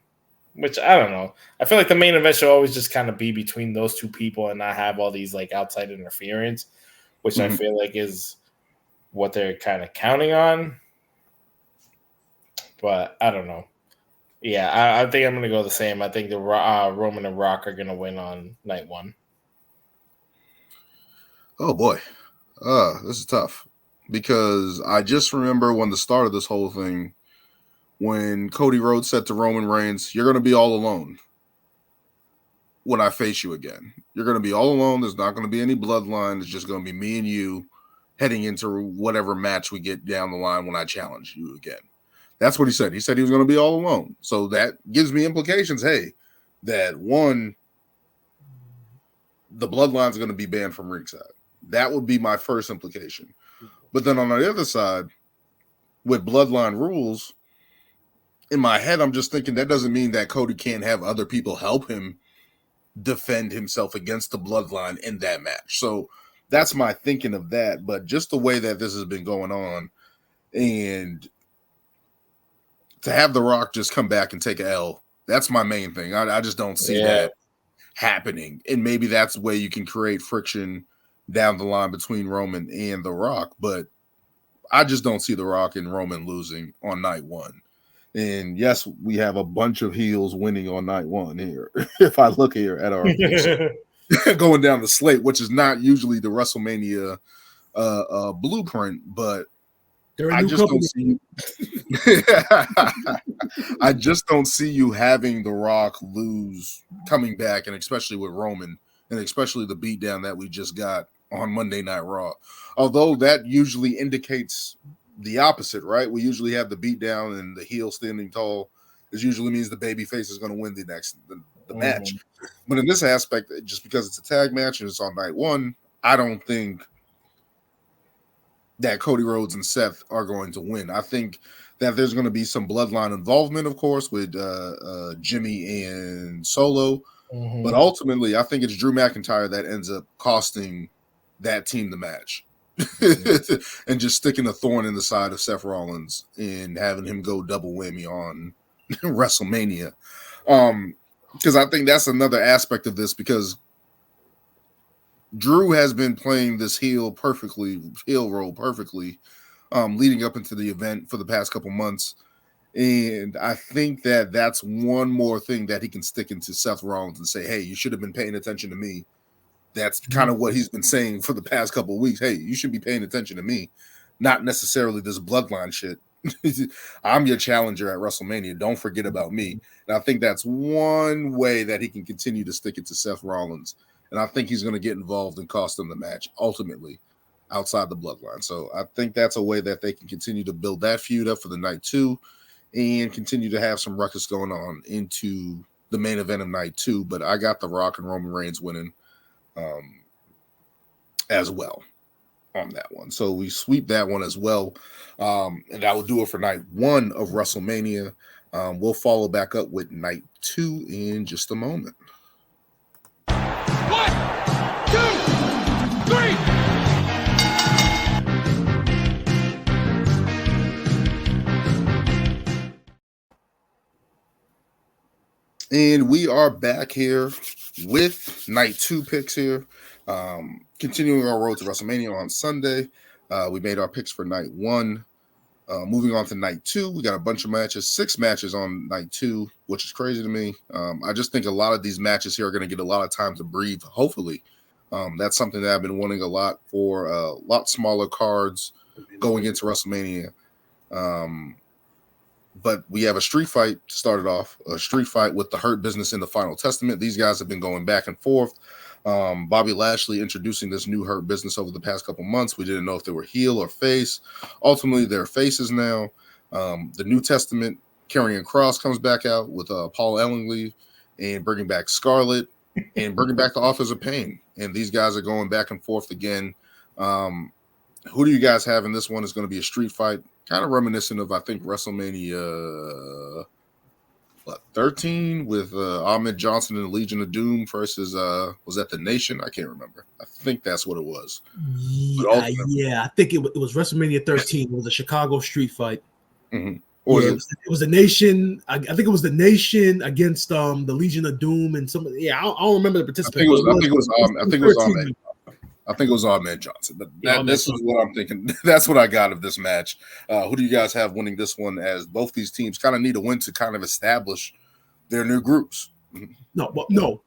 which I don't know. I feel like the main event should always just kind of be between those two people and not have all these like outside interference, which I feel like is what they're kind of counting on. But I don't know. Yeah, I think I'm going to go the same. I think the Roman and Rock are going to win on night 1. Oh, boy. This is tough, because I just remember when the start of this whole thing, when Cody Rhodes said to Roman Reigns, you're going to be all alone when I face you again. You're going to be all alone. There's not going to be any bloodline. It's just going to be me and you heading into whatever match we get down the line when I challenge you again. That's what he said. He said he was going to be all alone. So that gives me implications. Hey, that one, the bloodlines are going to be banned from ringside. That would be my first implication. But then on the other side, with bloodline rules, in my head, I'm just thinking that doesn't mean that Cody can't have other people help him defend himself against the bloodline in that match. So that's my thinking of that. But just the way that this has been going on, and to have The Rock just come back and take a L, that's my main thing. I just don't see that happening. And maybe that's the way you can create friction down the line between Roman and The Rock. But I just don't see The Rock and Roman losing on night one. And yes, we have a bunch of heels winning on night one here. If I look here at our going down the slate, which is not usually the WrestleMania blueprint, but I just don't see I just don't see you having The Rock lose coming back, and especially with Roman, and especially the beatdown that we just got on Monday Night Raw. Although that usually indicates the opposite, right? We usually have the beatdown and the heel standing tall. It usually means the babyface is going to win the match. But in this aspect, just because it's a tag match and it's on night one, I don't think that Cody Rhodes and Seth are going to win. I think that there's going to be some bloodline involvement, of course, with Jimmy and Solo. But ultimately, I think it's Drew McIntyre that ends up costing that team the match. And just sticking a thorn in the side of Seth Rollins and having him go double whammy on WrestleMania. Because I think that's another aspect of this, because Drew has been playing this heel role perfectly, leading up into the event for the past couple months. And I think that that's one more thing that he can stick into Seth Rollins and say, hey, you should have been paying attention to me. That's kind of what he's been saying for the past couple of weeks. Hey, you should be paying attention to me, not necessarily this bloodline shit. I'm your challenger at WrestleMania. Don't forget about me. And I think that's one way that he can continue to stick it to Seth Rollins. And I think he's going to get involved and cost him the match, ultimately, outside the bloodline. So I think that's a way that they can continue to build that feud up for the night two and continue to have some ruckus going on into the main event of night two. But I got The Rock and Roman Reigns winning as well on that one. So we sweep that one as well. And that will do it for night one of WrestleMania. We'll follow back up with night two in just a moment. 1, 2, 3. And we are back here with night two picks here. Continuing our road to WrestleMania on Sunday. We made our picks for night one. Moving on to night two, we got a bunch of matches, 6 matches on night two, which is crazy to me. I just think a lot of these matches here are going to get a lot of time to breathe, hopefully. That's something that I've been wanting a lot for, a lot smaller cards going into WrestleMania. But we have a street fight to start it off, a street fight with the Hurt Business in the Final Testament. These guys have been going back and forth. Bobby Lashley introducing this new Hurt Business over the past couple months. We didn't know if they were heel or face. Ultimately, they're faces now. The New Testament, Karrion Kross comes back out with Paul Ellingsley and bringing back Scarlett and bringing back the Authors of Pain. And these guys are going back and forth again. Who do you guys have in this one? It's going to be a street fight, kind of reminiscent of, I think, WrestleMania 13 with Ahmed Johnson and the Legion of Doom versus, was that The Nation? I can't remember. I think that's what it was. Yeah, I think it was WrestleMania 13. It was a Chicago street fight. Mm-hmm. It was The Nation. I think it was The Nation against the Legion of Doom and some. Yeah, I don't remember the participant. I think it was Ahmed Johnson. But this is what I'm thinking. That's what I got of this match. Who do you guys have winning this one? As both these teams kind of need a win to kind of establish their new groups. No.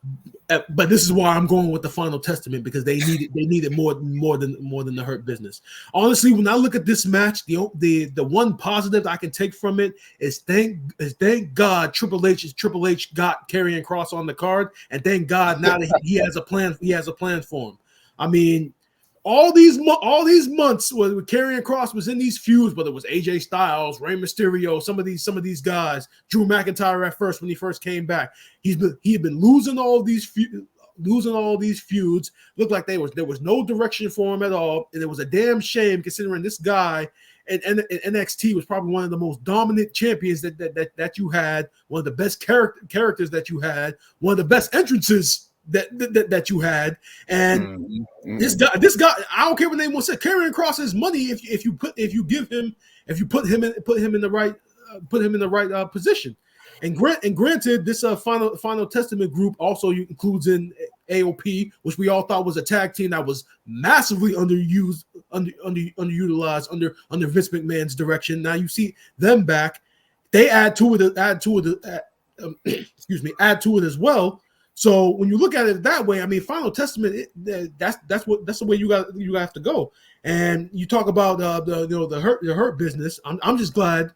But this is why I'm going with the Final Testament, because they needed more than the Hurt Business. Honestly, when I look at this match, the one positive I can take from it is thank God Triple H got Karrion Kross on the card, and thank God now that he has a plan. He has a plan for him. I mean, all these months when Karrion Kross was in these feuds, whether it was AJ Styles, Rey Mysterio, some of these guys, Drew McIntyre at first when he first came back, he had been losing all these feuds. Looked like there was no direction for him at all, and it was a damn shame considering this guy and NXT was probably one of the most dominant champions that you had, one of the best characters that you had, one of the best entrances that you had, and this guy, I don't care what anyone said, Karrion Kross is money if you put him in the right position. And granted, this Final Testament group also includes in AOP, which we all thought was a tag team that was massively underutilized under Vince McMahon's direction. Now you see them back; they add to it as well. So when you look at it that way, I mean, Final Testament, that's the way you have to go. And you talk about the hurt business. I'm just glad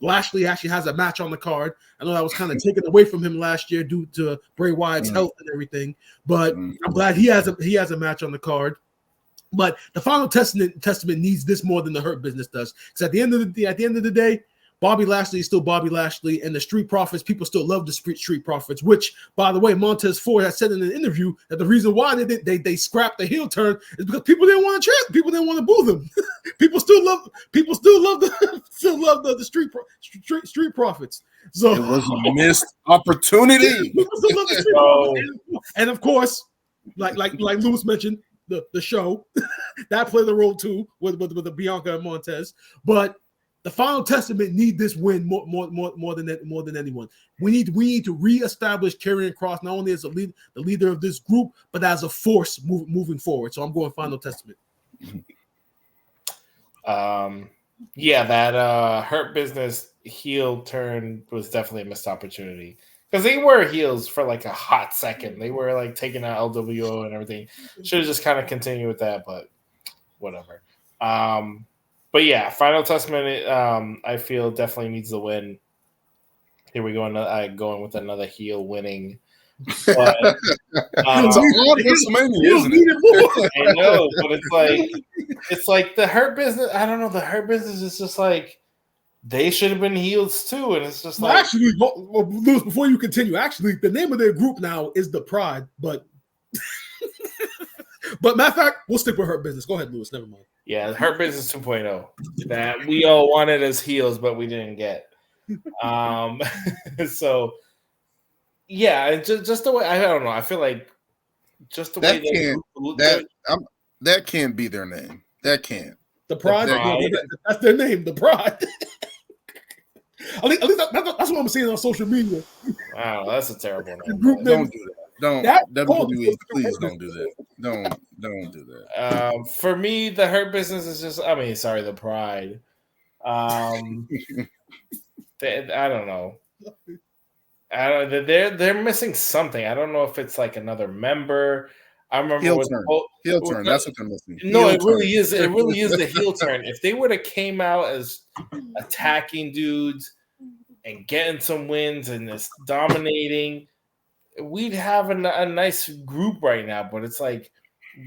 Lashley actually has a match on the card. I know that was kind of taken away from him last year due to Bray Wyatt's health and everything, but I'm glad he has a match on the card. But the Final Testament needs this more than the Hurt Business does, because at the end of the day, Bobby Lashley is still Bobby Lashley, and the Street Profits, people still love the Street Profits, which, by the way, Montez Ford has said in an interview that the reason why they scrapped the heel turn is because people didn't want to boo them. people still love the Street Profits. So it was a missed opportunity. People still love the Street Profits. And of course, like Lewis mentioned, the show that played the role too with the Bianca and Montez, but the Final Testament need this win more than anyone. We need to reestablish Karrion Kross not only as the leader of this group, but as a force moving forward. So I'm going Final Testament. That Hurt Business heel turn was definitely a missed opportunity, because they were heels for like a hot second. They were like taking out LWO and everything. Should have just kind of continued with that, but whatever. But yeah, Final Testament, I feel definitely needs the win. Here we go, going with another heel winning. But, it's all Wrestlemania, isn't it? I know, but it's like the Hurt Business. I don't know. The Hurt Business is just like they should have been heels too, and it's just like actually, Lewis, before you continue, actually, the name of their group now is the Pride, but. But matter of fact, we'll stick with Hurt Business. Go ahead, Lewis. Never mind. Yeah, Hurt Business 2.0 that we all wanted as heels, but we didn't get. So yeah, just the way, I don't know. I feel like just the way that can't be their name. That can't. The Pride. That's their name. The Pride. At least that's what I'm seeing on social media. Wow, that's a terrible name. Don't do that. WWE, please don't do that. Don't do that. For me, the Hurt Business is just, the Pride. I don't know. They're missing something. I don't know if it's like another member. I remember heel turn. That's what they're missing. No, it really is. It really is the heel turn. If they would have came out as attacking dudes and getting some wins and just dominating, we'd have a nice group right now. But it's like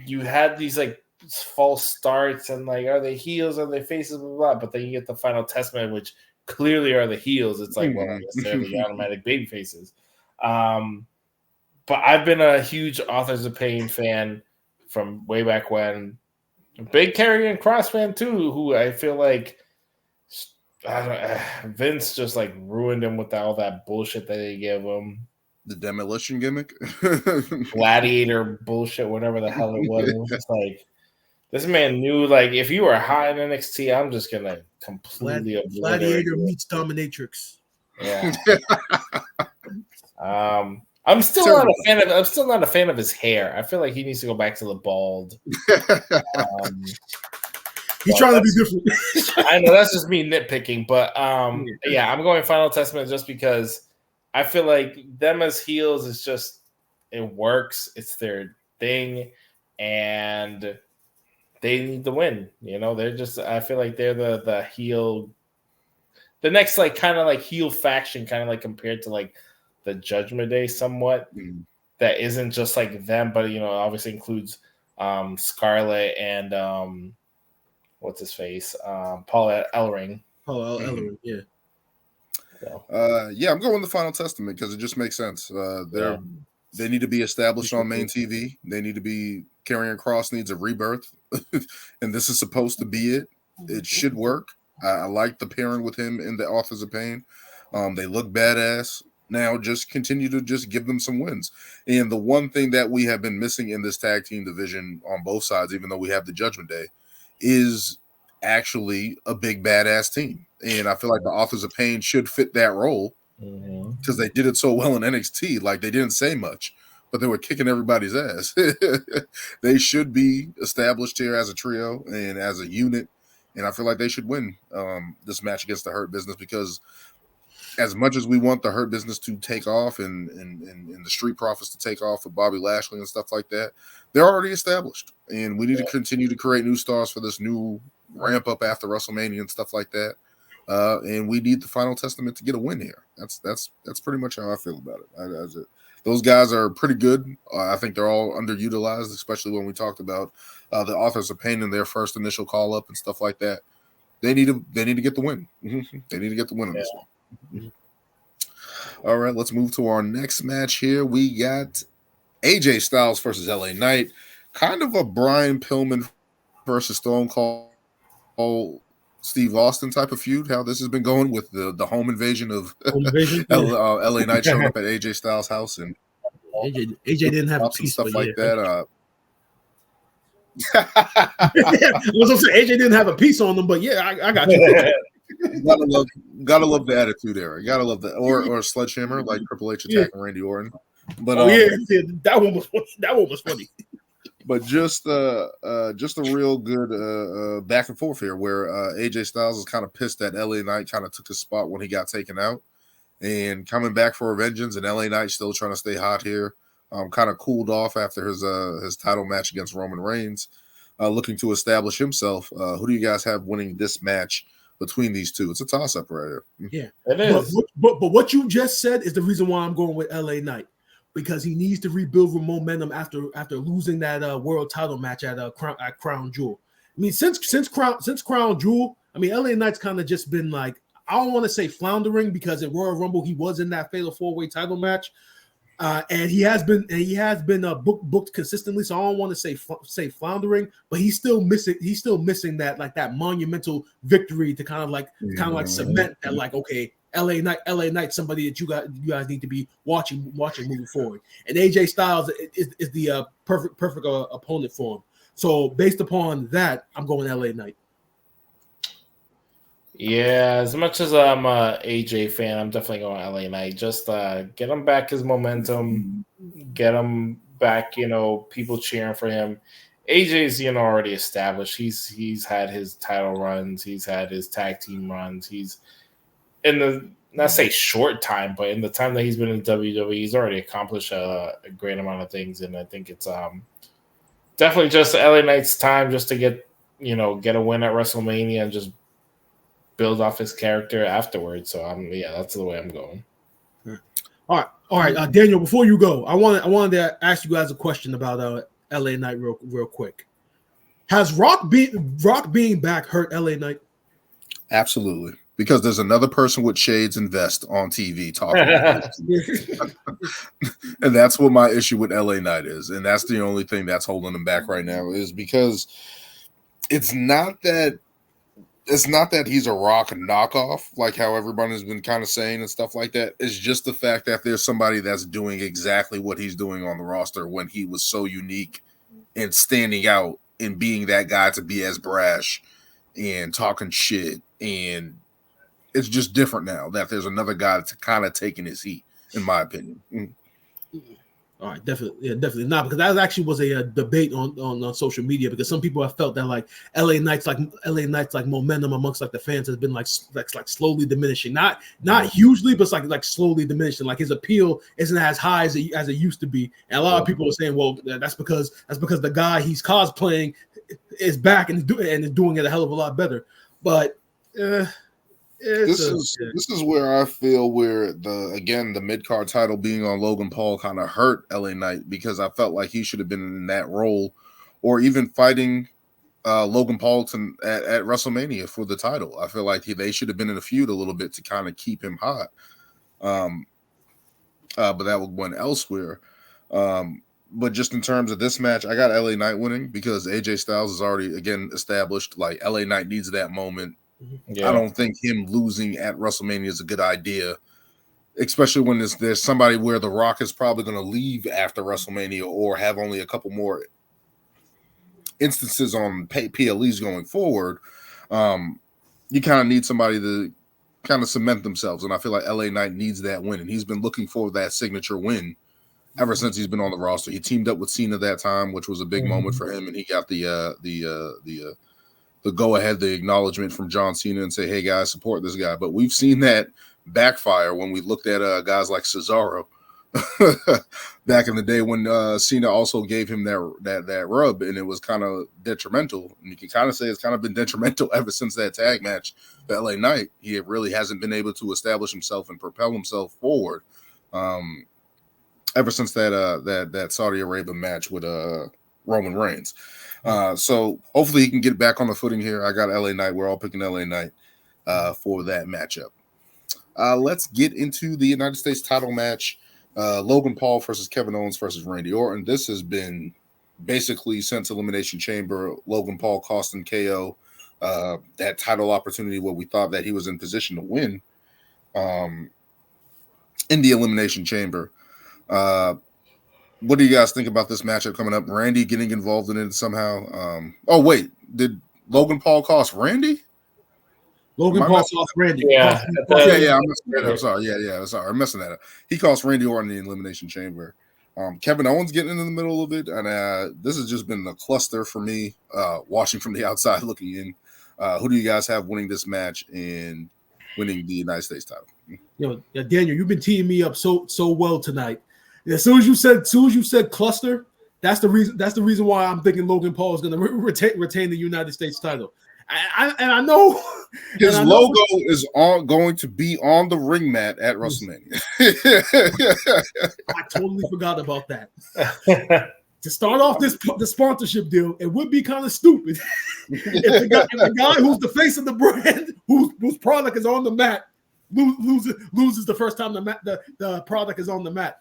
you had these like false starts and like, are they heels? Are they faces? Blah, blah, blah. But then you get the Final Testament, which clearly are the heels. It's like, well, I guess they're the automatic baby faces. But I've been a huge Authors of Pain fan from way back when. A big Karrion Kross fan too, who I feel like Vince just like ruined him with all that bullshit that they gave him. The demolition gimmick, gladiator bullshit, whatever the hell it was. It was just like, this man knew, like, if you were hot in NXT, I'm just gonna completely gladiator meets dominatrix. Yeah. I'm still not a fan of his hair. I feel like he needs to go back to the bald. He's trying to be different. I know that's just me nitpicking, but yeah, I'm going Final Testament just because I feel like them as heels is just, it works. It's their thing, and they need to win. You know, they're just, I feel like they're the heel, the next like kind of like heel faction, kind of like compared to like the Judgment Day somewhat. That isn't just like them, but you know, obviously includes Scarlett and what's his face, Paul Ellering. Oh, Ellering, yeah. So, yeah, I'm going with the Final Testament because it just makes sense. They need to be established on main TV. They need to be Karrion Kross needs a rebirth, and this is supposed to be it. It should work. I like the pairing with him in the Authors of Pain. They look badass. Now just continue to just give them some wins. And the one thing that we have been missing in this tag team division on both sides, even though we have the Judgment Day, is actually a big badass team. And I feel like the Authors of Pain should fit that role because they did it so well in NXT. Like they didn't say much, but they were kicking everybody's ass. They should be established here as a trio and as a unit. And I feel like they should win this match against the Hurt Business because as much as we want the Hurt Business to take off and the Street Profits to take off with Bobby Lashley and stuff like that, they're already established. And we need to continue to create new stars for this new ramp up after WrestleMania and stuff like that. And we need the Final Testament to get a win here. That's pretty much how I feel about it. Those guys are pretty good. I think they're all underutilized, especially when we talked about the Authors of Pain in their first initial call up and stuff like that. They need to get the win. They need to get the win on this one. All right, let's move to our next match here. We got AJ Styles versus LA Knight. Kind of a Brian Pillman versus Stone Cold Steve Austin type of feud, how this has been going with the home invasion of LA Knight showing up at AJ Styles' house. And AJ didn't have a piece, stuff like that. I was gonna say AJ didn't have a piece on them, but yeah, I got you. gotta love the attitude era. Gotta love that, or Sledgehammer like Triple H attacking Randy Orton. But that one was funny. But just a real good back and forth here, where AJ Styles is kind of pissed that LA Knight kind of took his spot when he got taken out, and coming back for a vengeance. And LA Knight still trying to stay hot here. Kind of cooled off after his title match against Roman Reigns, looking to establish himself. Who do you guys have winning this match between these two? It's a toss-up right here. Yeah, it is. But what you just said is the reason why I'm going with LA Knight, because he needs to rebuild momentum after losing that world title match at Crown Jewel. I mean, since Crown Jewel, I mean, LA Knight's kind of just been like, I don't want to say floundering, because at Royal Rumble he was in that Fatal 4-Way title match. And he has been booked consistently, so I don't want to say floundering, but he's still missing that monumental victory to kind of like cement that, like, okay, LA Knight, somebody that you guys need to be watching moving forward. And AJ Styles is the perfect opponent for him. So based upon that, I'm going LA Knight. Yeah, as much as I'm a AJ fan, I'm definitely going LA Knight. Just get him back his momentum, get him back, people cheering for him. AJ's, already established. He's had his title runs, he's had his tag team runs. He's in the, not say short time, but in the time that he's been in WWE, he's already accomplished a great amount of things. And I think it's definitely just LA Knight's time just to get a win at WrestleMania and just build off his character afterwards. So that's the way I'm going. All right, Daniel. Before you go, I wanted to ask you guys a question about LA Knight real quick. Has Rock being back hurt LA Knight? Absolutely, because there's another person with shades and vest on TV talking about it. And that's what my issue with LA Knight is, and that's the only thing that's holding him back right now, is because it's not that he's a Rock knockoff, like how everyone has been kind of saying and stuff like that. It's just the fact that there's somebody that's doing exactly what he's doing on the roster when he was so unique and standing out and being that guy to be as brash and talking shit. And it's just different now that there's another guy that's kind of taking his heat, in my opinion. All right, definitely not, because that actually was a debate on social media, because some people have felt that like LA Knight's momentum amongst like the fans has been like slowly diminishing, not hugely, but it's like slowly diminishing. Like his appeal isn't as high as it used to be, and a lot of people are saying, well, that's because the guy he's cosplaying is back and is doing it a hell of a lot better. But this is where I feel where the mid-card title being on Logan Paul kind of hurt LA Knight, because I felt like he should have been in that role or even fighting Logan Paul at WrestleMania for the title. I feel like they should have been in a feud a little bit to kind of keep him hot. But that went elsewhere. But just in terms of this match, I got LA Knight winning because AJ Styles is already again established. Like LA Knight needs that moment. Yeah. I don't think him losing at WrestleMania is a good idea, especially when there's somebody where The Rock is probably going to leave after WrestleMania or have only a couple more instances on PLEs going forward. You kind of need somebody to kind of cement themselves, and I feel like LA Knight needs that win, and he's been looking for that signature win ever since he's been on the roster. He teamed up with Cena that time, which was a big moment for him, and he got the go ahead, the acknowledgement from John Cena and say, "Hey guys, support this guy." But we've seen that backfire when we looked at guys like Cesaro back in the day when Cena also gave him that rub, and it was kind of detrimental. And you can kind of say it's kind of been detrimental ever since that tag match for LA Knight. He really hasn't been able to establish himself and propel himself forward. Ever since that Saudi Arabia match with Roman Reigns. So hopefully he can get back on the footing here. I got LA Knight. We're all picking LA Knight for that matchup. Let's get into the United States title match. Logan Paul versus Kevin Owens versus Randy Orton. This has been basically since Elimination Chamber. Logan Paul costing KO that title opportunity where we thought that he was in position to win in the Elimination Chamber. What do you guys think about this matchup coming up? Randy getting involved in it somehow. Oh wait, did Logan Paul cost Randy? Logan Paul cost Randy. Yeah, I'm sorry. Yeah, sorry, I'm messing that up. He cost Randy Orton in the Elimination Chamber. Kevin Owens getting in the middle of it, and this has just been a cluster for me. Watching from the outside, looking in. Who do you guys have winning this match and winning the United States title? Daniel, you've been teeing me up so well tonight. As soon as you said cluster, that's the reason why I'm thinking Logan Paul is going to retain the United States title. I know his logo is going to be on the ring mat at WrestleMania. I totally forgot about that. To start off the sponsorship deal, it would be kind of stupid if the guy who's the face of the brand, whose product is on the mat, loses the first time the product is on the mat.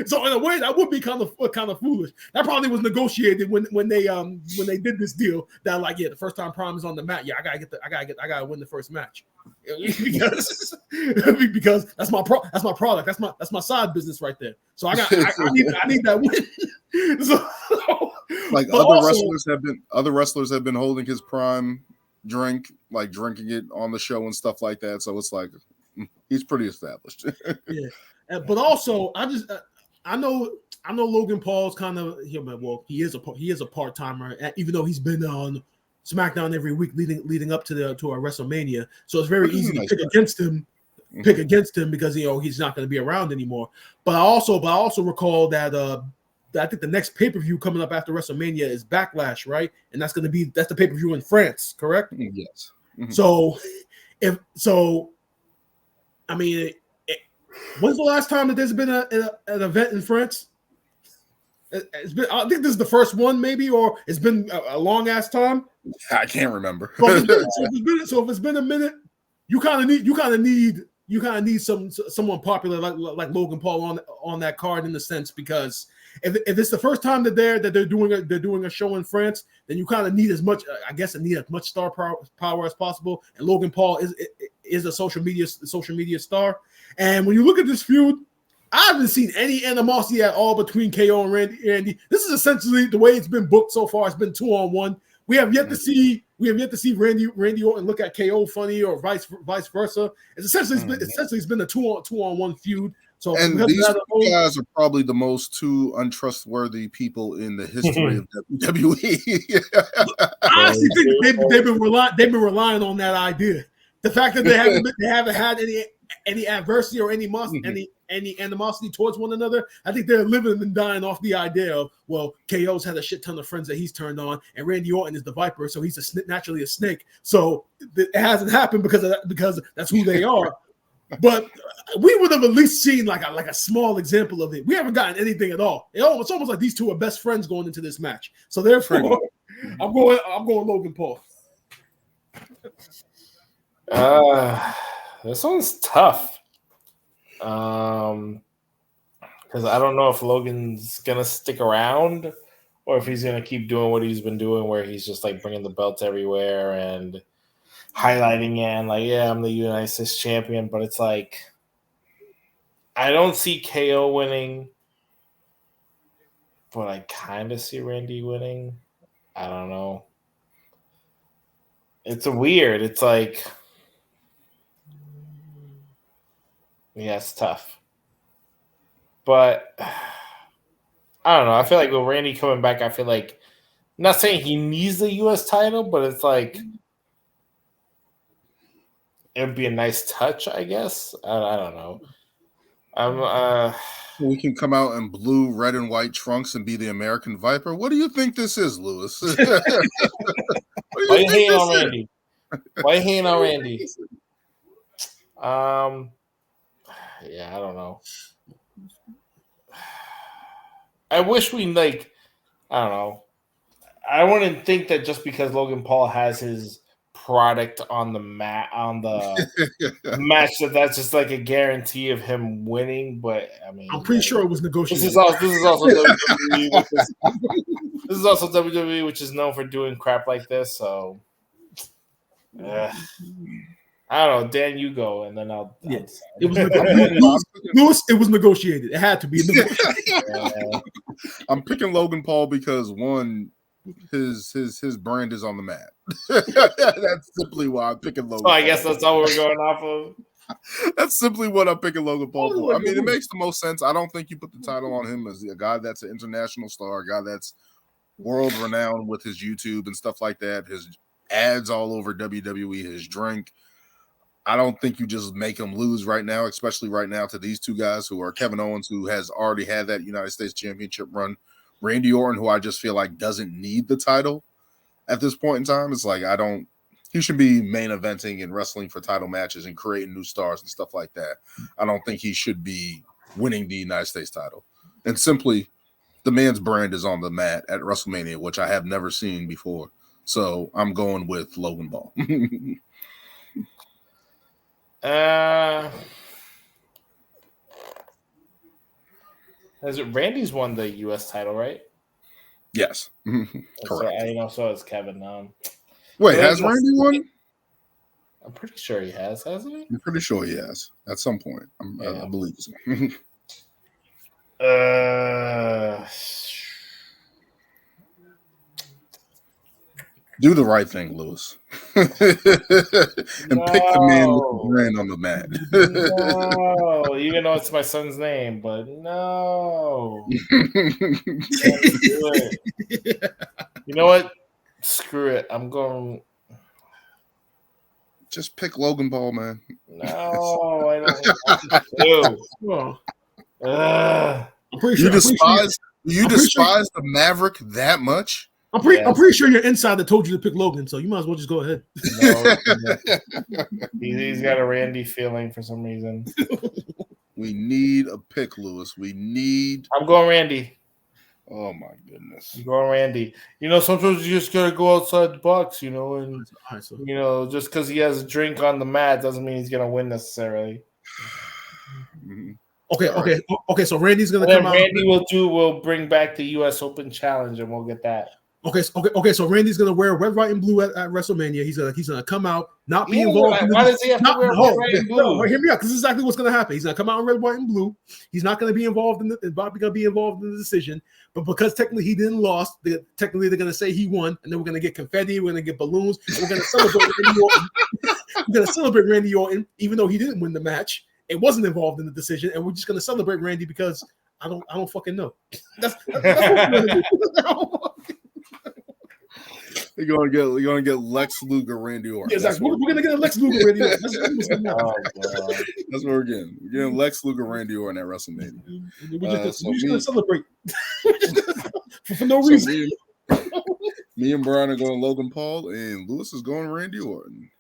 So in a way, that would be kind of foolish. That probably was negotiated when they did this deal. That like, the first time Prime is on the mat. Yeah, I gotta win the first match because that's my product. That's my side business right there. So I need that win. So, like other wrestlers have been holding his Prime drink, like drinking it on the show and stuff like that. So it's like he's pretty established. Yeah. But also, I know Logan Paul's kind of he is a part timer, even though he's been on SmackDown every week leading up to our WrestleMania. So it's very easy to pick against him because he's not going to be around anymore. But I also recall that I think the next pay-per-view coming up after WrestleMania is Backlash, right? And that's the pay-per-view in France, correct? Yes. Mm-hmm. So I mean. When's the last time that there's been an event in France? It's been. I think this is the first one, maybe, or it's been a long ass time. I can't remember. So if it's been a minute, you kind of need someone popular like Logan Paul on that card in the sense because if it's the first time that they're doing a show in France, then you kind of need as much star power as possible. And Logan Paul is a social media star. And when you look at this feud, I haven't seen any animosity at all between KO and Randy. This is essentially the way it's been booked so far. It's been 2-on-1. We have yet to see Randy Orton look at KO funny or vice versa. It's essentially been a 2-on-1 feud. So and these guys are probably the most two untrustworthy people in the history of WWE. I actually think they've been relying on that idea. The fact that they haven't had any adversity or any animosity towards one another. I think they're living and dying off the idea of, well, KO's had a shit ton of friends that he's turned on, and Randy Orton is the Viper, so he's naturally a snake. So it hasn't happened because that's who they are. But we would have at least seen like a small example of it. We haven't gotten anything at all. It's almost like these two are best friends going into this match. So therefore, I'm going Logan Paul. This one's tough. Because I don't know if Logan's gonna stick around or if he's gonna keep doing what he's been doing, where he's just like bringing the belts everywhere and highlighting it and like, yeah, I'm the United States champion. But it's like, I don't see KO winning, but I kind of see Randy winning. I don't know. It's weird. It's like, yeah, it's tough. But I don't know. I feel like with Randy coming back, I feel like, I'm not saying he needs the U.S. title, but it's like, it would be a nice touch, I guess. I don't know. We can come out in blue, red, and white trunks and be the American Viper. What do you think this is, Lewis? Why you hating on Randy? Why you hating on Randy? Yeah, I don't know. I wish we I don't know. I wouldn't think that just because Logan Paul has his product on the mat on the match that's just like a guarantee of him winning. But I mean, I'm pretty sure it was negotiated. This is also WWE, this is also WWE, which is known for doing crap like this. So I don't know. Dan, you go, and then I'll. Yes, it was Lewis. It was negotiated. It had to be negotiated. I'm picking Logan Paul because one, his brand is on the mat. That's simply why I'm picking Logan. So I guess that's all we're going off of. That's simply what I'm picking Logan Paul for. I mean, it makes the most sense. I don't think you put the title on him as a guy that's an international star, a guy that's world renowned with his YouTube and stuff like that, his ads all over WWE, his drink. I don't think you just make him lose right now, especially right now to these two guys who are Kevin Owens, who has already had that United States Championship run, Randy Orton, who I just feel like doesn't need the title at this point in time. It's like he should be main eventing and wrestling for title matches and creating new stars and stuff like that. I don't think he should be winning the United States title. And simply, the man's brand is on the mat at WrestleMania, which I have never seen before. So I'm going with Logan Paul. Randy's won the U.S. title, right? Yes. Correct. So has Kevin. Wait, has Randy won? I'm pretty sure he has, hasn't he? I'm pretty sure he has at some point. I believe so. Do the right thing, Lewis. And pick the man with the brand on the mat. No, even though it's my son's name, but no. Can't do it. You know what? Screw it. I'm going. Just pick Logan Paul, man. No, I don't want to. You despise the Maverick that much? I'm pretty sure your insider told you to pick Logan, so you might as well just go ahead. No, he's got a Randy feeling for some reason. We need a pick, Lewis. I'm going Randy. Oh my goodness. I'm going Randy. Sometimes you just gotta go outside the box, and just because he has a drink on the mat doesn't mean he's gonna win necessarily. Okay. So Randy's gonna come out. Randy will bring back the U.S. Open Challenge, and we'll get that. Okay. So Randy's gonna wear red, white, and blue at WrestleMania. He's gonna come out, not be involved. Why does he have to wear red, white, and blue? No, hear me out, because this is exactly what's gonna happen. He's gonna come out in red, white, and blue. He's not gonna be involved in Bobby gonna be involved in the decision. But because technically he didn't lose, technically they're gonna say he won, and then we're gonna get confetti, we're gonna get balloons, and we're gonna celebrate Randy Orton. We're gonna celebrate Randy Orton, even though he didn't win the match. It wasn't involved in the decision, and we're just gonna celebrate Randy because I don't fucking know. That's what we're gonna do. You're gonna get Lex Luger, Randy Orton. Yeah, exactly. We're gonna get a Lex Luger, Randy Orton. That's what we're getting. We're getting Lex Luger, Randy Orton at WrestleMania. We're just gonna celebrate for no reason. Me and Brian are going Logan Paul, and Lewis is going Randy Orton.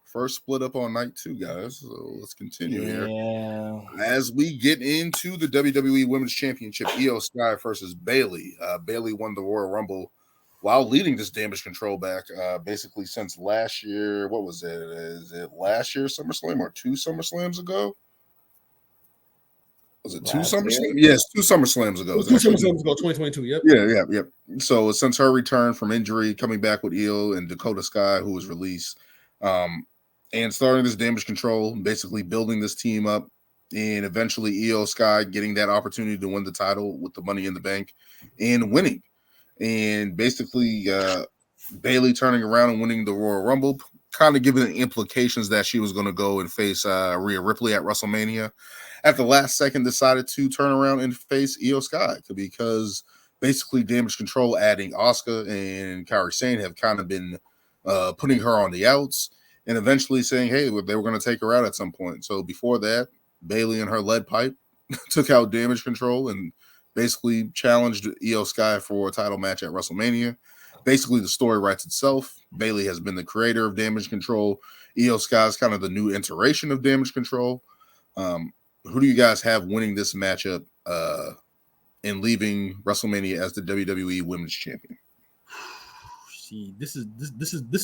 First split up on night 2, guys. So let's continue here. Yeah. As we get into the WWE Women's Championship, Io Sky versus Bayley. Bayley won the Royal Rumble while leading this Damage Control back basically since last year. What was it? Is it last year SummerSlam or 2 SummerSlams ago? Was it 2 SummerSlams? Yes, 2 SummerSlams ago. 2 SummerSlams ago, 2022. Yep. Yeah. So since her return from injury, coming back with Io and Dakota Sky, who was released, and starting this Damage Control, basically building this team up, and eventually Io Sky getting that opportunity to win the title with the Money in the Bank and winning. And basically Bayley turning around and winning the Royal Rumble, kind of giving the implications that she was going to go and face Rhea Ripley at WrestleMania. At the last second, decided to turn around and face Io Sky because basically Damage Control, adding Asuka and Kairi Sane, have kind of been putting her on the outs and eventually saying, hey, they were going to take her out at some point. So before that, Bayley and her lead pipe took out Damage Control and basically challenged Io Sky for a title match at WrestleMania. Basically, the story writes itself. Bayley has been the creator of Damage Control. Io Sky is kind of the new iteration of Damage Control. Who do you guys have winning this matchup and leaving WrestleMania as the WWE Women's Champion? See, this is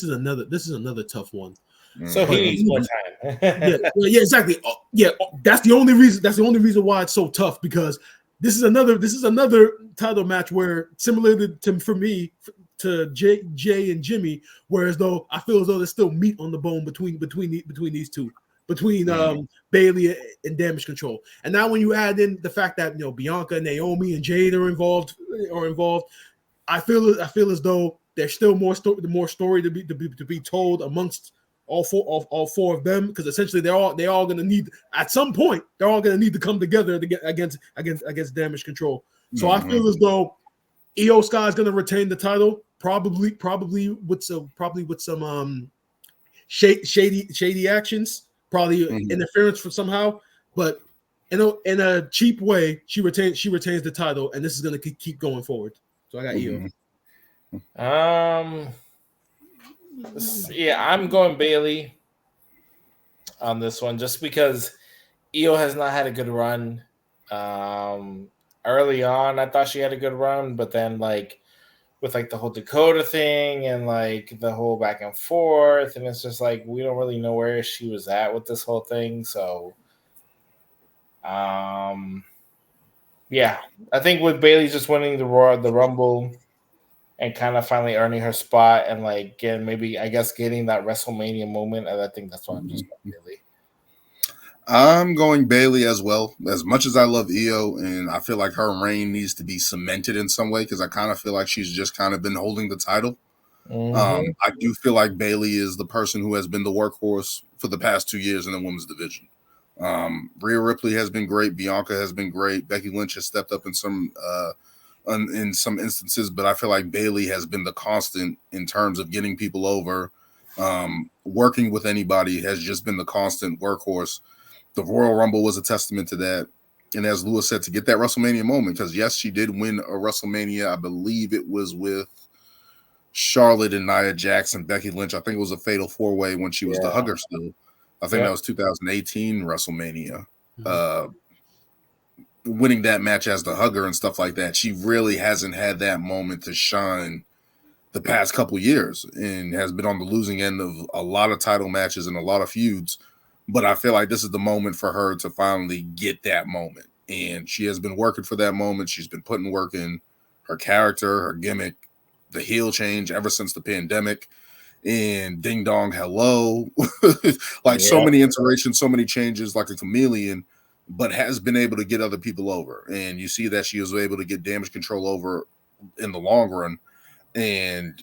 another tough one. So he needs more time. yeah, exactly. That's the only reason. That's the only reason why it's so tough, because this is another title match where, similar to for me to Jay and Jimmy, whereas though I feel as though there's still meat on the bone between these two, between Bayley and Damage Control. And now when you add in the fact that Bianca, Naomi, and Jade are involved, I feel as though there's still more story to be told amongst all four of them, because essentially they're all going to need, at some point, they're all going to need to come together to get against Damage Control. So I feel as though Io Sky is going to retain the title, probably with some shady actions, probably interference from somehow, but in a cheap way, she retains the title, and this is going to keep going forward. So I got Io. Yeah, I'm going Bayley on this one, just because Io has not had a good run. Early on, I thought she had a good run, but then with the whole Dakota thing and the whole back and forth, and it's just we don't really know where she was at with this whole thing. So, yeah, I think with Bayley just winning the Rumble and kind of finally earning her spot, and again, maybe I guess getting that WrestleMania moment, and I think that's why I'm just going Bayley. I'm going Bayley as well. As much as I love Io, and I feel like her reign needs to be cemented in some way, because I kind of feel like she's just kind of been holding the title. I do feel like Bayley is the person who has been the workhorse for the past 2 years in the women's division. Rhea Ripley has been great. Bianca has been great. Becky Lynch has stepped up in some instances, but I feel like Bayley has been the constant in terms of getting people over. Working with anybody has just been the constant workhorse. The Royal Rumble was a testament to that. And as Lewis said, to get that WrestleMania moment, because yes, she did win a WrestleMania. I believe it was with Charlotte and Nia Jax and Becky Lynch. I think it was a fatal 4-way when she was the hugger still. I think that was 2018 WrestleMania. Winning that match as the hugger and stuff like that. She really hasn't had that moment to shine the past couple years, and has been on the losing end of a lot of title matches and a lot of feuds. But I feel like this is the moment for her to finally get that moment. And she has been working for that moment. She's been putting work in her character, her gimmick, the heel change ever since the pandemic, and Ding Dong Hello. So many iterations, so many changes, like a chameleon, but has been able to get other people over. And you see that she was able to get Damage Control over in the long run. And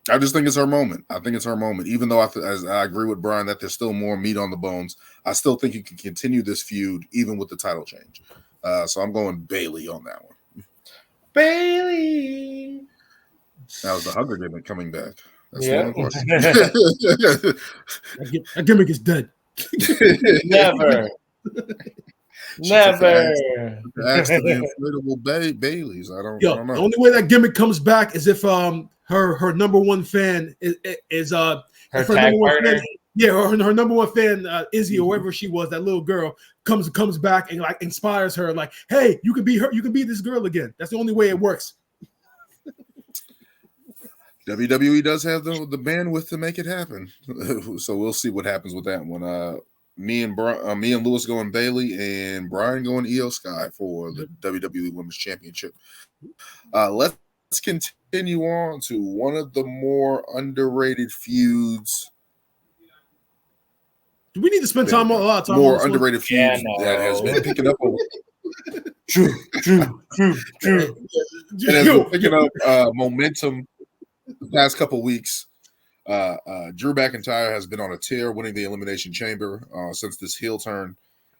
I just think it's her moment. I think it's her moment. Even though I agree with Brian that there's still more meat on the bones, I still think you can continue this feud even with the title change. So I'm going Bayley on that one. Bayley. That was the hugger gimmick coming back. That's the only question. That gimmick is dead. Never. Never. That's the inflatable Baileys. I don't know. The only way that gimmick comes back is if her number one fan is her tag partner. Yeah, her number one fan, Izzy, or whoever she was, that little girl comes back and like inspires her, like, hey, you can be her, you can be this girl again. That's the only way it works. WWE does have the bandwidth to make it happen, so we'll see what happens with that one. Me and Lewis going Bailey, and Brian going Io Sky for the WWE Women's Championship. Let's continue on to one of the more underrated feuds. Do we need to spend a lot of time more on underrated feuds that has been picking up. True. It has been picking up momentum the past couple weeks. Drew McIntyre has been on a tear, winning the Elimination Chamber since this heel turn.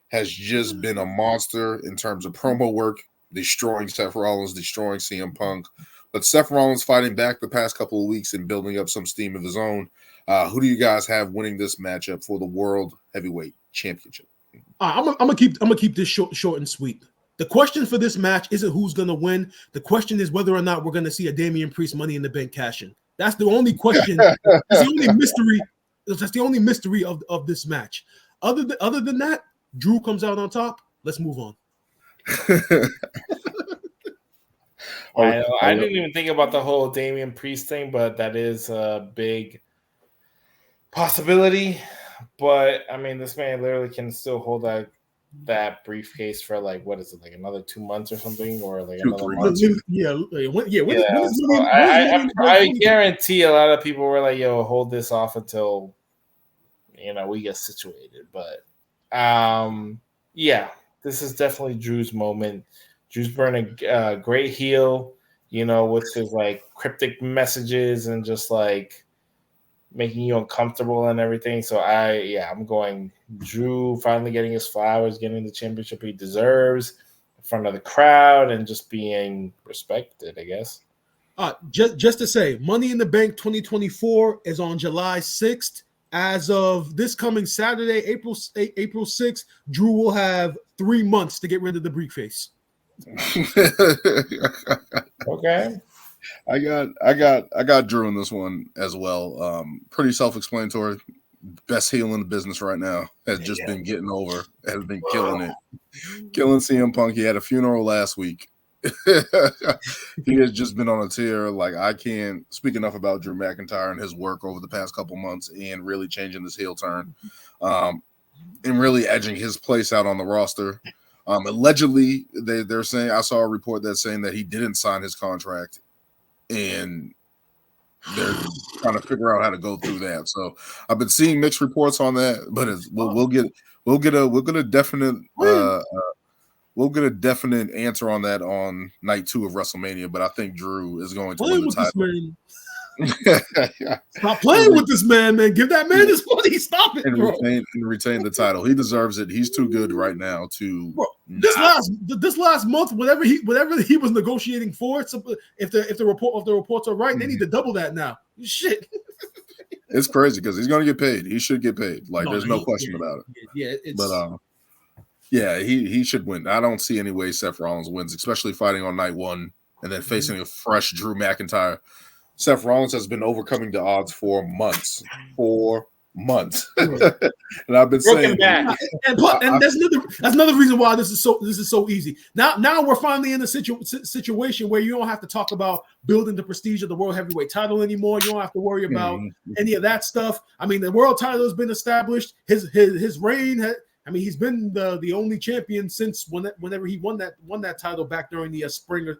Has just been a monster in terms of promo work, destroying Seth Rollins, destroying CM Punk. But Seth Rollins fighting back the past couple of weeks and building up some steam of his own. Who do you guys have winning this matchup for the World Heavyweight Championship? I'm gonna keep this short and sweet. The question for this match isn't who's gonna win. The question is whether or not we're gonna see a Damian Priest Money in the Bank cash in. That's the only question. That's the only mystery. That's the only mystery of this match. Other than that, Drew comes out on top. Let's move on. I didn't even think about the whole Damian Priest thing, but that is a big possibility. But I mean, this man literally can still hold that briefcase for like, what is it, like another 2 months or something, or like another 3 month? months. I guarantee a lot of people were like, "Yo, hold this off until we get situated." But yeah, this is definitely Drew's moment. Drew's burning great heel, with his like cryptic messages and just like making you uncomfortable and everything. So I'm going Drew finally getting his flowers, getting the championship he deserves in front of the crowd and just being respected, I guess. Just to say, Money in the Bank 2024 is on July 6th. As of this coming Saturday, April 6th, Drew will have 3 months to get rid of the briefcase. Okay. I got Drew in this one as well. Pretty self-explanatory. Best heel in the business right now has just been getting over. Has been killing it. Killing CM Punk. He had a funeral last week. He has just been on a tear. Like, I can't speak enough about Drew McIntyre and his work over the past couple months and really changing this heel turn, and really edging his place out on the roster. Allegedly, they're saying, I saw a report that's saying that he didn't sign his contract, and they're trying to figure out how to go through that. So I've been seeing mixed reports on that, but we'll get a definite answer on that on night 2 of WrestleMania. But I think Drew is going to win the title. Stop playing with this man. Give that man his money. Stop it, and bro. retain the title. He deserves it. He's too good right now to. Bro, this last month, whatever he was negotiating for, if the reports are right, they need to double that now. Shit. It's crazy because he's going to get paid. He should get paid. There's no question about it. Yeah, he should win. I don't see any way Seth Rollins wins, especially fighting on night 1 and then facing a fresh Drew McIntyre. Seth Rollins has been overcoming the odds for months. And I've been saying that. And that's another reason why this is so easy. Now we're finally in a situation where you don't have to talk about building the prestige of the World Heavyweight title anymore. You don't have to worry about any of that stuff. I mean, the world title has been established. His reign he's been the only champion since whenever he won that title back during the spring or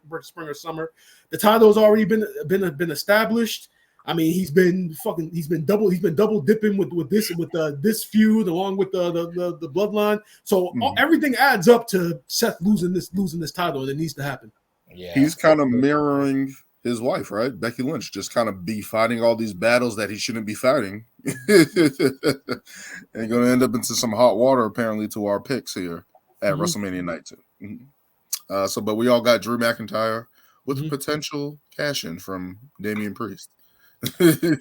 summer. The title's already been established. I mean, he's been double dipping with this feud along with the bloodline. So everything adds up to Seth losing this title, and it needs to hapen. Yeah, he's kind of mirroring his wife, right? Becky Lynch, just kind of be fighting all these battles that he shouldn't be fighting. And going to end up into some hot water, apparently, to our picks here at WrestleMania Night 2. But we all got Drew McIntyre with potential cash-in from Damian Priest. No,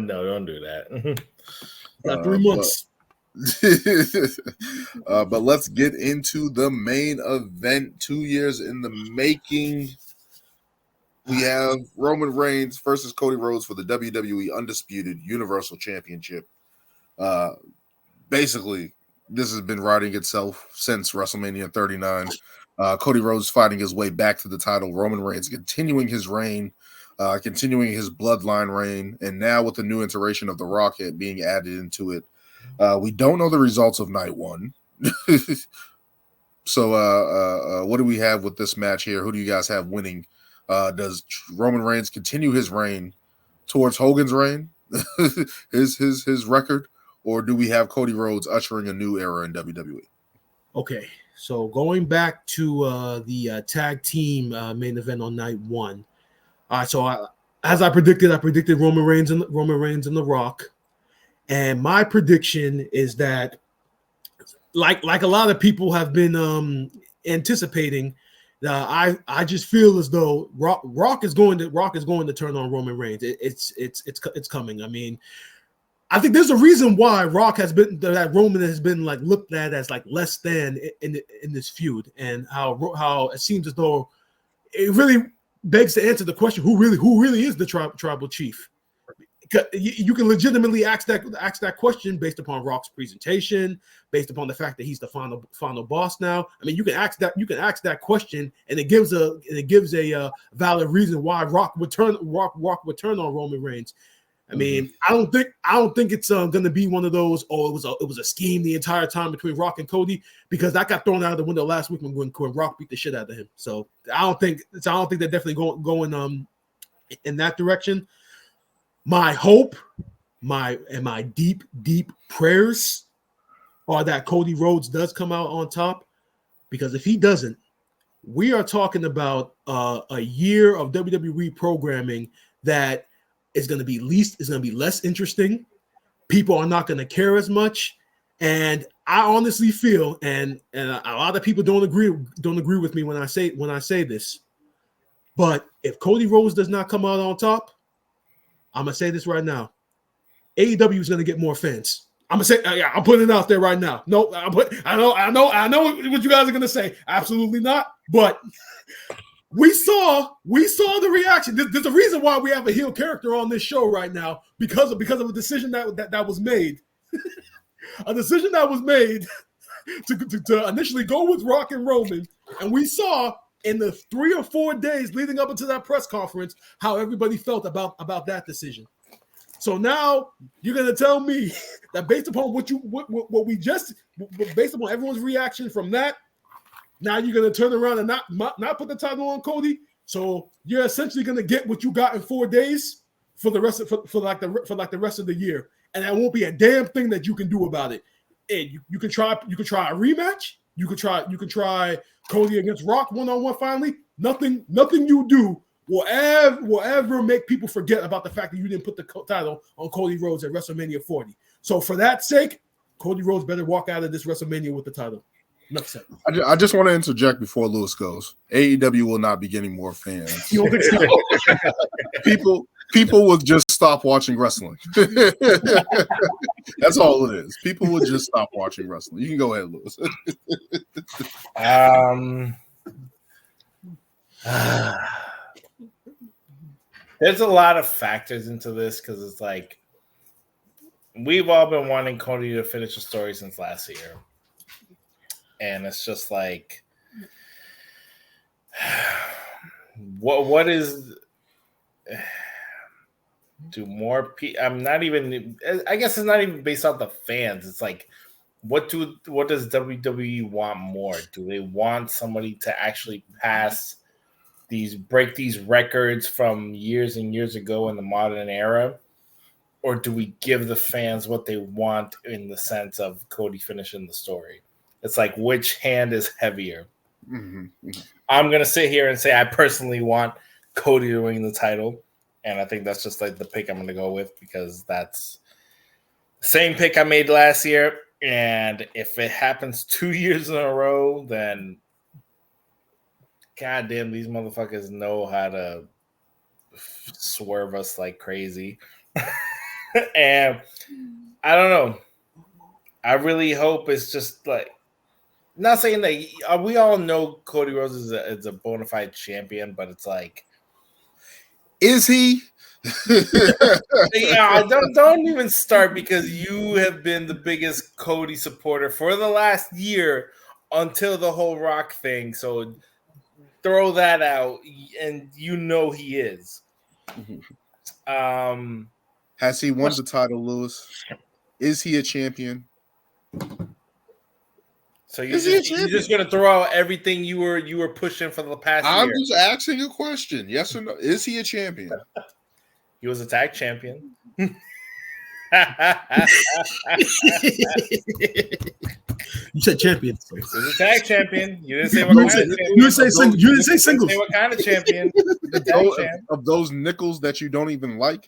don't do that. Got 3 months. But let's get into the main event. 2 years in the making. We have Roman Reigns versus Cody Rhodes for the WWE Undisputed Universal Championship. Basically, this has been writing itself since WrestleMania 39. Cody Rhodes fighting his way back to the title. Roman Reigns continuing his reign, continuing his bloodline reign, and now with the new iteration of the Rocket being added into it. We don't know the results of night one. So what do we have with this match here? Who do you guys have winning? Does Roman Reigns continue his reign towards Hogan's reign, his record, or do we have Cody Rhodes ushering a new era in WWE? Okay, so going back to the tag team main event on night one. As I predicted Roman Reigns and The Rock, and my prediction is that, like a lot of people have been anticipating, I just feel as though Rock is going to turn on Roman Reigns. It's coming. I mean, I think there's a reason why Roman has been like looked at as like less than in this feud, and how it seems as though it really begs to answer the question: who really is the tribal chief? You can legitimately ask that question based upon Rock's presentation, based upon the fact that he's the final boss now. I mean, you can ask that question, and it gives a valid reason why Rock would turn on Roman Reigns. I mean, I don't think it's going to be one of those. Oh, it was a scheme the entire time between Rock and Cody, because that got thrown out of the window last week when Rock beat the shit out of him. So I don't think they're definitely going in that direction. My hope, my deep prayers are that Cody Rhodes does come out on top, because if he doesn't, we are talking about a year of WWE programming that is going to be less interesting. People are not going to care as much, and I honestly feel, and a lot of people don't agree with me when I say this, but if Cody Rhodes does not come out on top, I'm gonna say this right now: AEW is gonna get more fans. I'm putting it out there right now. No, I know what you guys are gonna say. Absolutely not. But we saw the reaction. There's a reason why we have a heel character on this show right now, because of a decision that was made. A decision that was made to initially go with Rock and Roman, and we saw in the 3 or 4 days leading up into that press conference how everybody felt about that decision. So now you're gonna tell me that based upon based upon everyone's reaction from that, now you're gonna turn around and not put the title on Cody. So you're essentially gonna get what you got in 4 days for the rest of the rest of the year, and there won't be a damn thing that you can do about it. And you can try a rematch. You could try Cody against Rock one-on-one finally. Nothing you do will ever make people forget about the fact that you didn't put the title on Cody Rhodes at WrestleMania 40. So for that sake, Cody Rhodes better walk out of this WrestleMania with the title. Enough said. I just want to interject before Lewis goes. AEW will not be getting more fans. You don't think so? People will just stop watching wrestling. That's all it is. People will just stop watching wrestling. You can go ahead, Lewis. There's a lot of factors into this, because it's like we've all been wanting Cody to finish the story since last year. And it's just like, what is, do more people, I guess it's not even based off the fans. It's like, what does WWE want more? Do they want somebody to actually break these records from years and years ago in the modern era? Or do we give the fans what they want in the sense of Cody finishing the story? It's like, which hand is heavier? Mm-hmm. I'm going to sit here and say I personally want Cody to win the title. And I think that's just like the pick I'm going to go with, because that's the same pick I made last year. And if it happens 2 years in a row, then goddamn, these motherfuckers know how to swerve us like crazy. And I don't know. I really hope it's just like, not saying that we all know Cody Rhodes is a bona fide champion, but it's like, is he? Yeah, don't even start because you have been the biggest Cody supporter for the last year until the whole Rock thing. So throw that out, and you know he is. Has he won the title, Lewis? Is he a champion? So you're just gonna throw out everything you were pushing for the past year. I'm just asking a question. Yes or no? Is he a champion? He was a tag champion. You said champion. He was a tag champion. You didn't say what kind of champion. You didn't say singles. You didn't say singles. Say what kind of champion. Of those nickels that you don't even like.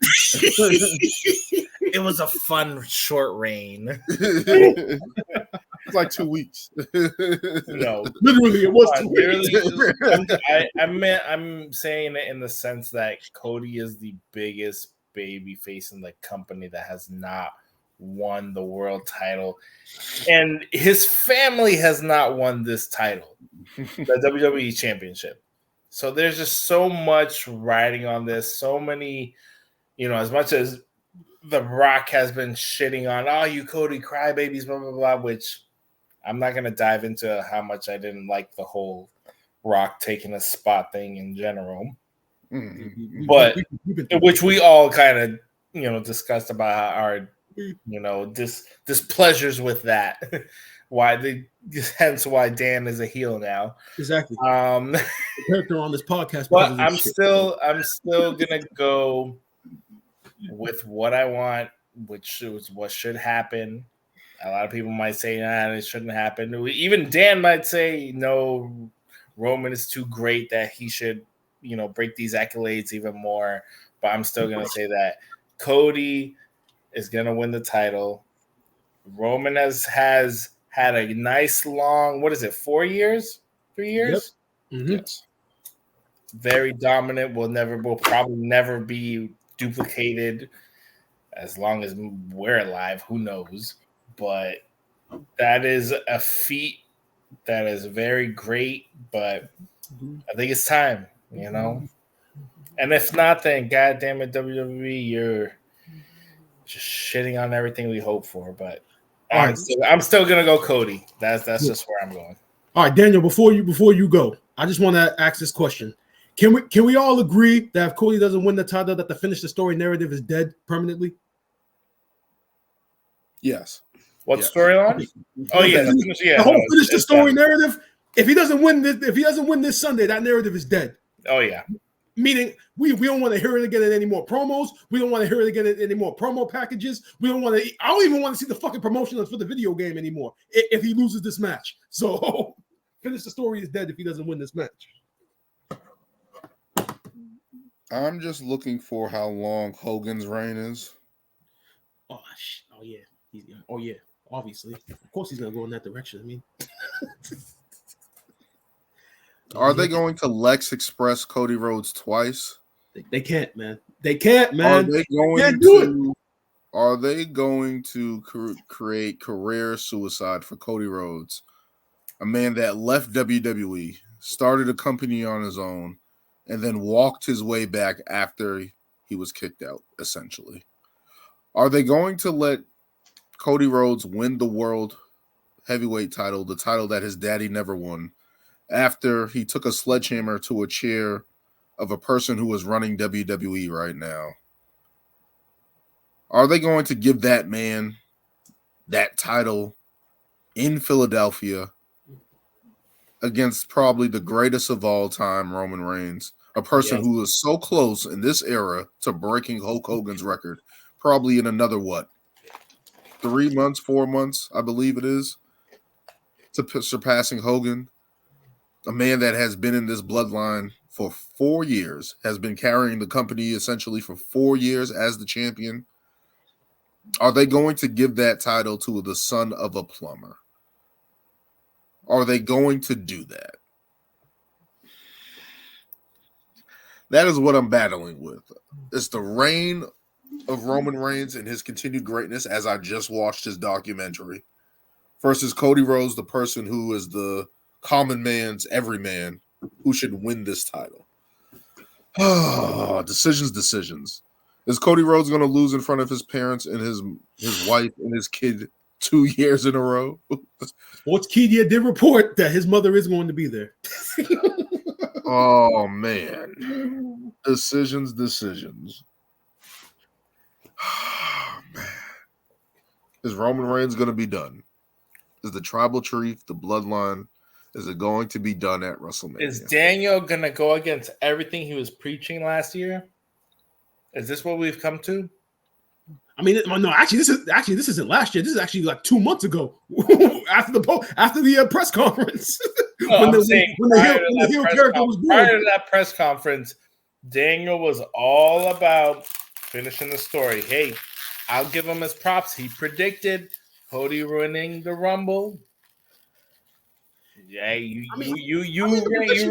It was a fun short reign. It's like 2 weeks. No, literally, it was 2 weeks. I'm saying it in the sense that Cody is the biggest baby face in the company that has not won the world title, and his family has not won this title, the WWE Championship. So there's just so much riding on this. So many, as much as The Rock has been shitting on, oh, you Cody crybabies, blah, blah, blah, which I'm not going to dive into how much I didn't like the whole Rock taking a spot thing in general. But which we all kind of, discussed about our, displeasures with that. Hence why Dan is a heel now. Exactly. The character on this podcast. But I'm still going to go with what I want, which is what should happen. A lot of people might say, it shouldn't happen. Even Dan might say, no, Roman is too great that he should, break these accolades even more. But I'm still going to say that Cody is going to win the title. Roman has had a nice long, 4 years? 3 years? Yep. Mm-hmm. Yes. Very dominant. Will probably never be duplicated as long as we're alive. Who knows? But that is a feat that is very great, but I think it's time, And if not, then goddamn it, WWE, you're just shitting on everything we hope for. But I'm still gonna go Cody. That's just where I'm going. All right, Daniel. Before you go, I just want to ask this question: Can we all agree that if Cody doesn't win the title, that the finish the story narrative is dead permanently? Yes. What storyline? Oh yeah, the whole finish the story narrative. If he doesn't win this Sunday, that narrative is dead. Oh yeah. Meaning we don't want to hear it again in any more promos. We don't want to hear it again in any more promo packages. I don't even want to see the fucking promotions for the video game anymore if he loses this match. So finish the story is dead if he doesn't win this match. I'm just looking for how long Hogan's reign is. Oh yeah. Obviously, of course, he's gonna go in that direction. I mean, are they going to Lex Express Cody Rhodes twice? They can't, man. They can't, man. Are they going to create career suicide for Cody Rhodes, a man that left WWE, started a company on his own, and then walked his way back after he was kicked out, essentially? Are they going to let Cody Rhodes win the world heavyweight title, the title that his daddy never won, after he took a sledgehammer to a chair of a person who is running WWE right now? Are they going to give that man that title in Philadelphia against probably the greatest of all time, Roman Reigns, a person who is so close in this era to breaking Hulk Hogan's record, probably in another, 3 months, 4 months, I believe it is, to surpassing Hogan, a man that has been in this bloodline for 4 years, has been carrying the company essentially for 4 years as the champion? Are they going to give that title to the son of a plumber? Are they going to do that? That is what I'm battling with. It's the reign of Roman Reigns and his continued greatness, as I just watched his documentary, versus Cody Rhodes, the person who is the common man's everyman who should win this title. Decisions. Is Cody Rhodes going to lose in front of his parents and his wife and his kid 2 years in a row? Sportskeeda did report that his mother is going to be there. Oh, man. Decisions. Oh, man. Is Roman Reigns going to be done? Is the tribal chief, the bloodline, is it going to be done at WrestleMania? Is Daniel going to go against everything he was preaching last year? Is this what we've come to? I mean, no. Actually, this isn't last year. This is actually like 2 months ago, after the press conference. when the heel character was born. Prior to that press conference, Daniel was all about finishing the story. Hey, I'll give him his props. He predicted Cody winning the Rumble. Yeah, you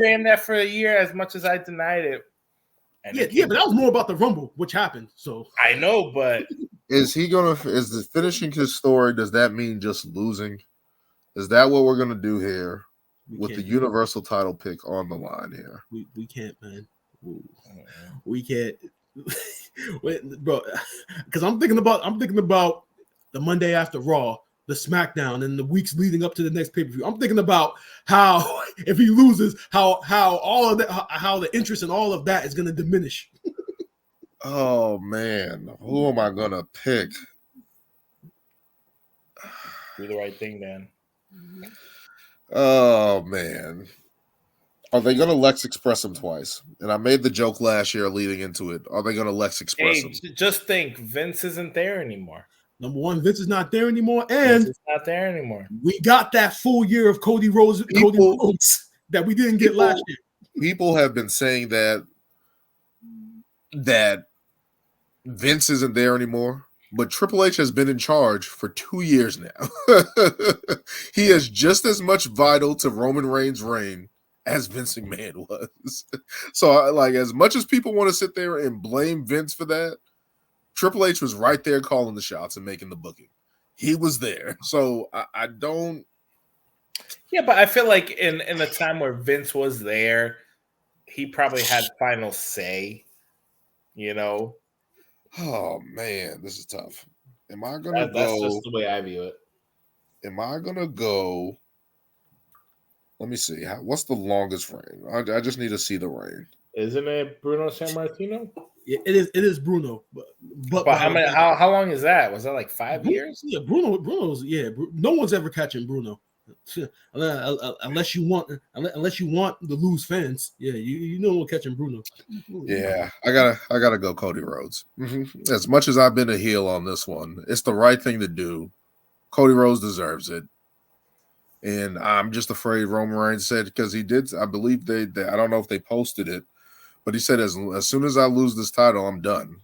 ran that for a year as much as I denied it. But that was more about the Rumble, which happened. So I know, but is the finishing his story? Does that mean just losing? Is that what we're gonna do here with the Universal title pick on the line here? We can't, man. We can't, bro. Because I'm thinking about the Monday after Raw, the SmackDown, and the weeks leading up to the next pay-per-view. I'm thinking about how if he loses, how all of that, how the interest in all of that is going to diminish. Oh man, who am I gonna pick? Do the right thing, man. Oh man, are they gonna Lex Express him twice? And I made the joke last year leading into it. Are they gonna Lex Express him? Just think, Vince isn't there anymore. Number one, Vince is not there anymore, and Vince is not there anymore. We got that full year of Cody Rhodes that we didn't get last year. People have been saying that Vince isn't there anymore, but Triple H has been in charge for 2 years now. He is just as much vital to Roman Reigns' reign as Vince McMahon was. So, like, as much as people want to sit there and blame Vince for that, Triple H was right there calling the shots and making the booking. He was there. So I don't. Yeah, but I feel like in the time where Vince was there, he probably had final say, you know? Oh, man, this is tough. Am I going to go? That's just the way I view it. Am I going to go? Let me see. What's the longest reign? I just need to see the reign. Isn't it Bruno Sammartino? It is Bruno, but how long is that? Was that like 5 years? Yeah, Bruno's no one's ever catching Bruno, unless you want the lose fans. Yeah, you know we're catching Bruno. Yeah, I gotta go Cody Rhodes. Mm-hmm. As much as I've been a heel on this one, it's the right thing to do. Cody Rhodes deserves it, and I'm just afraid Roman Reigns said because he did. I believe they I don't know if they posted it. But he said, as soon as I lose this title, I'm done.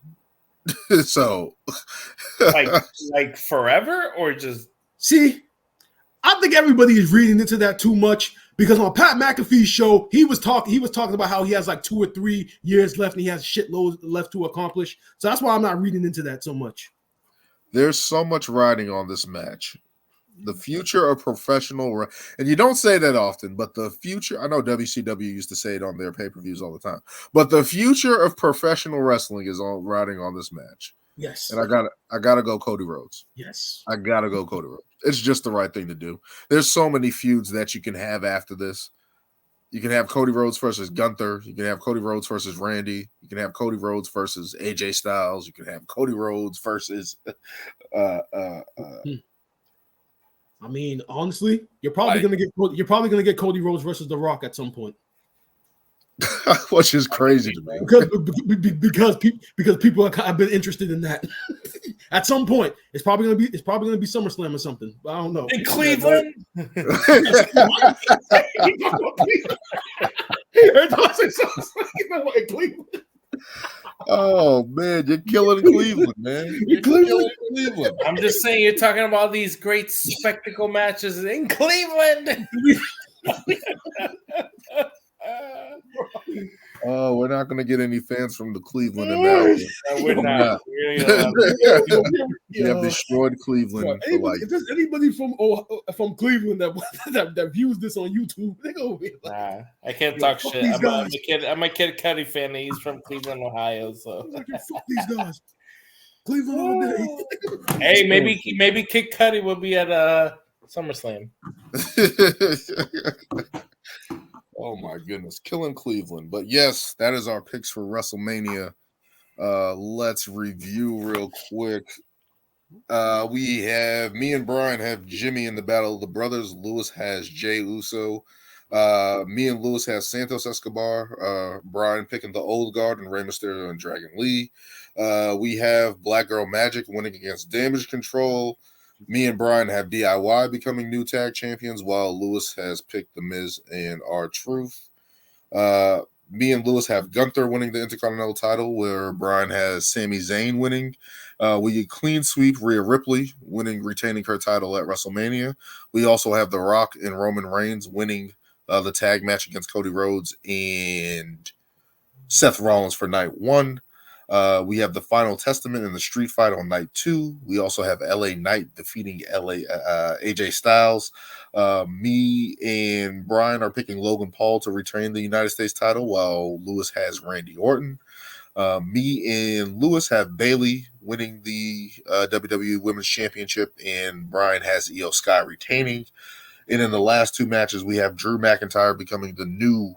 So, like forever, or just see? I think everybody is reading into that too much because on Pat McAfee's show, he was talking about how he has like 2 or 3 years left and he has shitloads left to accomplish. So that's why I'm not reading into that so much. There's so much riding on this match. The future of professional, and you don't say that often, but the future, I know WCW used to say it on their pay-per-views all the time, but the future of professional wrestling is all riding on this match. Yes. And I gotta go Cody Rhodes. Yes. I gotta go Cody Rhodes. It's just the right thing to do. There's so many feuds that you can have after this. You can have Cody Rhodes versus Gunther. You can have Cody Rhodes versus Randy. You can have Cody Rhodes versus AJ Styles. You can have Cody Rhodes versus I mean, honestly, you're probably gonna get Cody Rhodes versus The Rock at some point, which is crazy to me because people have been interested in that. At some point, it's probably gonna be SummerSlam or something. But I don't know. In Cleveland. Oh man, you're killing Cleveland, man. You're killing Cleveland. I'm just saying, you're talking about these great spectacle matches in Cleveland. Oh, we're not going to get any fans from the Cleveland analogy. No, we're not. We have destroyed Cleveland for life. If there's anybody from Cleveland that views this on YouTube, they go. Nah, I can't talk shit. I'm a Kid Cudi fan. He's from Cleveland, Ohio. So fuck these guys. Cleveland all day. Hey, maybe Kid Cudi will be at SummerSlam. Oh my goodness, killing Cleveland. But yes, that is our picks for WrestleMania. Let's review real quick. Me and Brian have Jimmy in the Battle of the Brothers. Lewis has Jey Uso. Me and Lewis have Santos Escobar. Brian picking the Old Guard and Rey Mysterio and Dragon Lee. We have Black Girl Magic winning against Damage Control. Me and Brian have DIY becoming new tag champions, while Lewis has picked The Miz and R-Truth. Me and Lewis have Gunther winning the Intercontinental title, where Brian has Sami Zayn winning. We clean sweep Rhea Ripley retaining her title at WrestleMania. We also have The Rock and Roman Reigns winning the tag match against Cody Rhodes and Seth Rollins for night 1. We have the Final Testament in the street fight on night 2. We also have LA Knight defeating AJ Styles. Me and Brian are picking Logan Paul to retain the United States title, while Lewis has Randy Orton. Me and Lewis have Bayley winning the WWE Women's Championship, and Brian has Io Sky retaining. And in the last 2 matches, we have Drew McIntyre becoming the new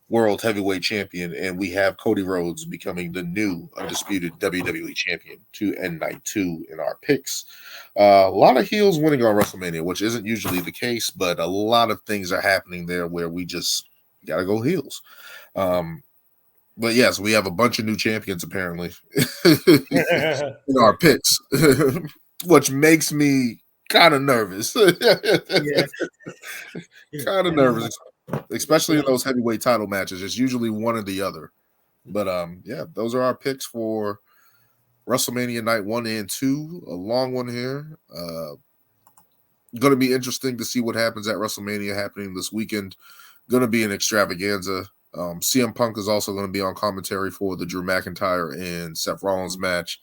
World Heavyweight Champion, and we have Cody Rhodes becoming the new undisputed WWE Champion to end night 2 in our picks. A lot of heels winning on WrestleMania, which isn't usually the case, but a lot of things are happening there where we just got to go heels. But yes, we have a bunch of new champions apparently in our picks, which makes me kind of nervous. Kind of nervous, especially in those heavyweight title matches. It's usually one or the other. But yeah, those are our picks for WrestleMania night 1 and 2. A long one here. Going to be interesting to see what happens at WrestleMania happening this weekend. Going to be an extravaganza. CM Punk is also going to be on commentary for the Drew McIntyre and Seth Rollins match.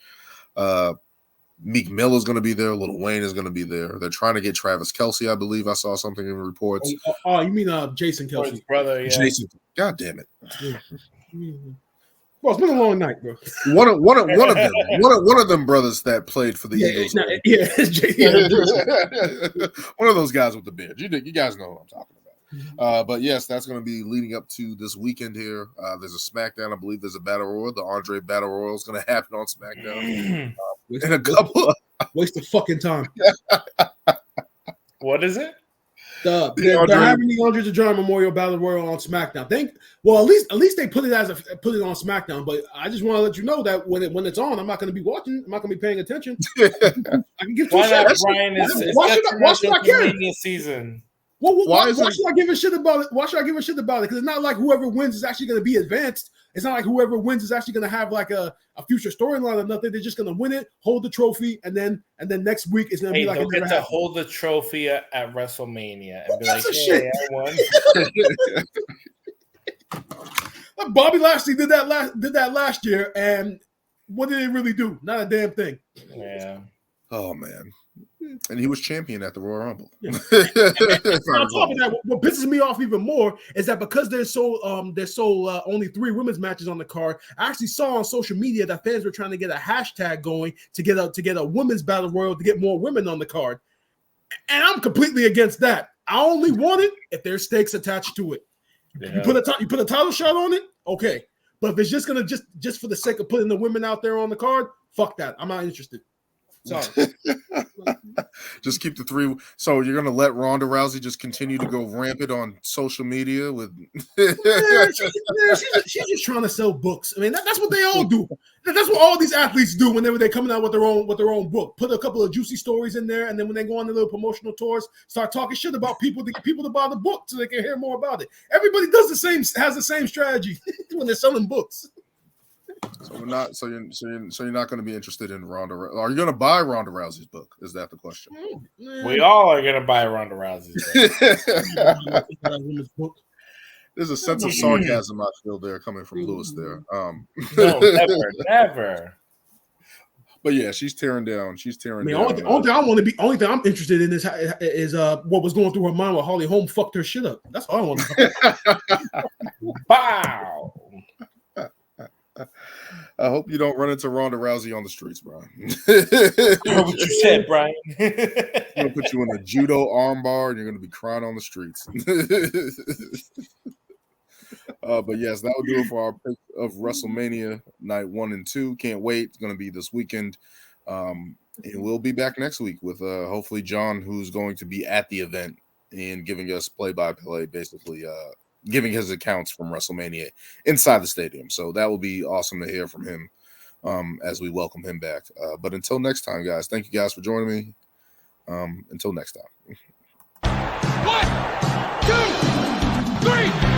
Meek Mill is going to be there. Lil Wayne is going to be there. They're trying to get Travis Kelce, I believe. I saw something in reports. Oh, you mean Jason Kelce? His brother, yeah. Jason. God damn it. Well, it's been a long night, bro. One of them brothers that played for the Eagles. It's Jason. One of those guys with the beard. You guys know what I'm talking about. But yes, that's going to be leading up to this weekend here. There's a SmackDown. I believe there's a Battle Royal. The Andre Battle Royal is going to happen on SmackDown in a couple of waste of fucking time. What is it? They're having the Andre the Giant Memorial Battle Royal on SmackDown. At least they put it on SmackDown. But I just want to let you know that when it's on, I'm not going to be watching. I'm not going to be paying attention. I can give two shits. Why should I care? Season. Why should I give a shit about it? Why should I give a shit about it? Because it's not like whoever wins is actually going to be advanced. It's not like whoever wins is actually going to have like a future storyline or nothing. They're just going to win it, hold the trophy, and then next week it's going to be like they'll get to hold the trophy at WrestleMania and be like, "Hey, I won." Bobby Lashley did that last year, and what did it really do? Not a damn thing. Yeah. Oh man. And he was champion at the Royal Rumble. Yeah. On top of that, what pisses me off even more is that because there's only 3 women's matches on the card. I actually saw on social media that fans were trying to get a hashtag going to get a women's battle royal to get more women on the card, and I'm completely against that. I only want it if there's stakes attached to it. Yeah. You put a title shot on it, okay. But if it's just gonna just for the sake of putting the women out there on the card, fuck that. I'm not interested. Sorry. Just keep the 3. So you're gonna let Ronda Rousey just continue to go rampant on social media with? She's just trying to sell books. I mean, that's what they all do. That's what all these athletes do whenever they're coming out with their own book. Put a couple of juicy stories in there, and then when they go on their little promotional tours, start talking shit about people to get people to buy the book so they can hear more about it. Everybody has the same strategy when they're selling books. So we're not. So you're not going to be interested in Ronda. Are you going to buy Ronda Rousey's book? Is that the question? We all are going to buy Ronda Rousey's book. There's a sense of sarcasm I feel there coming from Lewis there. No, never. But yeah, she's tearing down. She's I tearing mean, down. only thing I'm interested in is what was going through her mind while Holly Holm fucked her shit up. That's all I want to know. Wow. I hope you don't run into Ronda Rousey on the streets, Brian. What you said, Brian. I'm gonna put you in a judo armbar, and you're gonna be crying on the streets. But yes, that will do it for our pick of WrestleMania night 1 and 2. Can't wait. It's gonna be this weekend. And we'll be back next week with hopefully John, who's going to be at the event and giving us play-by-play, basically giving his accounts from WrestleMania inside the stadium. So that will be awesome to hear from him as we welcome him back. But until next time, guys, thank you guys for joining me. Until next time. 1, 2, 3.